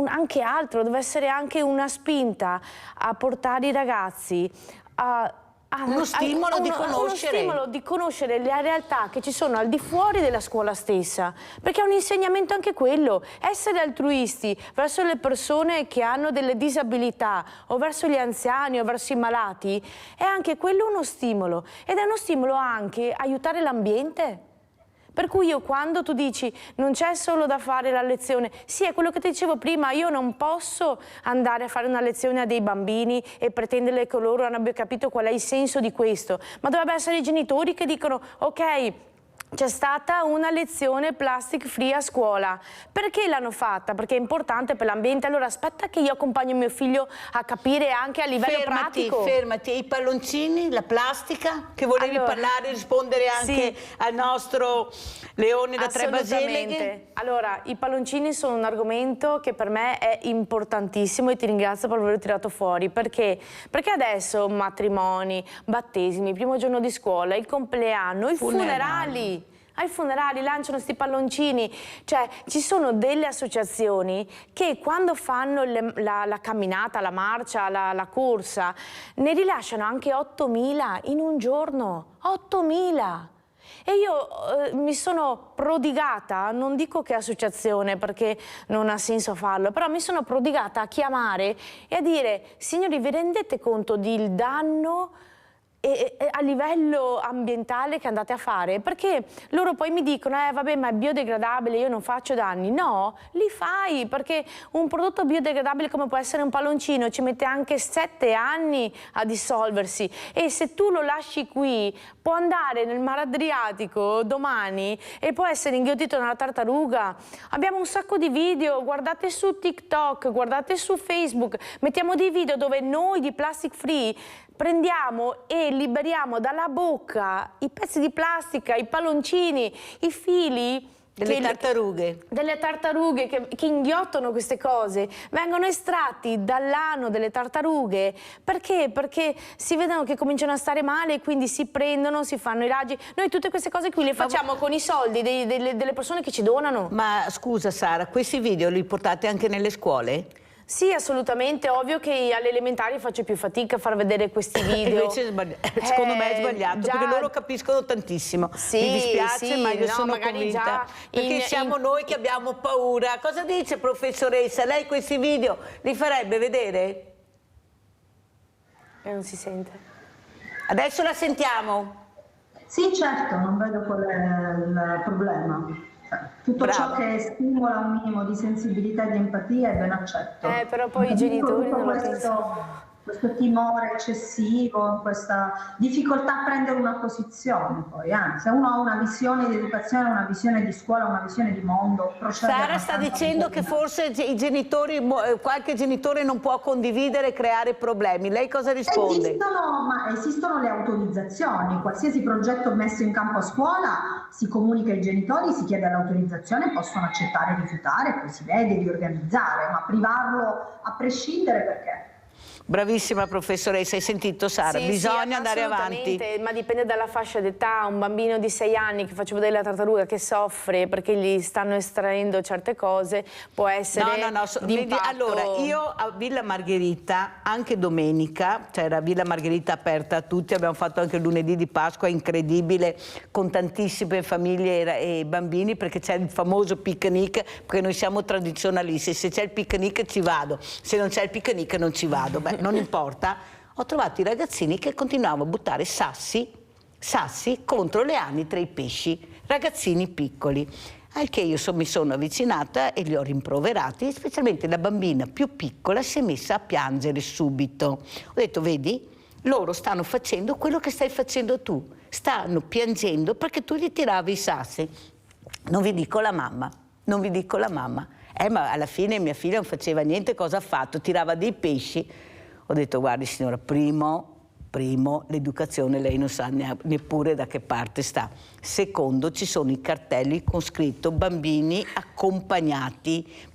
Speaker 5: anche altro, deve essere anche una spinta a portare i ragazzi a
Speaker 2: uno stimolo di conoscere.
Speaker 5: Uno stimolo di conoscere le realtà che ci sono al di fuori della scuola stessa, perché è un insegnamento anche quello, essere altruisti verso le persone che hanno delle disabilità o verso gli anziani o verso i malati, è anche quello uno stimolo, ed è uno stimolo anche aiutare l'ambiente. Per cui io, quando tu dici non c'è solo da fare la lezione, sì, è quello che ti dicevo prima, io non posso andare a fare una lezione a dei bambini e pretendere che loro non abbiano capito qual è il senso di questo, ma dovrebbe essere i genitori che dicono: ok, c'è stata una lezione plastic free a scuola. Perché l'hanno fatta? Perché è importante per l'ambiente. Allora aspetta che io accompagno mio figlio a capire anche a livello pratico.
Speaker 2: Fermati, i palloncini, la plastica, che volevi parlare, rispondere anche al nostro Leone da Tre Baseleghe.
Speaker 5: Allora, i palloncini sono un argomento che per me è importantissimo e ti ringrazio per averlo tirato fuori. Perché? Perché adesso matrimoni, battesimi, primo giorno di scuola, il compleanno, i funerali. Ai funerali lanciano questi palloncini, cioè ci sono delle associazioni che quando fanno la camminata, la marcia, la corsa, ne rilasciano anche 8.000 in un giorno, 8.000! E io mi sono prodigata, non dico che associazione perché non ha senso farlo, però mi sono prodigata a chiamare e a dire: signori, vi rendete conto del danno a livello ambientale che andate a fare? Perché loro poi mi dicono: vabbè, ma è biodegradabile, io non faccio danni. No, li fai, perché un prodotto biodegradabile come può essere un palloncino ci mette anche 7 anni a dissolversi, e se tu lo lasci qui può andare nel Mar Adriatico domani e può essere inghiottito nella tartaruga. Abbiamo un sacco di video, guardate su TikTok, guardate su Facebook, mettiamo dei video dove noi di Plastic Free prendiamo e liberiamo dalla bocca i pezzi di plastica, i palloncini, i fili
Speaker 2: delle tartarughe
Speaker 5: che inghiottano queste cose, vengono estratti dall'ano delle tartarughe. Perché? Perché si vedono che cominciano a stare male e quindi si prendono, si fanno i raggi. Noi tutte queste cose qui le facciamo con i soldi delle persone che ci donano.
Speaker 2: Ma scusa Sara, questi video li portate anche nelle scuole?
Speaker 5: Sì, assolutamente, ovvio che alle elementari faccio più fatica a far vedere questi video.
Speaker 2: Invece secondo me è sbagliato, perché loro capiscono tantissimo.
Speaker 5: Sì,
Speaker 2: mi dispiace,
Speaker 5: sì,
Speaker 2: ma io
Speaker 5: no,
Speaker 2: sono convinta, perché siamo noi che abbiamo paura. Cosa dice, professoressa? Lei questi video li farebbe vedere?
Speaker 5: Non si sente.
Speaker 2: Adesso la sentiamo.
Speaker 10: Sì, certo, non vedo qual è il problema. Tutto ciò che stimola un minimo di sensibilità e di empatia è ben accetto.
Speaker 5: Però poi i genitori non lo
Speaker 10: pensano. Questo timore eccessivo, questa difficoltà a prendere una posizione, poi se uno ha una visione di educazione, una visione di scuola, una visione di mondo, procede.
Speaker 2: Sara sta dicendo che forse i genitori, qualche genitore non può condividere e creare problemi. Lei cosa risponde?
Speaker 10: Esistono le autorizzazioni, qualsiasi progetto messo in campo a scuola si comunica ai genitori, si chiede l'autorizzazione, possono accettare, rifiutare, poi si vede di organizzare, ma privarlo a prescindere perché?
Speaker 2: Bravissima professoressa, hai sentito Sara?
Speaker 5: Sì,
Speaker 2: bisogna andare avanti.
Speaker 5: Ma dipende dalla fascia d'età. Un bambino di 6 anni che faccio vedere la tartaruga che soffre perché gli stanno estraendo certe cose può essere d'impatto.
Speaker 2: Allora, io a Villa Margherita, anche domenica, c'era Villa Margherita aperta a tutti, abbiamo fatto anche il lunedì di Pasqua, incredibile, con tantissime famiglie e bambini, perché c'è il famoso picnic, perché noi siamo tradizionalisti, se c'è il picnic ci vado, se non c'è il picnic non ci vado. Beh, non importa, ho trovato i ragazzini che continuavano a buttare sassi contro le anitre e i pesci, ragazzini piccoli. Al che io mi sono avvicinata e li ho rimproverati, specialmente la bambina più piccola si è messa a piangere subito. Ho detto, vedi, loro stanno facendo quello che stai facendo tu, stanno piangendo perché tu gli tiravi i sassi. Non vi dico la mamma, non vi dico la mamma. Ma alla fine mia figlia non faceva niente, cosa ha fatto? Tirava dei pesci. Ho detto, guardi signora, primo, l'educazione lei non sa neppure da che parte sta. Secondo, ci sono i cartelli con scritto bambini accompagnati.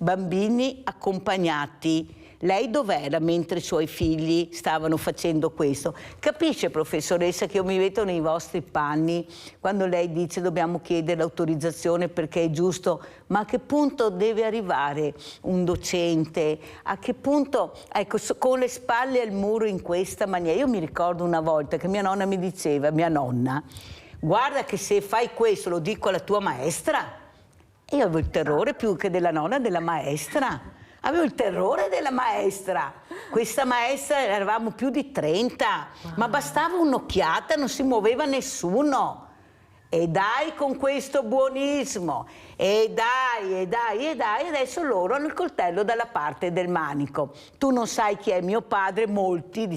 Speaker 2: Lei dov'era mentre i suoi figli stavano facendo questo? Capisce, professoressa, che io mi metto nei vostri panni quando lei dice dobbiamo chiedere l'autorizzazione perché è giusto, ma a che punto deve arrivare un docente? A che punto, ecco, con le spalle al muro in questa maniera? Io mi ricordo una volta che mia nonna mi diceva, guarda che se fai questo lo dico alla tua maestra. E io avevo il terrore più che della nonna, della maestra. Avevo il terrore della maestra. Questa maestra, eravamo più di 30, ma bastava un'occhiata, non si muoveva nessuno. E dai con questo buonismo, e dai, adesso loro hanno il coltello dalla parte del manico. Tu non sai chi è mio padre, molti,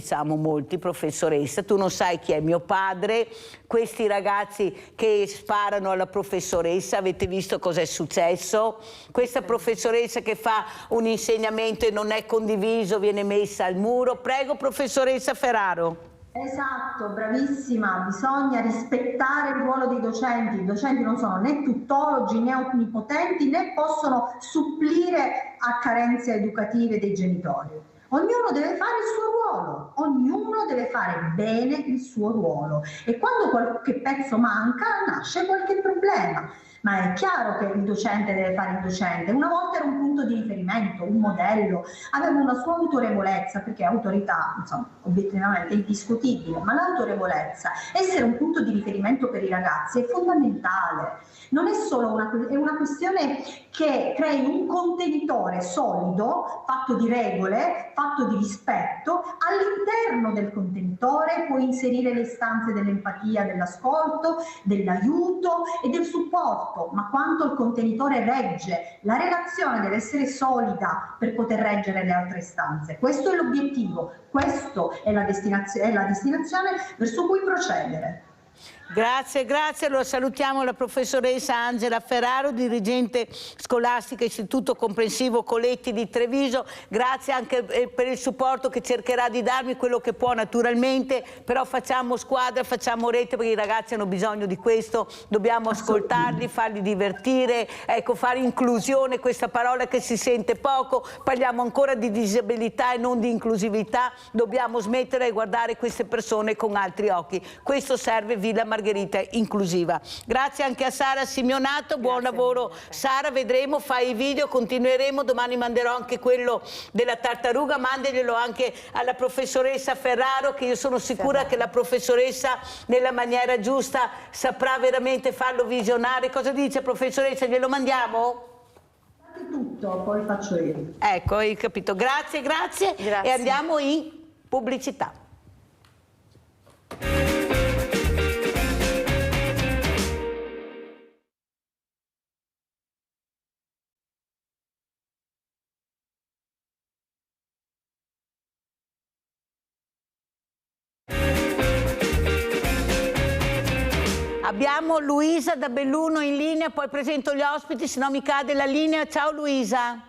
Speaker 2: professoressa, tu non sai chi è mio padre, questi ragazzi che sparano alla professoressa, avete visto cosa è successo? Questa professoressa che fa un insegnamento e non è condiviso, viene messa al muro. Prego, professoressa Ferraro.
Speaker 10: Esatto, bravissima, bisogna rispettare il ruolo dei docenti. I docenti non sono né tuttologi né onnipotenti né possono supplire a carenze educative dei genitori. Ognuno deve fare il suo ruolo, ognuno deve fare bene il suo ruolo e quando qualche pezzo manca nasce qualche problema. Ma è chiaro che il docente deve fare il docente. Una volta era un punto di riferimento, un modello, aveva una sua autorevolezza, perché autorità, insomma, obiettivamente è indiscutibile, ma l'autorevolezza, essere un punto di riferimento per i ragazzi è fondamentale. Non è solo è una questione che crei un contenitore solido, fatto di regole, fatto di rispetto. All'interno del contenitore puoi inserire le istanze dell'empatia, dell'ascolto, dell'aiuto e del supporto, ma quanto il contenitore regge, la relazione deve essere solida per poter reggere le altre istanze. Questo è l'obiettivo, questa è la destinazione verso cui procedere.
Speaker 2: Grazie. Allora salutiamo la professoressa Angela Ferraro, dirigente scolastica Istituto Comprensivo Coletti di Treviso. Grazie anche per il supporto che cercherà di darmi, quello che può naturalmente, però facciamo squadra, facciamo rete perché i ragazzi hanno bisogno di questo, dobbiamo ascoltarli, farli divertire, ecco, fare inclusione, questa parola che si sente poco, parliamo ancora di disabilità e non di inclusività, dobbiamo smettere di guardare queste persone con altri occhi. Questo serve Villa Margherita inclusiva. Grazie anche a Sara Simeonato, buon lavoro Sara, vedremo, fai i video, continueremo, domani manderò anche quello della tartaruga, mandaglielo anche alla professoressa Ferraro, che io sono sicura che la professoressa nella maniera giusta saprà veramente farlo visionare. Cosa dice professoressa, glielo mandiamo?
Speaker 10: Tutto, poi faccio io.
Speaker 2: Ecco, hai capito, grazie. E andiamo in pubblicità. Abbiamo Luisa da Belluno in linea, poi presento gli ospiti, se no mi cade la linea. Ciao Luisa.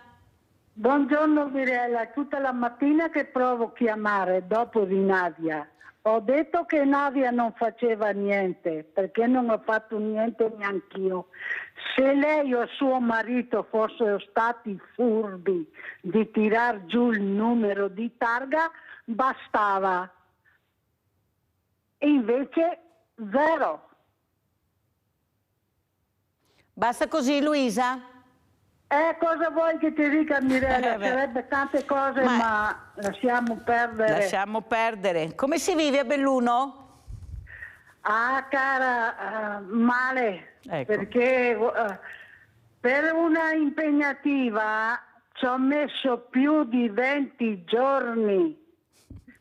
Speaker 17: Buongiorno Mirella, tutta la mattina che provo a chiamare dopo di Nadia. Ho detto che Nadia non faceva niente, perché non ho fatto niente neanch'io. Se lei o suo marito fossero stati furbi di tirar giù il numero di targa, bastava. E invece zero.
Speaker 2: Basta così Luisa?
Speaker 17: Cosa vuoi che ti dica Mirella? Sarebbe tante cose, ma lasciamo perdere.
Speaker 2: Lasciamo perdere. Come si vive a Belluno?
Speaker 17: Ah, cara, male.
Speaker 2: Ecco.
Speaker 17: Perché per una impegnativa ci ho messo più di 20 giorni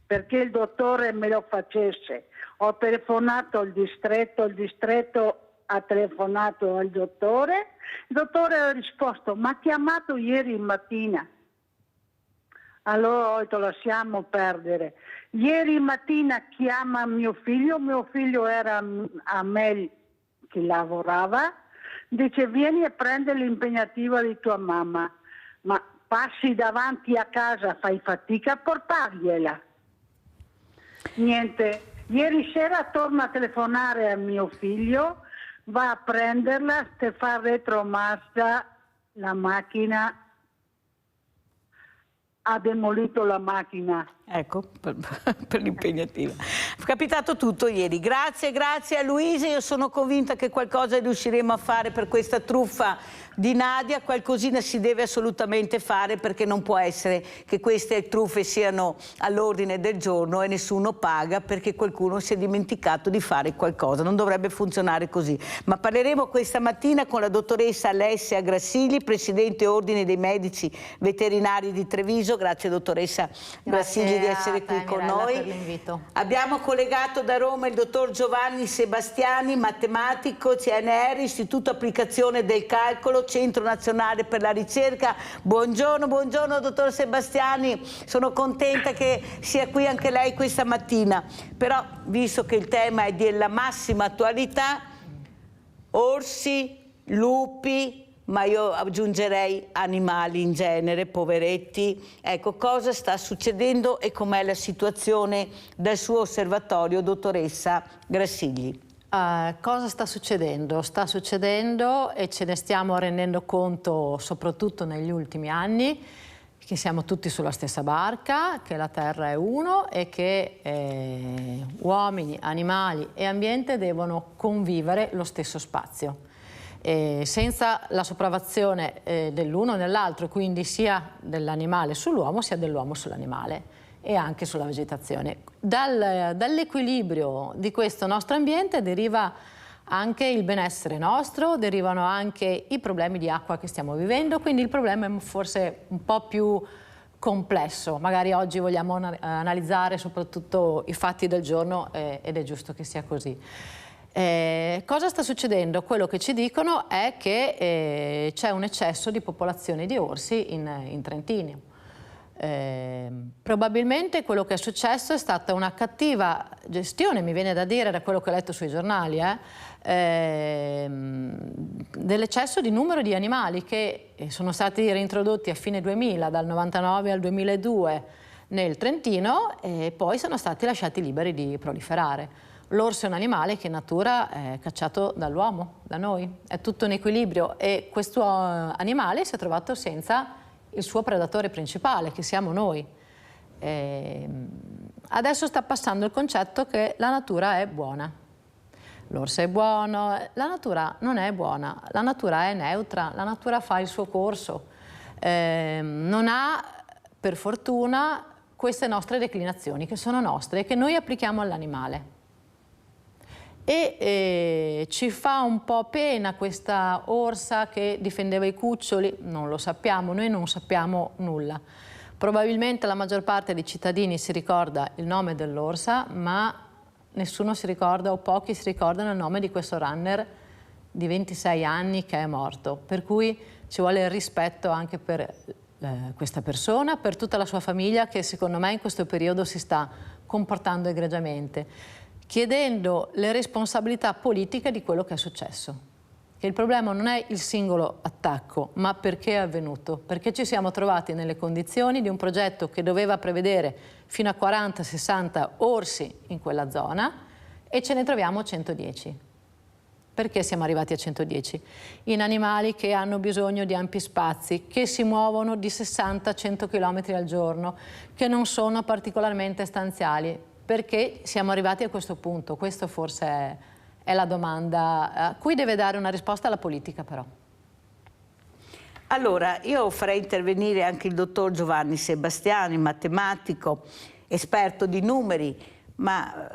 Speaker 17: perché il dottore me lo facesse. Ho telefonato al distretto, il distretto ha telefonato al dottore, il dottore ha risposto, ma ha chiamato ieri mattina. Allora ho detto lasciamo perdere. Ieri mattina chiama mio figlio era a me che lavorava, dice vieni a prendere l'impegnativa di tua mamma, ma passi davanti a casa, fai fatica a portargliela. Niente, ieri sera torna a telefonare a mio figlio, va a prenderla, se fa retromarcia, la macchina, ha demolito la macchina.
Speaker 2: Ecco, per l'impegnativa. È capitato tutto ieri. Grazie a Luisa, io sono convinta che qualcosa riusciremo a fare per questa truffa di Nadia, qualcosina si deve assolutamente fare perché non può essere che queste truffe siano all'ordine del giorno e nessuno paga perché qualcuno si è dimenticato di fare qualcosa, non dovrebbe funzionare così. Ma parleremo questa mattina con la dottoressa Alessia Grassigli, Presidente Ordine dei Medici Veterinari di Treviso. Grazie dottoressa Grassigli di essere qui con noi.
Speaker 18: Per l'invito.
Speaker 2: Abbiamo collegato da Roma il dottor Giovanni Sebastiani, matematico, CNR, Istituto Applicazione del Calcolo, Centro Nazionale per la Ricerca. Buongiorno dottor Sebastiani, sono contenta che sia qui anche lei questa mattina. Però, visto che il tema è della massima attualità, orsi, lupi, ma io aggiungerei animali in genere, poveretti. Ecco, cosa sta succedendo e com'è la situazione dal suo osservatorio, dottoressa Grassigli?
Speaker 18: Cosa sta succedendo? Sta succedendo e ce ne stiamo rendendo conto soprattutto negli ultimi anni che siamo tutti sulla stessa barca, che la Terra è uno e che uomini, animali e ambiente devono convivere lo stesso spazio. Senza la sopraffazione dell'uno nell'altro, quindi sia dell'animale sull'uomo sia dell'uomo sull'animale e anche sulla vegetazione. Dall'equilibrio di questo nostro ambiente deriva anche il benessere nostro, derivano anche i problemi di acqua che stiamo vivendo, quindi il problema è forse un po' più complesso. Magari oggi vogliamo analizzare soprattutto i fatti del giorno ed è giusto che sia così. Cosa sta succedendo? Quello che ci dicono è che c'è un eccesso di popolazione di orsi in Trentino. Probabilmente quello che è successo è stata una cattiva gestione, mi viene da dire da quello che ho letto sui giornali, dell'eccesso di numero di animali che sono stati reintrodotti a fine 2000, dal 99 al 2002 nel Trentino e poi sono stati lasciati liberi di proliferare. L'orso è un animale che in natura è cacciato dall'uomo, da noi, è tutto in equilibrio e questo animale si è trovato senza il suo predatore principale, che siamo noi. Adesso sta passando il concetto che la natura è buona. L'orso è buono, la natura non è buona, la natura è neutra, la natura fa il suo corso. Non ha, per fortuna, queste nostre declinazioni, che sono nostre e che noi applichiamo all'animale. E ci fa un po' pena questa orsa che difendeva i cuccioli, non lo sappiamo, noi non sappiamo nulla. Probabilmente la maggior parte dei cittadini si ricorda il nome dell'orsa, ma nessuno si ricorda o pochi si ricordano il nome di questo runner di 26 anni che è morto. Per cui ci vuole il rispetto anche per questa persona, per tutta la sua famiglia che secondo me in questo periodo si sta comportando egregiamente. chiedendo le responsabilità politiche di quello che è successo. Che il problema non è il singolo attacco, ma perché è avvenuto. Perché ci siamo trovati nelle condizioni di un progetto che doveva prevedere fino a 40-60 orsi in quella zona e ce ne troviamo 110. Perché siamo arrivati a 110? In animali che hanno bisogno di ampi spazi, che si muovono di 60-100 km al giorno, che non sono particolarmente stanziali. Perché siamo arrivati a questo punto? Questo forse è la domanda a cui deve dare una risposta la politica, però.
Speaker 2: Allora, io farei intervenire anche il dottor Giovanni Sebastiani, matematico, esperto di numeri, ma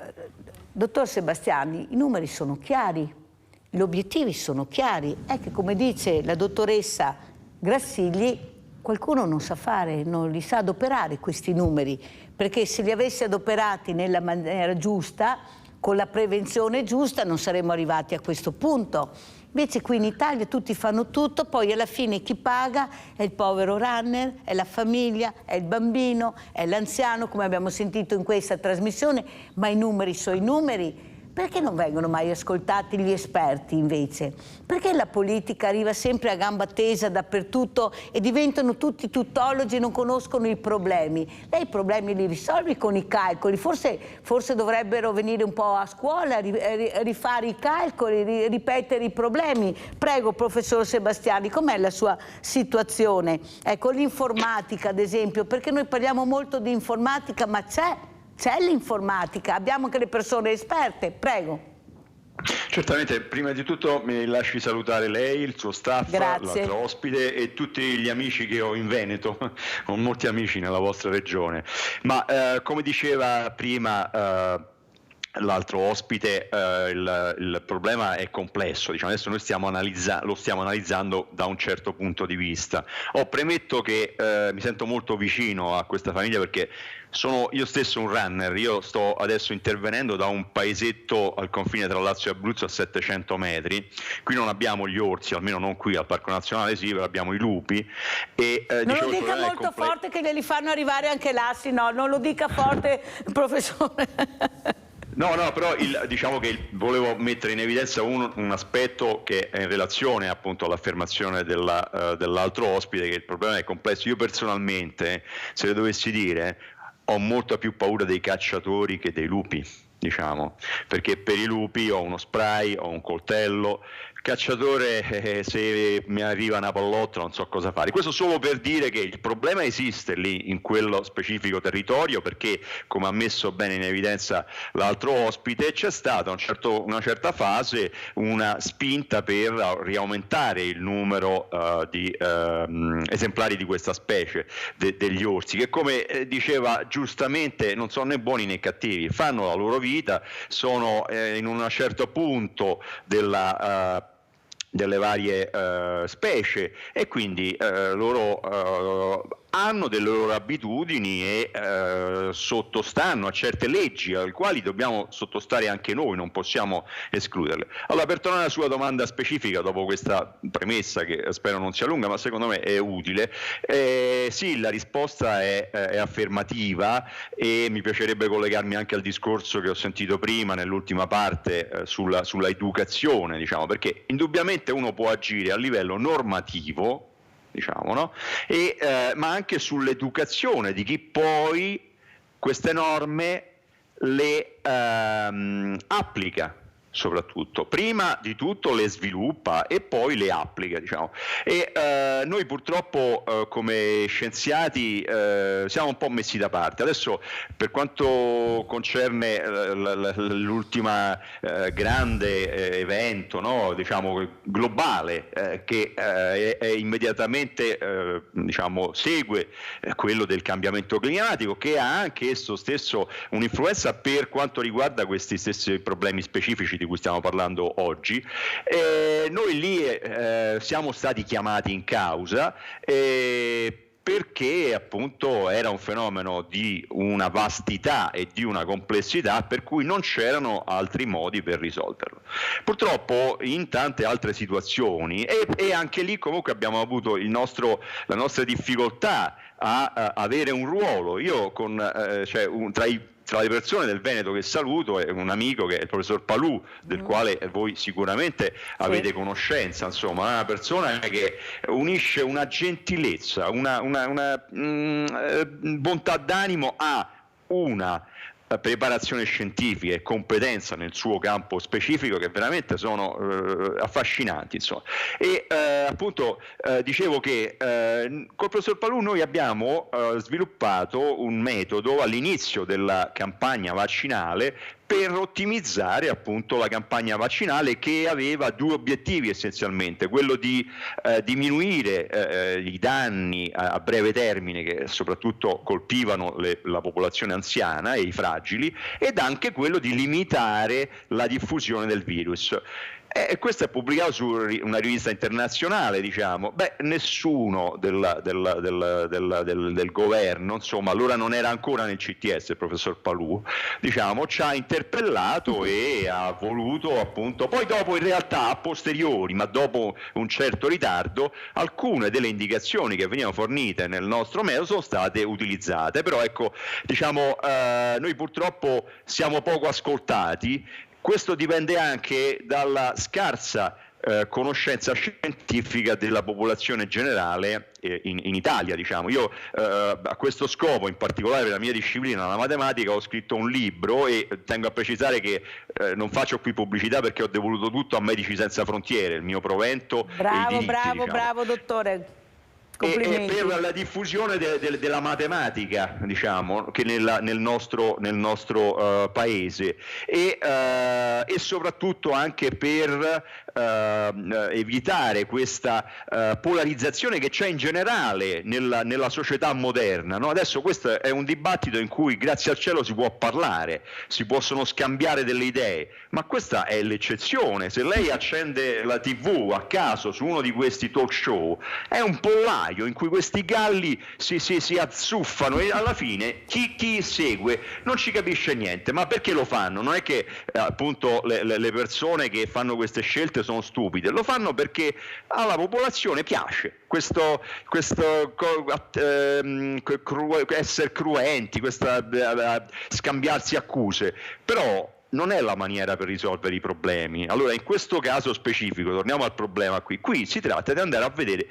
Speaker 2: dottor Sebastiani, i numeri sono chiari. Gli obiettivi sono chiari, è che come dice la dottoressa Grassigli, qualcuno non sa fare, non li sa adoperare questi numeri, perché se li avesse adoperati nella maniera giusta, con la prevenzione giusta, non saremmo arrivati a questo punto. Invece qui in Italia tutti fanno tutto, poi alla fine chi paga è il povero runner, è la famiglia, è il bambino, è l'anziano, come abbiamo sentito in questa trasmissione, ma i numeri sono i numeri. Perché non vengono mai ascoltati gli esperti invece? Perché la politica arriva sempre a gamba tesa dappertutto e diventano tutti tuttologi e non conoscono i problemi? Lei i problemi li risolvi con i calcoli, forse dovrebbero venire un po' a scuola, rifare i calcoli, ripetere i problemi. Prego, professor Sebastiani, com'è la sua situazione? Ecco, l'informatica ad esempio, perché noi parliamo molto di informatica, ma c'è l'informatica, abbiamo anche le persone esperte, prego.
Speaker 19: Certamente, prima di tutto mi lasci salutare lei, il suo staff, l'altro ospite e tutti gli amici che ho in Veneto, ho molti amici nella vostra regione, ma come diceva prima l'altro ospite, il problema è complesso, diciamo. Adesso noi lo stiamo analizzando da un certo punto di vista. Premetto che mi sento molto vicino a questa famiglia perché sono io stesso un runner. Io sto adesso intervenendo da un paesetto al confine tra Lazio e Abruzzo a 700 metri. Qui non abbiamo gli orsi, almeno non qui al Parco Nazionale, sì, però abbiamo i lupi. E,
Speaker 2: non lo dica molto forte che glieli fanno arrivare anche l'assi, no, non lo dica forte, professore.
Speaker 19: No, però diciamo che volevo mettere in evidenza un aspetto che è in relazione appunto all'affermazione dell'altro ospite, che il problema è complesso. Io personalmente, se le dovessi dire, ho molta più paura dei cacciatori che dei lupi, diciamo, perché per i lupi ho uno spray, ho un coltello. Cacciatore, se mi arriva una pallottola non so cosa fare. Questo solo per dire che il problema esiste lì in quello specifico territorio, perché come ha messo bene in evidenza l'altro ospite c'è stata una certa fase una spinta per riaumentare il numero di esemplari di questa specie degli orsi, che come diceva giustamente non sono né buoni né cattivi, fanno la loro vita, sono in un certo punto delle varie specie e quindi loro hanno delle loro abitudini e sottostanno a certe leggi alle quali dobbiamo sottostare anche noi, non possiamo escluderle. Allora, per tornare alla sua domanda specifica, dopo questa premessa che spero non sia lunga ma secondo me è utile, sì, la risposta è affermativa e mi piacerebbe collegarmi anche al discorso che ho sentito prima nell'ultima parte sulla educazione, diciamo, perché indubbiamente uno può agire a livello normativo, diciamo, no? Ma anche sull'educazione di chi poi queste norme le applica, soprattutto. Prima di tutto le sviluppa e poi le applica, diciamo. E noi purtroppo come scienziati siamo un po' messi da parte. Adesso, per quanto concerne l'ultima grande evento, no? Diciamo globale, che è immediatamente diciamo, segue quello del cambiamento climatico, che ha anche esso stesso un'influenza per quanto riguarda questi stessi problemi specifici di cui stiamo parlando oggi. Noi lì siamo stati chiamati in causa perché appunto era un fenomeno di una vastità e di una complessità per cui non c'erano altri modi per risolverlo. Purtroppo in tante altre situazioni e anche lì comunque abbiamo avuto la nostra difficoltà a avere un ruolo. Io tra i tra le persone del Veneto che saluto è un amico che è il professor Palù, del quale voi sicuramente avete conoscenza, insomma, una persona che unisce una gentilezza, una bontà d'animo a una preparazione scientifica e competenza nel suo campo specifico che veramente sono affascinanti, insomma. E appunto dicevo che col professor Palù noi abbiamo sviluppato un metodo all'inizio della campagna vaccinale per ottimizzare appunto la campagna vaccinale, che aveva due obiettivi essenzialmente: quello di diminuire i danni a breve termine che soprattutto colpivano la popolazione anziana e i fragili, ed anche quello di limitare la diffusione del virus. E questo è pubblicato su una rivista internazionale, diciamo. Beh, nessuno del governo, insomma, allora non era ancora nel CTS il professor Palù, diciamo, ci ha interpellato e ha voluto appunto, poi dopo in realtà a posteriori, ma dopo un certo ritardo, alcune delle indicazioni che venivano fornite nel nostro metodo sono state utilizzate, però ecco, diciamo, noi purtroppo siamo poco ascoltati. Questo dipende anche dalla scarsa conoscenza scientifica della popolazione generale in Italia, diciamo. Io a questo scopo, in particolare per la mia disciplina, la matematica, ho scritto un libro, e tengo a precisare che non faccio qui pubblicità perché ho devoluto tutto a Medici Senza Frontiere, il mio provento.
Speaker 2: Bravo dottore.
Speaker 19: E per la diffusione della matematica, diciamo, che nel nostro paese, e soprattutto anche per evitare questa polarizzazione che c'è in generale nella società moderna, no? Adesso questo è un dibattito in cui, grazie al cielo, si può parlare, si possono scambiare delle idee, ma questa è l'eccezione. Se lei accende la TV a caso su uno di questi talk show, è un pollaio in cui questi galli si azzuffano, e alla fine chi segue non ci capisce niente. Ma perché lo fanno? Non è che appunto le persone che fanno queste scelte sono stupide, lo fanno perché alla popolazione piace questo essere cruenti, scambiarsi accuse, però non è la maniera per risolvere i problemi. Allora, in questo caso specifico, torniamo al problema qui si tratta di andare a vedere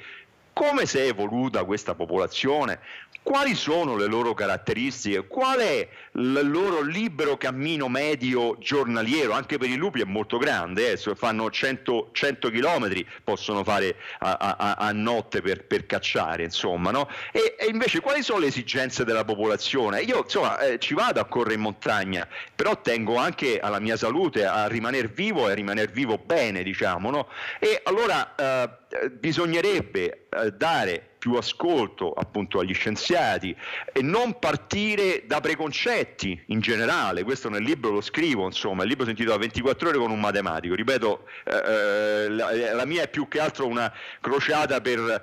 Speaker 19: come si è evoluta questa popolazione, quali sono le loro caratteristiche, qual è il loro libero cammino medio giornaliero. Anche per i lupi è molto grande, fanno 100 chilometri, possono fare a notte per cacciare, insomma, no? E invece quali sono le esigenze della popolazione? Io, insomma, ci vado a correre in montagna, però tengo anche alla mia salute, a rimanere vivo e a rimanere vivo bene, diciamo, no? E allora bisognerebbe dare più ascolto appunto agli scienziati e non partire da preconcetti in generale. Questo nel libro lo scrivo, insomma, il libro si intitola 24 ore con un matematico. Ripeto, la mia è più che altro una crociata per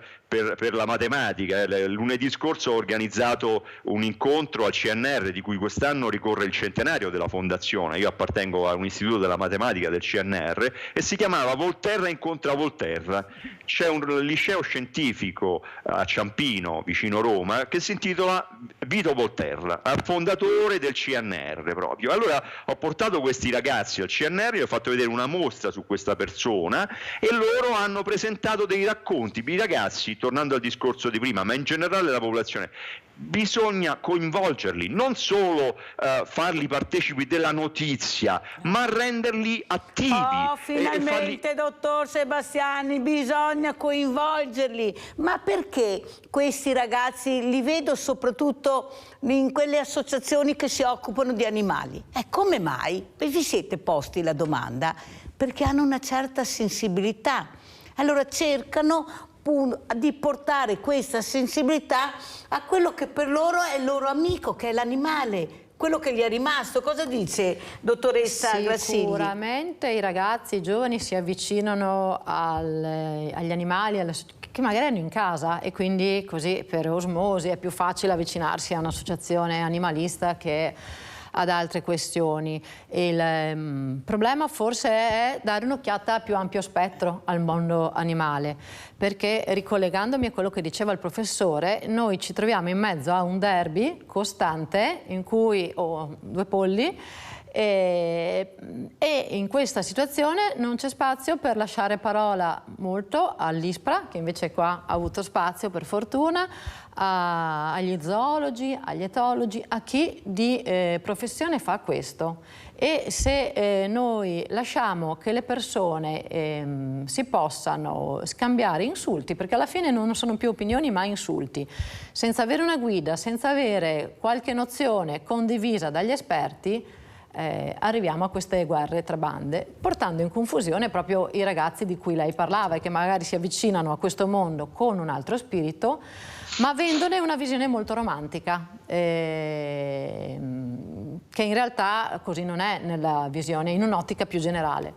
Speaker 19: la matematica. Lunedì scorso ho organizzato un incontro al CNR, di cui quest'anno ricorre il centenario della fondazione. Io appartengo a un istituto della matematica del CNR, e si chiamava Volterra incontra Volterra. C'è un liceo scientifico a Ciampino, vicino Roma, che si intitola Vito Volterra, fondatore del CNR proprio. Allora ho portato questi ragazzi al CNR, gli ho fatto vedere una mostra su questa persona, e loro hanno presentato dei racconti. I ragazzi, tornando al discorso di prima, ma in generale la popolazione, bisogna coinvolgerli, non solo farli partecipi della notizia, ma renderli attivi.
Speaker 2: Finalmente, dottor Sebastiani, bisogna coinvolgerli. Ma perché questi ragazzi li vedo soprattutto in quelle associazioni che si occupano di animali? Come mai? Vi siete posti la domanda? Perché hanno una certa sensibilità. Allora cercano di portare questa sensibilità a quello che per loro è il loro amico, che è l'animale, quello che gli è rimasto. Cosa dice, dottoressa Grassigli?
Speaker 18: Sicuramente i ragazzi, i giovani si avvicinano agli animali, che magari hanno in casa, e quindi così per osmosi è più facile avvicinarsi a un'associazione animalista che ad altre questioni. Il problema forse è dare un'occhiata a più ampio spettro al mondo animale, perché ricollegandomi a quello che diceva il professore, noi ci troviamo in mezzo a un derby costante in cui ho due polli e in questa situazione non c'è spazio per lasciare parola molto all'ISPRA, che invece qua ha avuto spazio per fortuna, agli zoologi, agli etologi, a chi di professione fa questo. E se noi lasciamo che le persone si possano scambiare insulti, perché alla fine non sono più opinioni ma insulti, senza avere una guida, senza avere qualche nozione condivisa dagli esperti, arriviamo a queste guerre tra bande, portando in confusione proprio i ragazzi di cui lei parlava e che magari si avvicinano a questo mondo con un altro spirito, ma avendone una visione molto romantica, che in realtà così non è nella visione, in un'ottica più generale.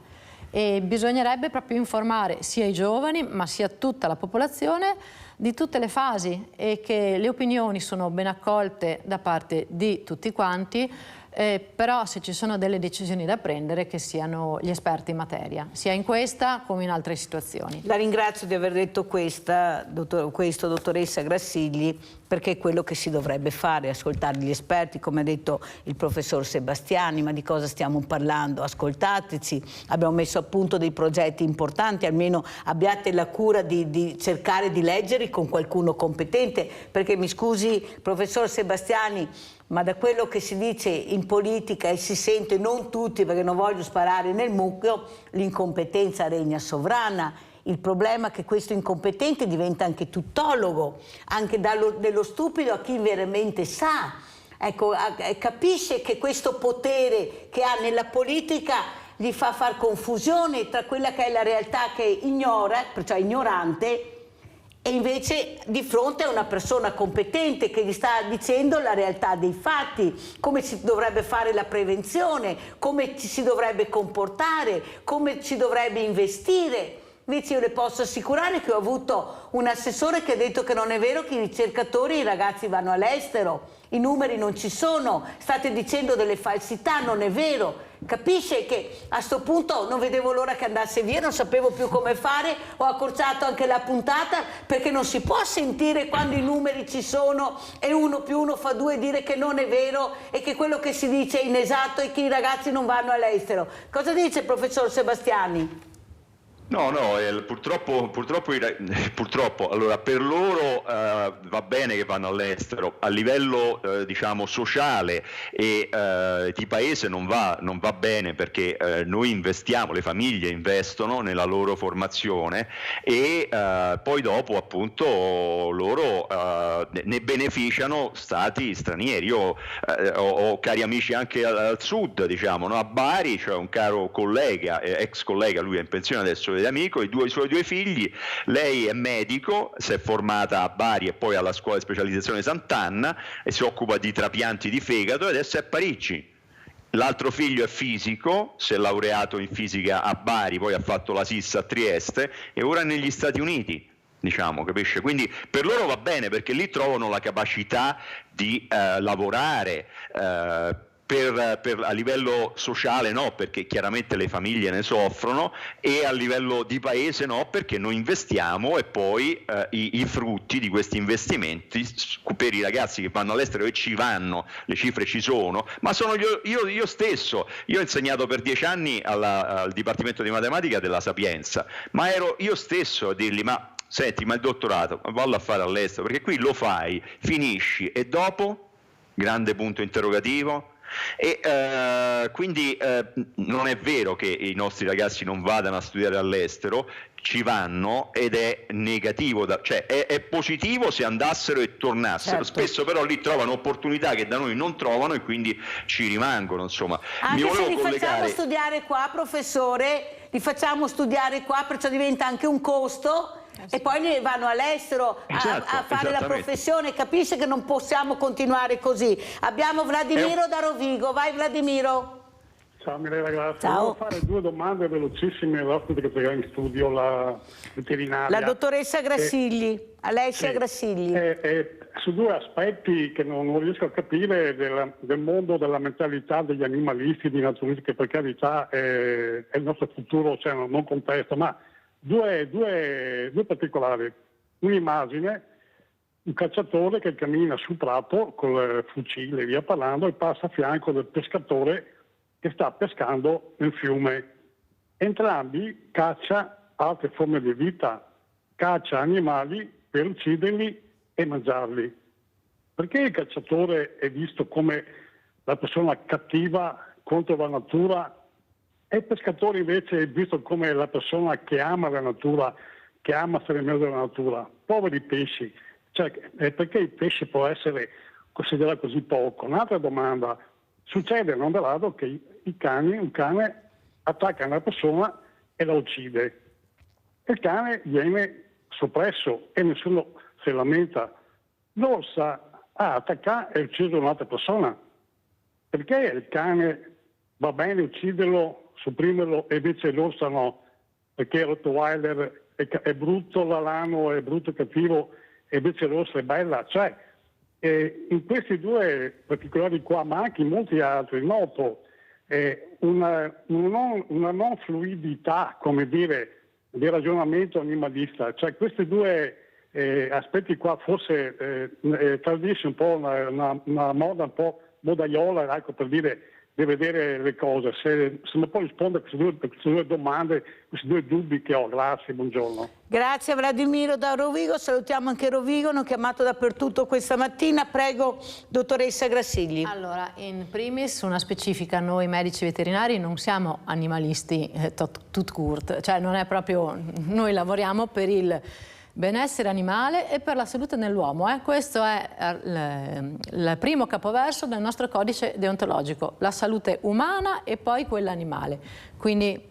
Speaker 18: E bisognerebbe proprio informare sia i giovani ma sia tutta la popolazione di tutte le fasi, e che le opinioni sono ben accolte da parte di tutti quanti, però se ci sono delle decisioni da prendere, che siano gli esperti in materia, sia in questa come in altre situazioni.
Speaker 2: La ringrazio di aver detto questo, dottoressa Grassigli, perché è quello che si dovrebbe fare, ascoltare gli esperti, come ha detto il professor Sebastiani. Ma di cosa stiamo parlando? Ascoltateci, abbiamo messo a punto dei progetti importanti, almeno abbiate la cura di cercare di leggerli con qualcuno competente, perché mi scusi professor Sebastiani, ma da quello che si dice in politica e si sente, non tutti perché non voglio sparare nel mucchio, l'incompetenza regna sovrana. Il problema è che questo incompetente diventa anche tuttologo, anche dello stupido a chi veramente sa. Ecco, capisce che questo potere che ha nella politica gli fa far confusione tra quella che è la realtà che ignora, perciò ignorante, e invece di fronte a una persona competente che gli sta dicendo la realtà dei fatti, come si dovrebbe fare la prevenzione, come ci si dovrebbe comportare, come ci dovrebbe investire. Invece io le posso assicurare che ho avuto un assessore che ha detto che non è vero che i ricercatori, i ragazzi vanno all'estero, i numeri non ci sono, state dicendo delle falsità, non è vero. Capisce che a sto punto non vedevo l'ora che andasse via, non sapevo più come fare, ho accorciato anche la puntata, perché non si può sentire quando i numeri ci sono e 1 più 1 fa 2 dire che non è vero e che quello che si dice è inesatto e che i ragazzi non vanno all'estero. Cosa dice il professor Sebastiani?
Speaker 19: No, purtroppo, allora per loro va bene che vanno all'estero, a livello diciamo sociale e di paese non va bene, perché noi investiamo, le famiglie investono nella loro formazione e poi dopo appunto loro ne beneficiano stati stranieri. Io ho cari amici anche al sud, diciamo, no? A Bari c'è un caro collega, ex collega, lui è in pensione adesso, amico, i suoi due figli, lei è medico, si è formata a Bari e poi alla scuola di specializzazione Sant'Anna e si occupa di trapianti di fegato e adesso è a Parigi. L'altro figlio è fisico, si è laureato in fisica a Bari, poi ha fatto la SIS a Trieste e ora è negli Stati Uniti. Diciamo, capisce? Quindi per loro va bene, perché lì trovano la capacità di lavorare a livello sociale no, perché chiaramente le famiglie ne soffrono, e a livello di paese no, perché noi investiamo e poi i frutti di questi investimenti per i ragazzi che vanno all'estero, e ci vanno, le cifre ci sono, ma sono io stesso, io ho insegnato per 10 anni al Dipartimento di Matematica della Sapienza, ma ero io stesso a dirgli: ma senti, ma il dottorato vallo a fare all'estero, perché qui lo fai, finisci e dopo? Grande punto interrogativo. E quindi non è vero che i nostri ragazzi non vadano a studiare all'estero, ci vanno, ed è negativo, cioè è positivo se andassero e tornassero. Certo. Spesso però lì trovano opportunità che da noi non trovano e quindi ci rimangono, insomma.
Speaker 2: Anche se li facciamo studiare qua, professore, li facciamo studiare qua, perciò diventa anche un costo. E poi vanno all'estero a fare la professione. Capisce che non possiamo continuare così. Abbiamo Vladimiro da Rovigo. Vai Vladimiro.
Speaker 20: Ciao Mirella, grazie.
Speaker 2: Ciao.
Speaker 20: Volevo fare 2 domande velocissime all'ospite che c'era in studio, la veterinaria.
Speaker 2: La dottoressa Grassigli, Alessia Grassigli.
Speaker 20: su due aspetti che non riesco a capire del mondo, della mentalità degli animalisti, di naturalisti, che per carità è il nostro futuro, cioè non contesto, ma due particolari. Un'immagine, un cacciatore che cammina sul prato col fucile, via parlando, e passa a fianco del pescatore che sta pescando nel fiume. Entrambi caccia altre forme di vita, caccia animali per ucciderli e mangiarli. Perché il cacciatore è visto come la persona cattiva contro la natura e il pescatore invece è visto come la persona che ama la natura, che ama stare in mezzo alla natura? Poveri pesci. Cioè, perché il pesce può essere considerato così poco? Un'altra domanda. Succede non da rado che un cane attacca una persona e la uccide. Il cane viene soppresso e nessuno si lamenta. L'orsa ha attaccato e ucciso un'altra persona. Perché il cane va bene ucciderlo, sopprimerlo, e invece l'orsa no? Perché il Rottweiler è brutto, l'alano è brutto e cattivo, e invece l'orsa è bella. Cioè, in questi due particolari qua, ma anche in molti altri, noto una non fluidità, come dire, di ragionamento animalista. Cioè, questi due aspetti qua forse tradisce un po' una moda un po' modaiola, ecco, per dire, di vedere le cose. Se mi può rispondere a queste due domande, questi due dubbi che ho. Grazie, buongiorno.
Speaker 2: Grazie Vladimiro da Rovigo, salutiamo anche Rovigo, hanno chiamato dappertutto questa mattina. Prego, dottoressa Grassigli.
Speaker 18: Allora, in primis una specifica: noi medici veterinari non siamo animalisti tout court, cioè non è proprio, noi lavoriamo per il benessere animale e per la salute dell'uomo. Questo è il primo capoverso del nostro codice deontologico, la salute umana e poi quella animale. Quindi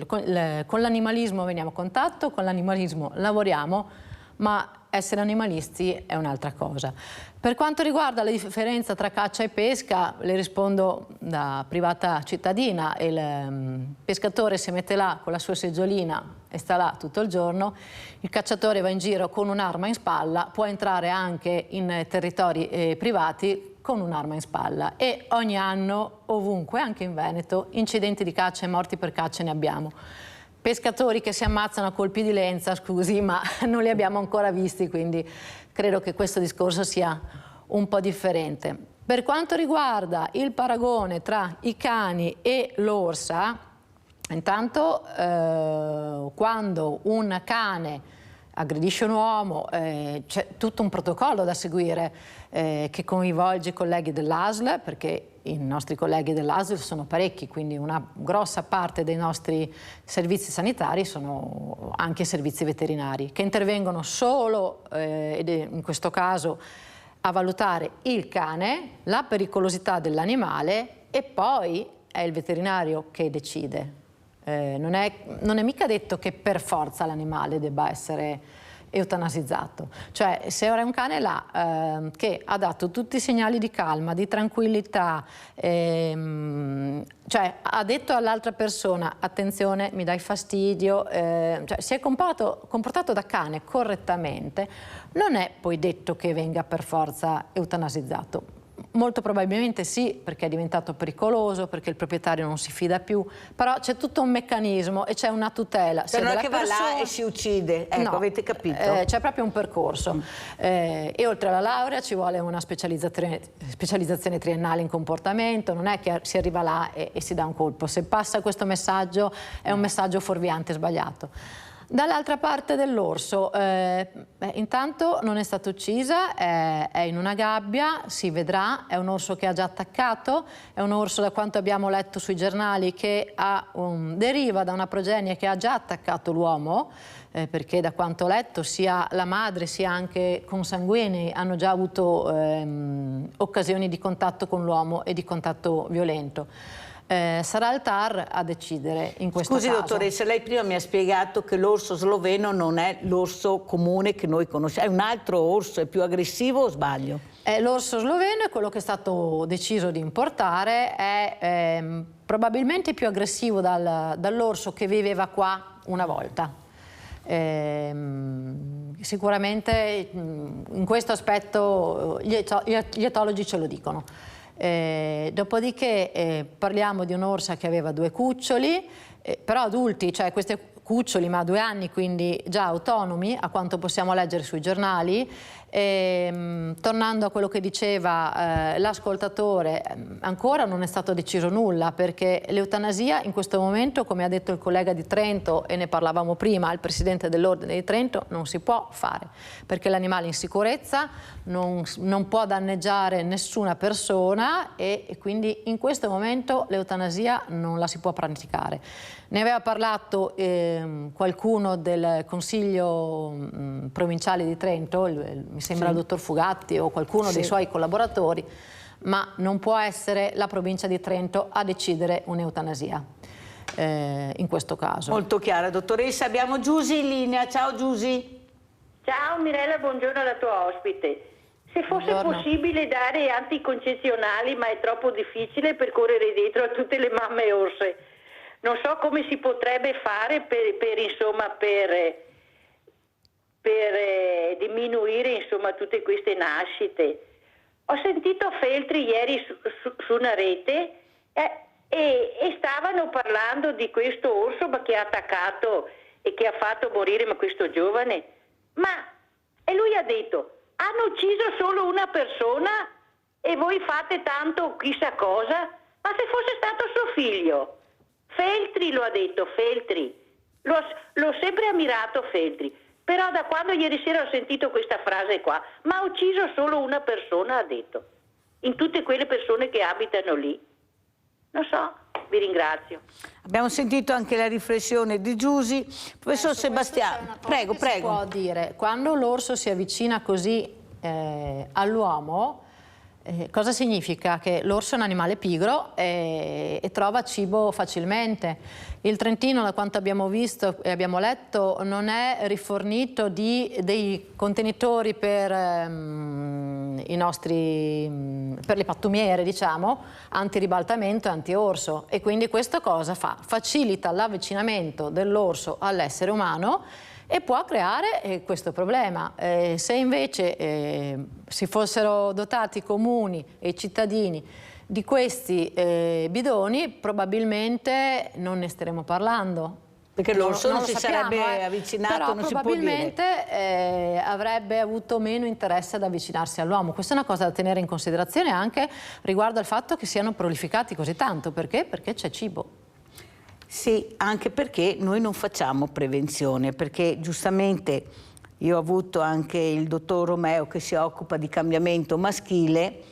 Speaker 18: con l'animalismo veniamo a contatto, con l'animalismo lavoriamo, ma essere animalisti è un'altra cosa. Per quanto riguarda la differenza tra caccia e pesca, le rispondo da privata cittadina. Il pescatore si mette là con la sua seggiolina e sta là tutto il giorno, il cacciatore va in giro con un'arma in spalla, può entrare anche in territori privati con un'arma in spalla, e ogni anno, ovunque, anche in Veneto, incidenti di caccia e morti per caccia ne abbiamo. Pescatori che si ammazzano a colpi di lenza, scusi, ma non li abbiamo ancora visti, quindi credo che questo discorso sia un po' differente. Per quanto riguarda il paragone tra i cani e l'orsa, intanto quando un cane aggredisce un uomo c'è tutto un protocollo da seguire che coinvolge i colleghi dell'ASL, perché i nostri colleghi dell'ASL sono parecchi, quindi una grossa parte dei nostri servizi sanitari sono anche servizi veterinari, che intervengono solo, ed in questo caso, a valutare il cane, la pericolosità dell'animale, e poi è il veterinario che decide. Non è mica detto che per forza l'animale debba essere eutanasizzato. Cioè, se ora è un cane là che ha dato tutti i segnali di calma, di tranquillità, cioè ha detto all'altra persona attenzione, mi dai fastidio, cioè si è comportato da cane correttamente, non è poi detto che venga per forza eutanasizzato. Molto probabilmente sì, perché è diventato pericoloso, perché il proprietario non si fida più, però c'è tutto un meccanismo e c'è una tutela.
Speaker 2: Se non è che va là e si uccide, ecco, no, avete capito?
Speaker 18: C'è proprio un percorso e oltre alla laurea ci vuole una specializzazione triennale in comportamento, non è che si arriva là e si dà un colpo. Se passa questo messaggio è un messaggio fuorviante e sbagliato. Dall'altra parte dell'orso, intanto non è stata uccisa, è in una gabbia, si vedrà, è un orso che ha già attaccato, è un orso, da quanto abbiamo letto sui giornali, che deriva da una progenie che ha già attaccato l'uomo, perché da quanto ho letto sia la madre sia anche consanguinei hanno già avuto occasioni di contatto con l'uomo e di contatto violento. Sarà il TAR a decidere in questo caso.
Speaker 2: Scusi dottoressa, lei prima mi ha spiegato che l'orso sloveno non è l'orso comune che noi conosciamo, è un altro orso, è più aggressivo o sbaglio?
Speaker 18: L'orso sloveno è quello che è stato deciso di importare, è probabilmente più aggressivo dall'orso che viveva qua una volta. Sicuramente in questo aspetto gli etologi ce lo dicono. Dopodiché parliamo di un'orsa che aveva 2 cuccioli, però adulti, cioè questi cuccioli ma 2 anni, quindi già autonomi, a quanto possiamo leggere sui giornali. Tornando a quello che diceva l'ascoltatore, ancora non è stato deciso nulla, perché l'eutanasia in questo momento, come ha detto il collega di Trento e ne parlavamo prima, il presidente dell'Ordine di Trento, non si può fare, perché l'animale è in sicurezza, non può danneggiare nessuna persona e quindi in questo momento l'eutanasia non la si può praticare. Ne aveva parlato qualcuno del Consiglio provinciale di Trento, mi sembra il dottor Fugatti o qualcuno dei suoi collaboratori, ma non può essere la provincia di Trento a decidere un'eutanasia in questo caso.
Speaker 2: Molto chiara, dottoressa. Abbiamo Giusy in linea. Ciao Giusy.
Speaker 7: Ciao Mirella, buongiorno alla tua ospite. Se fosse possibile dare anticoncezionali, ma è troppo difficile per correre dietro a tutte le mamme orse. Non so come si potrebbe fare per diminuire insomma tutte queste nascite. Ho sentito Feltri ieri su una rete e stavano parlando di questo orso che ha attaccato e che ha fatto morire questo giovane, e lui ha detto: hanno ucciso solo una persona e voi fate tanto chissà cosa? Ma se fosse stato suo figlio? Feltri lo ha detto, Feltri. L'ho sempre ammirato Feltri, però da quando ieri sera ho sentito questa frase qua, ma ha ucciso solo una persona, ha detto, in tutte quelle persone che abitano lì. Non so, vi ringrazio.
Speaker 2: Abbiamo sentito anche la riflessione di Giusy. Professor Sebastiano, prego.
Speaker 18: Si può dire, quando l'orso si avvicina così all'uomo, cosa significa? Che l'orso è un animale pigro e trova cibo facilmente. Il Trentino, da quanto abbiamo visto e abbiamo letto, non è rifornito di dei contenitori per per le pattumiere, diciamo, antiribaltamento e anti-orso, e quindi questo cosa fa? Facilita l'avvicinamento dell'orso all'essere umano e può creare questo problema. Se invece si fossero dotati i comuni e i cittadini di questi bidoni, probabilmente non ne staremo parlando.
Speaker 2: Perché l'orso non si
Speaker 18: sappiamo,
Speaker 2: sarebbe avvicinato,
Speaker 18: però
Speaker 2: non si può dire.
Speaker 18: probabilmente avrebbe avuto meno interesse ad avvicinarsi all'uomo. Questa è una cosa da tenere in considerazione anche riguardo al fatto che siano prolificati così tanto. Perché? Perché c'è cibo.
Speaker 2: Sì, anche perché noi non facciamo prevenzione, perché giustamente io ho avuto anche il dottor Romeo che si occupa di cambiamento maschile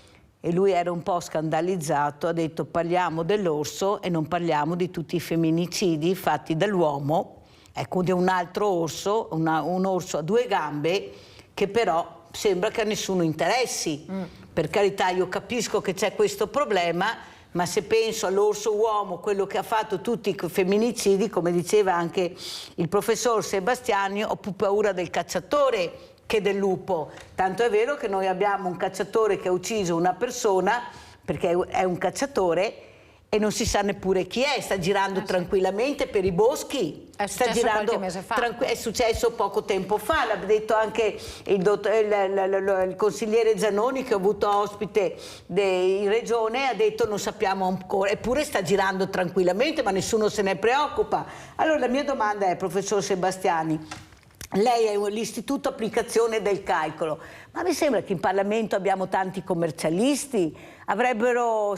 Speaker 2: e lui era un po' scandalizzato, ha detto parliamo dell'orso e non parliamo di tutti i femminicidi fatti dall'uomo, ecco, di un altro orso, un orso a 2 gambe che però sembra che a nessuno interessi. Per carità, io capisco che c'è questo problema, ma se penso all'orso uomo, quello che ha fatto tutti i femminicidi, come diceva anche il professor Sebastiani, ho più paura del cacciatore che del lupo. Tanto è vero che noi abbiamo un cacciatore che ha ucciso una persona, perché è un cacciatore, e non si sa neppure chi è, sta girando tranquillamente per i boschi.
Speaker 18: È successo qualche mese fa.
Speaker 2: È successo poco tempo fa, l'ha detto anche il consigliere Zanoni che ho avuto ospite in regione, ha detto non sappiamo ancora, eppure sta girando tranquillamente, ma nessuno se ne preoccupa. Allora la mia domanda è, professor Sebastiani, lei è l'Istituto Applicazione del Calcolo, ma mi sembra che in Parlamento abbiamo tanti commercialisti, dovrebbero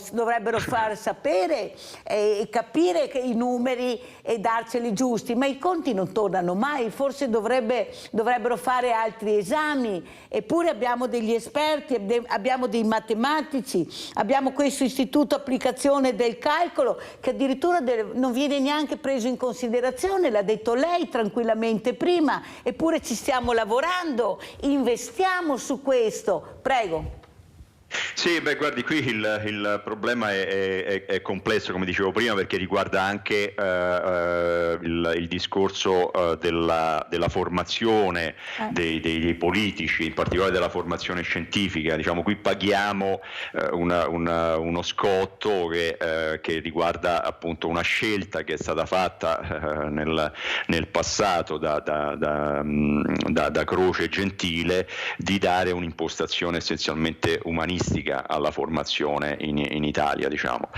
Speaker 2: far sapere e capire che i numeri e darceli giusti, ma i conti non tornano mai, forse dovrebbero fare altri esami, eppure abbiamo degli esperti, abbiamo dei matematici, abbiamo questo Istituto Applicazione del Calcolo che addirittura non viene neanche preso in considerazione, l'ha detto lei tranquillamente prima, eppure ci stiamo lavorando, investiamo su questo. Prego.
Speaker 19: Sì, beh, guardi, qui il problema è complesso, come dicevo prima, perché riguarda anche il discorso della formazione dei politici, in particolare della formazione scientifica. Diciamo, qui paghiamo uno scotto che riguarda appunto una scelta che è stata fatta nel passato da Croce e Gentile di dare un'impostazione essenzialmente umanistica alla formazione in Italia, diciamo.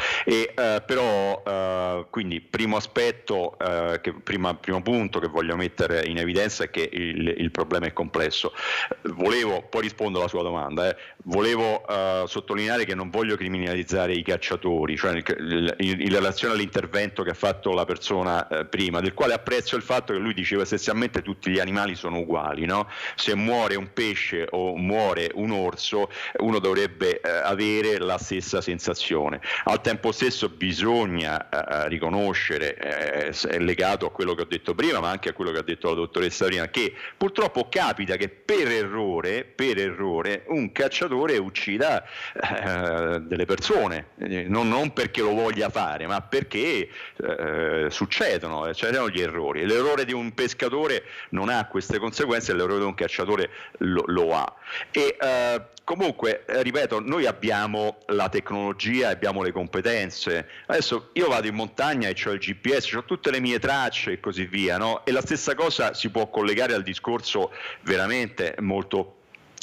Speaker 19: Però quindi primo aspetto, primo punto che voglio mettere in evidenza è che il problema è complesso. Poi rispondo alla sua domanda, volevo sottolineare che non voglio criminalizzare i cacciatori, cioè in relazione all'intervento che ha fatto la persona prima, del quale apprezzo il fatto che lui diceva essenzialmente tutti gli animali sono uguali, no? Se muore un pesce o muore un orso, uno dovrebbe avere la stessa sensazione. Al tempo stesso bisogna riconoscere, è legato a quello che ho detto prima, ma anche a quello che ha detto la dottoressa prima, che purtroppo capita che per errore un cacciatore uccida delle persone, non perché lo voglia fare, ma perché succedono gli errori. L'errore di un pescatore non ha queste conseguenze, l'errore di un cacciatore lo ha. E comunque, ripeto, noi abbiamo la tecnologia, abbiamo le competenze. Adesso io vado in montagna e ho il GPS, ho tutte le mie tracce e così via, no? E la stessa cosa si può collegare al discorso veramente molto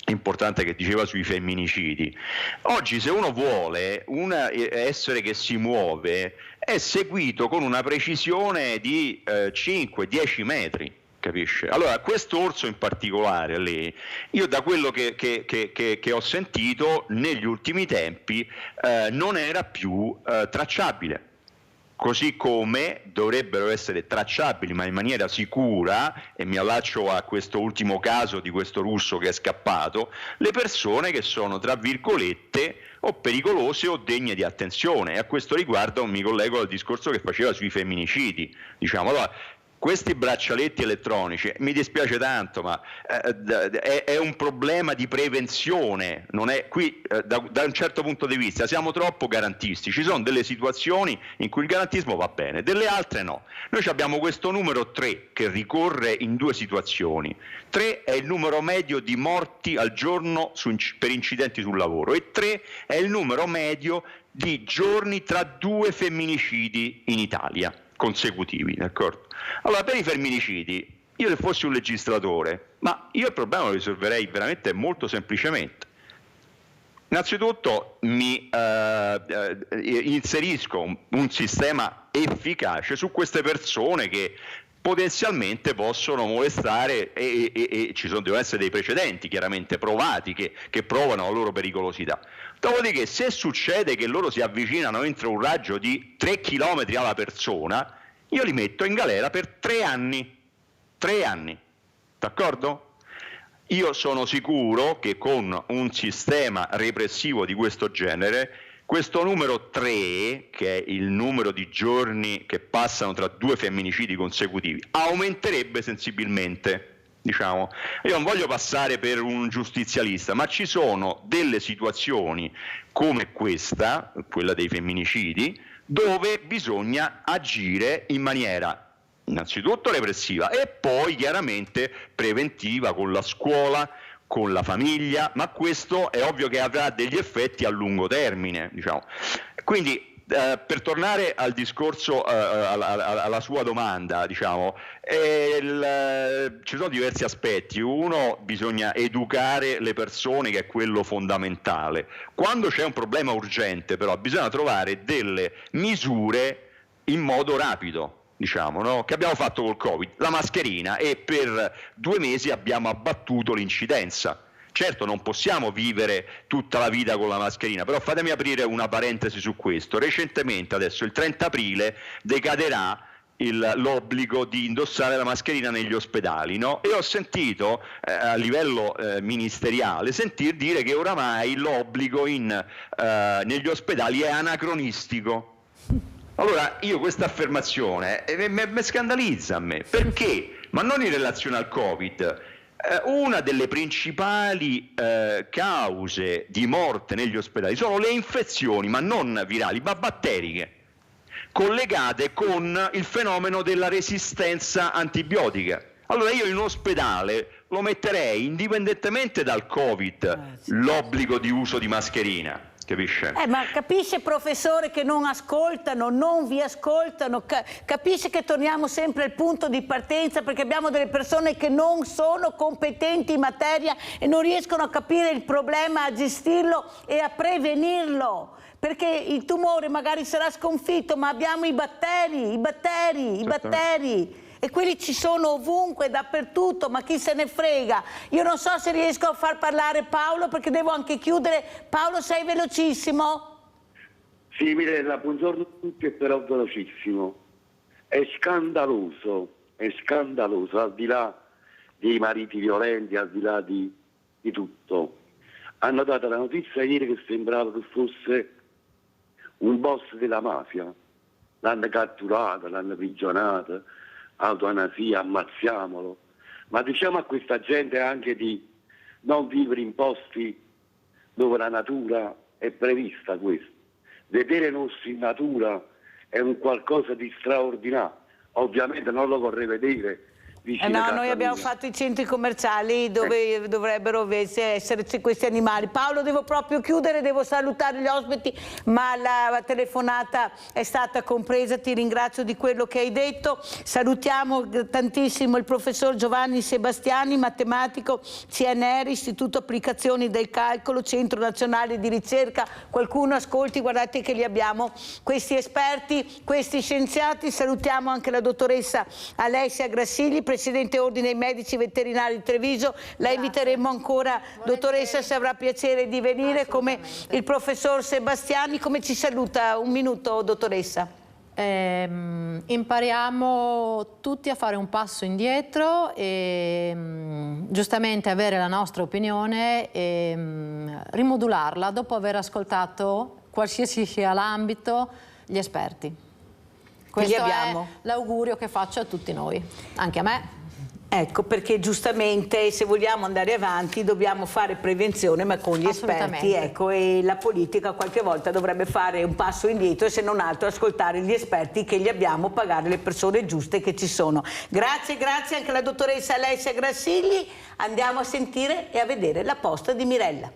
Speaker 19: importante che diceva sui femminicidi. Oggi, se uno vuole un essere che si muove, è seguito con una precisione di 5-10 metri. Capisce? Allora, questo orso in particolare lì, io da quello che ho sentito negli ultimi tempi non era più tracciabile, così come dovrebbero essere tracciabili, ma in maniera sicura, e mi allaccio a questo ultimo caso di questo russo che è scappato, le persone che sono, tra virgolette, o pericolose o degne di attenzione. E a questo riguardo mi collego al discorso che faceva sui femminicidi. Diciamo, allora, questi braccialetti elettronici, mi dispiace tanto, ma è un problema di prevenzione. Non è qui, da un certo punto di vista siamo troppo garantisti. Ci sono delle situazioni in cui il garantismo va bene, delle altre no. Noi abbiamo questo numero 3 che ricorre in 2 situazioni. 3 è il numero medio di morti al giorno per incidenti sul lavoro, e 3 è il numero medio di giorni tra 2 femminicidi in Italia consecutivi, d'accordo? Allora, per i femminicidi, io se fossi un legislatore, ma io il problema lo risolverei veramente molto semplicemente. Innanzitutto mi inserisco un sistema efficace su queste persone che potenzialmente possono molestare e ci devono essere dei precedenti chiaramente provati che provano la loro pericolosità. Dopodiché, se succede che loro si avvicinano entro un raggio di 3 chilometri alla persona, io li metto in galera per 3 anni. 3 anni, d'accordo? Io sono sicuro che con un sistema repressivo di questo genere, questo numero 3, che è il numero di giorni che passano tra 2 femminicidi consecutivi, aumenterebbe sensibilmente. Diciamo, io non voglio passare per un giustizialista, ma ci sono delle situazioni come questa, quella dei femminicidi, dove bisogna agire in maniera innanzitutto repressiva e poi chiaramente preventiva con la scuola, con la famiglia, ma questo è ovvio che avrà degli effetti a lungo termine, diciamo. Quindi per tornare al discorso, alla sua domanda, diciamo, ci sono diversi aspetti. Uno, bisogna educare le persone, che è quello fondamentale. Quando c'è un problema urgente, però, bisogna trovare delle misure in modo rapido, diciamo, no? Che abbiamo fatto col Covid, la mascherina, e per 2 mesi abbiamo abbattuto l'incidenza. Certo, non possiamo vivere tutta la vita con la mascherina, però fatemi aprire una parentesi su questo. Recentemente, adesso il 30 aprile, decaderà l'obbligo di indossare la mascherina negli ospedali, no? E ho sentito a livello ministeriale sentir dire che oramai l'obbligo negli ospedali è anacronistico. Allora, io questa affermazione mi scandalizza a me. Perché? Ma non in relazione al Covid. una delle principali cause di morte negli ospedali sono le infezioni, ma non virali, ma batteriche, collegate con il fenomeno della resistenza antibiotica. Allora io in ospedale lo metterei, indipendentemente dal Covid, l'obbligo di uso di mascherina. Capisce?
Speaker 2: Ma capisce, professore, che non ascoltano, non vi ascoltano, capisce che torniamo sempre al punto di partenza, perché abbiamo delle persone che non sono competenti in materia e non riescono a capire il problema, a gestirlo e a prevenirlo. Perché il tumore magari sarà sconfitto, ma abbiamo i batteri. E quelli ci sono ovunque, dappertutto, ma chi se ne frega? Io non so se riesco a far parlare Paolo, perché devo anche chiudere. Paolo, sei velocissimo?
Speaker 21: Sì, Mirella, buongiorno a tutti, però velocissimo. È scandaloso, al di là dei mariti violenti, al di là di tutto. Hanno dato la notizia ieri che sembrava che fosse un boss della mafia. L'hanno catturato, l'hanno prigionato. Eutanasia, ammazziamolo, ma diciamo a questa gente anche di non vivere in posti dove la natura è prevista questo. Vedere mossi in natura è un qualcosa di straordinario, ovviamente non lo vorrei vedere vicino a casa
Speaker 2: noi abbiamo
Speaker 21: mia.
Speaker 2: fatto i centri commerciali dove dovrebbero esserci questi animali. Paolo, devo proprio chiudere, devo salutare gli ospiti, ma la telefonata è stata compresa, ti ringrazio di quello che hai detto. Salutiamo tantissimo il professor Giovanni Sebastiani, matematico, CNR, Istituto Applicazioni del Calcolo, Centro Nazionale di Ricerca. Qualcuno ascolti, guardate che li abbiamo, questi esperti, questi scienziati. Salutiamo anche la dottoressa Alessia Grassigli, Presidente Ordine dei Medici Veterinari di Treviso. La inviteremo ancora, dottoressa, se avrà piacere di venire, come il professor Sebastiani. Come ci saluta? Un minuto, dottoressa.
Speaker 18: Impariamo tutti a fare un passo indietro e giustamente avere la nostra opinione e rimodularla dopo aver ascoltato, qualsiasi sia l'ambito, gli esperti. Questo è l'augurio che faccio a tutti noi, anche a me.
Speaker 2: Ecco, perché giustamente se vogliamo andare avanti dobbiamo fare prevenzione, ma con gli esperti, ecco, e la politica qualche volta dovrebbe fare un passo indietro e se non altro ascoltare gli esperti che li abbiamo, pagare le persone giuste che ci sono. Grazie, grazie anche alla dottoressa Alessia Grassigli. Andiamo a sentire e a vedere la posta di Mirella.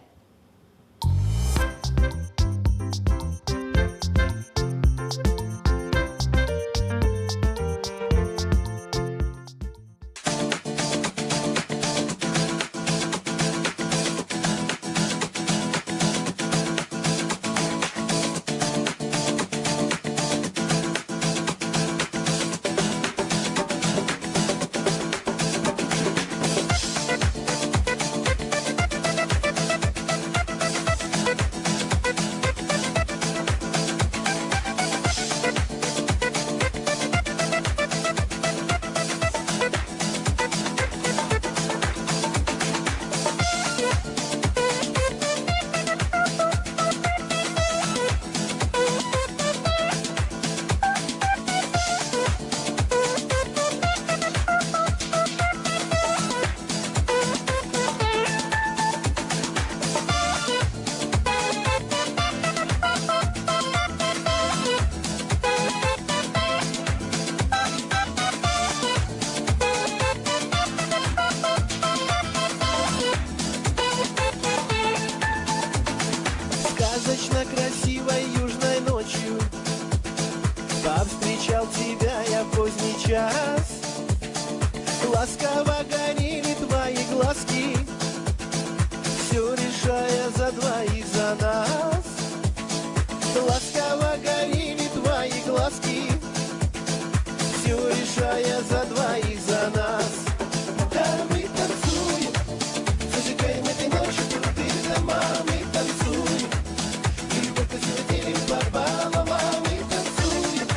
Speaker 22: Сказочно красивой южной ночью повстречал тебя я в поздний час. Ласково горели твои глазки, все решая за двоих, за нас. Ласково горели твои глазки, все решая за двоих, за нас. Да, мы танцуем, зажигаем этой ночью крутые дома, мы танцуем. И только сегодня попала, мы танцуем,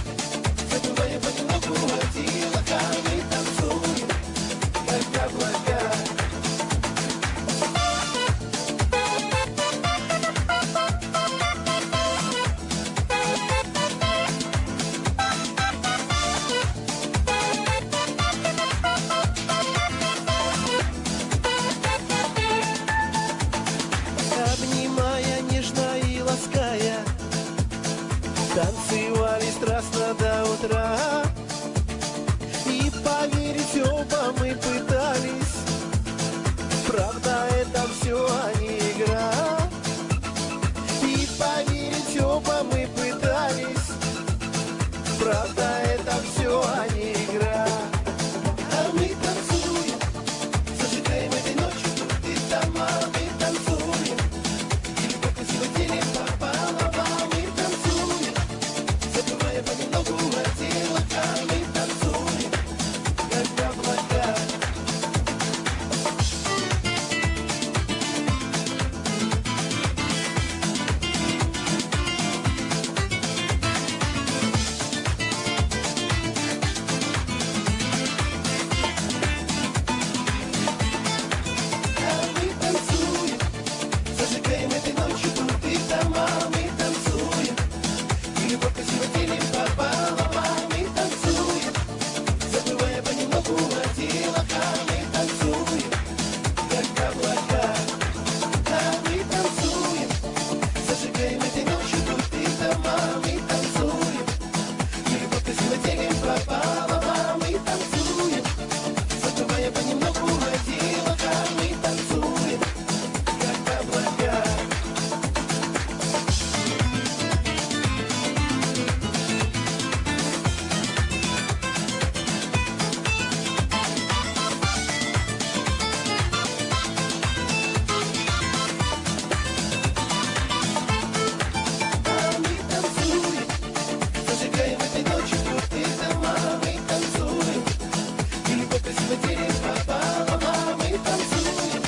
Speaker 22: забывая понемногу одиноко, мы танцуем, как облака. Танцевали страстно до утра, и поверить оба мы пытались. Правда, это все, а не игра. И поверить оба мы пытались. Правда, это все, а не игра. А мы танцуем, зажигаем этой ночью тут и там, а мы танцуем. И любовь красиво делим пополам, мы танцуем, забывая понемногу о делах, а мы танцуем, как облака. Зажигаем этой ночью тут и там, а мы танцуем. И любовь красиво делим пополам, а мы танцуем, забывая понемногу о делах, а мы танцуем, как облака. А мы танцуем, зажигаем этой ночью тут и там, а мы танцуем. И любовь красиво делим пополам, а мы танцуем, забывая понемногу о делах, а мы танцуем, как облака. А мы танцуем, зажигаем этой ночью тут и там, а мы танцуем. И любовь красиво делим пополам, а мы танцуем,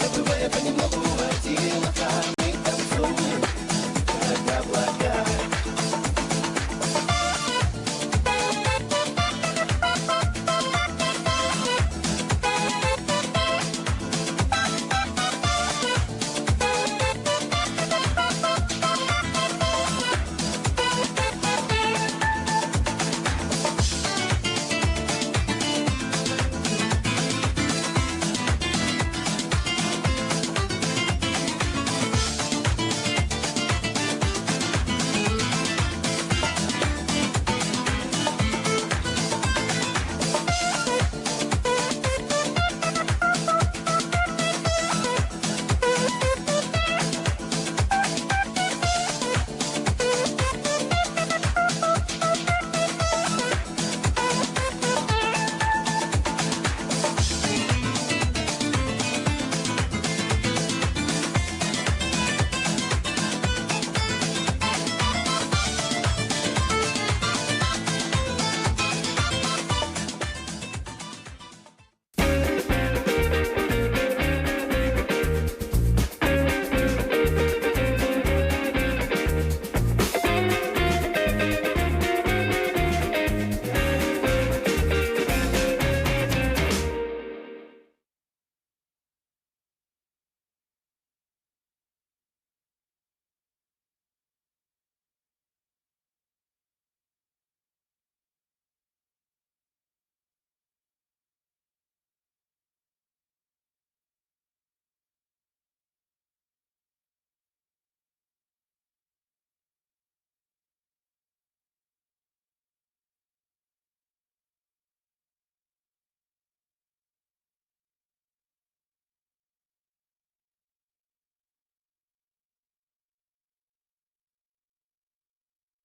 Speaker 22: забывая понемногу о делах, а мы танцуем, как облака.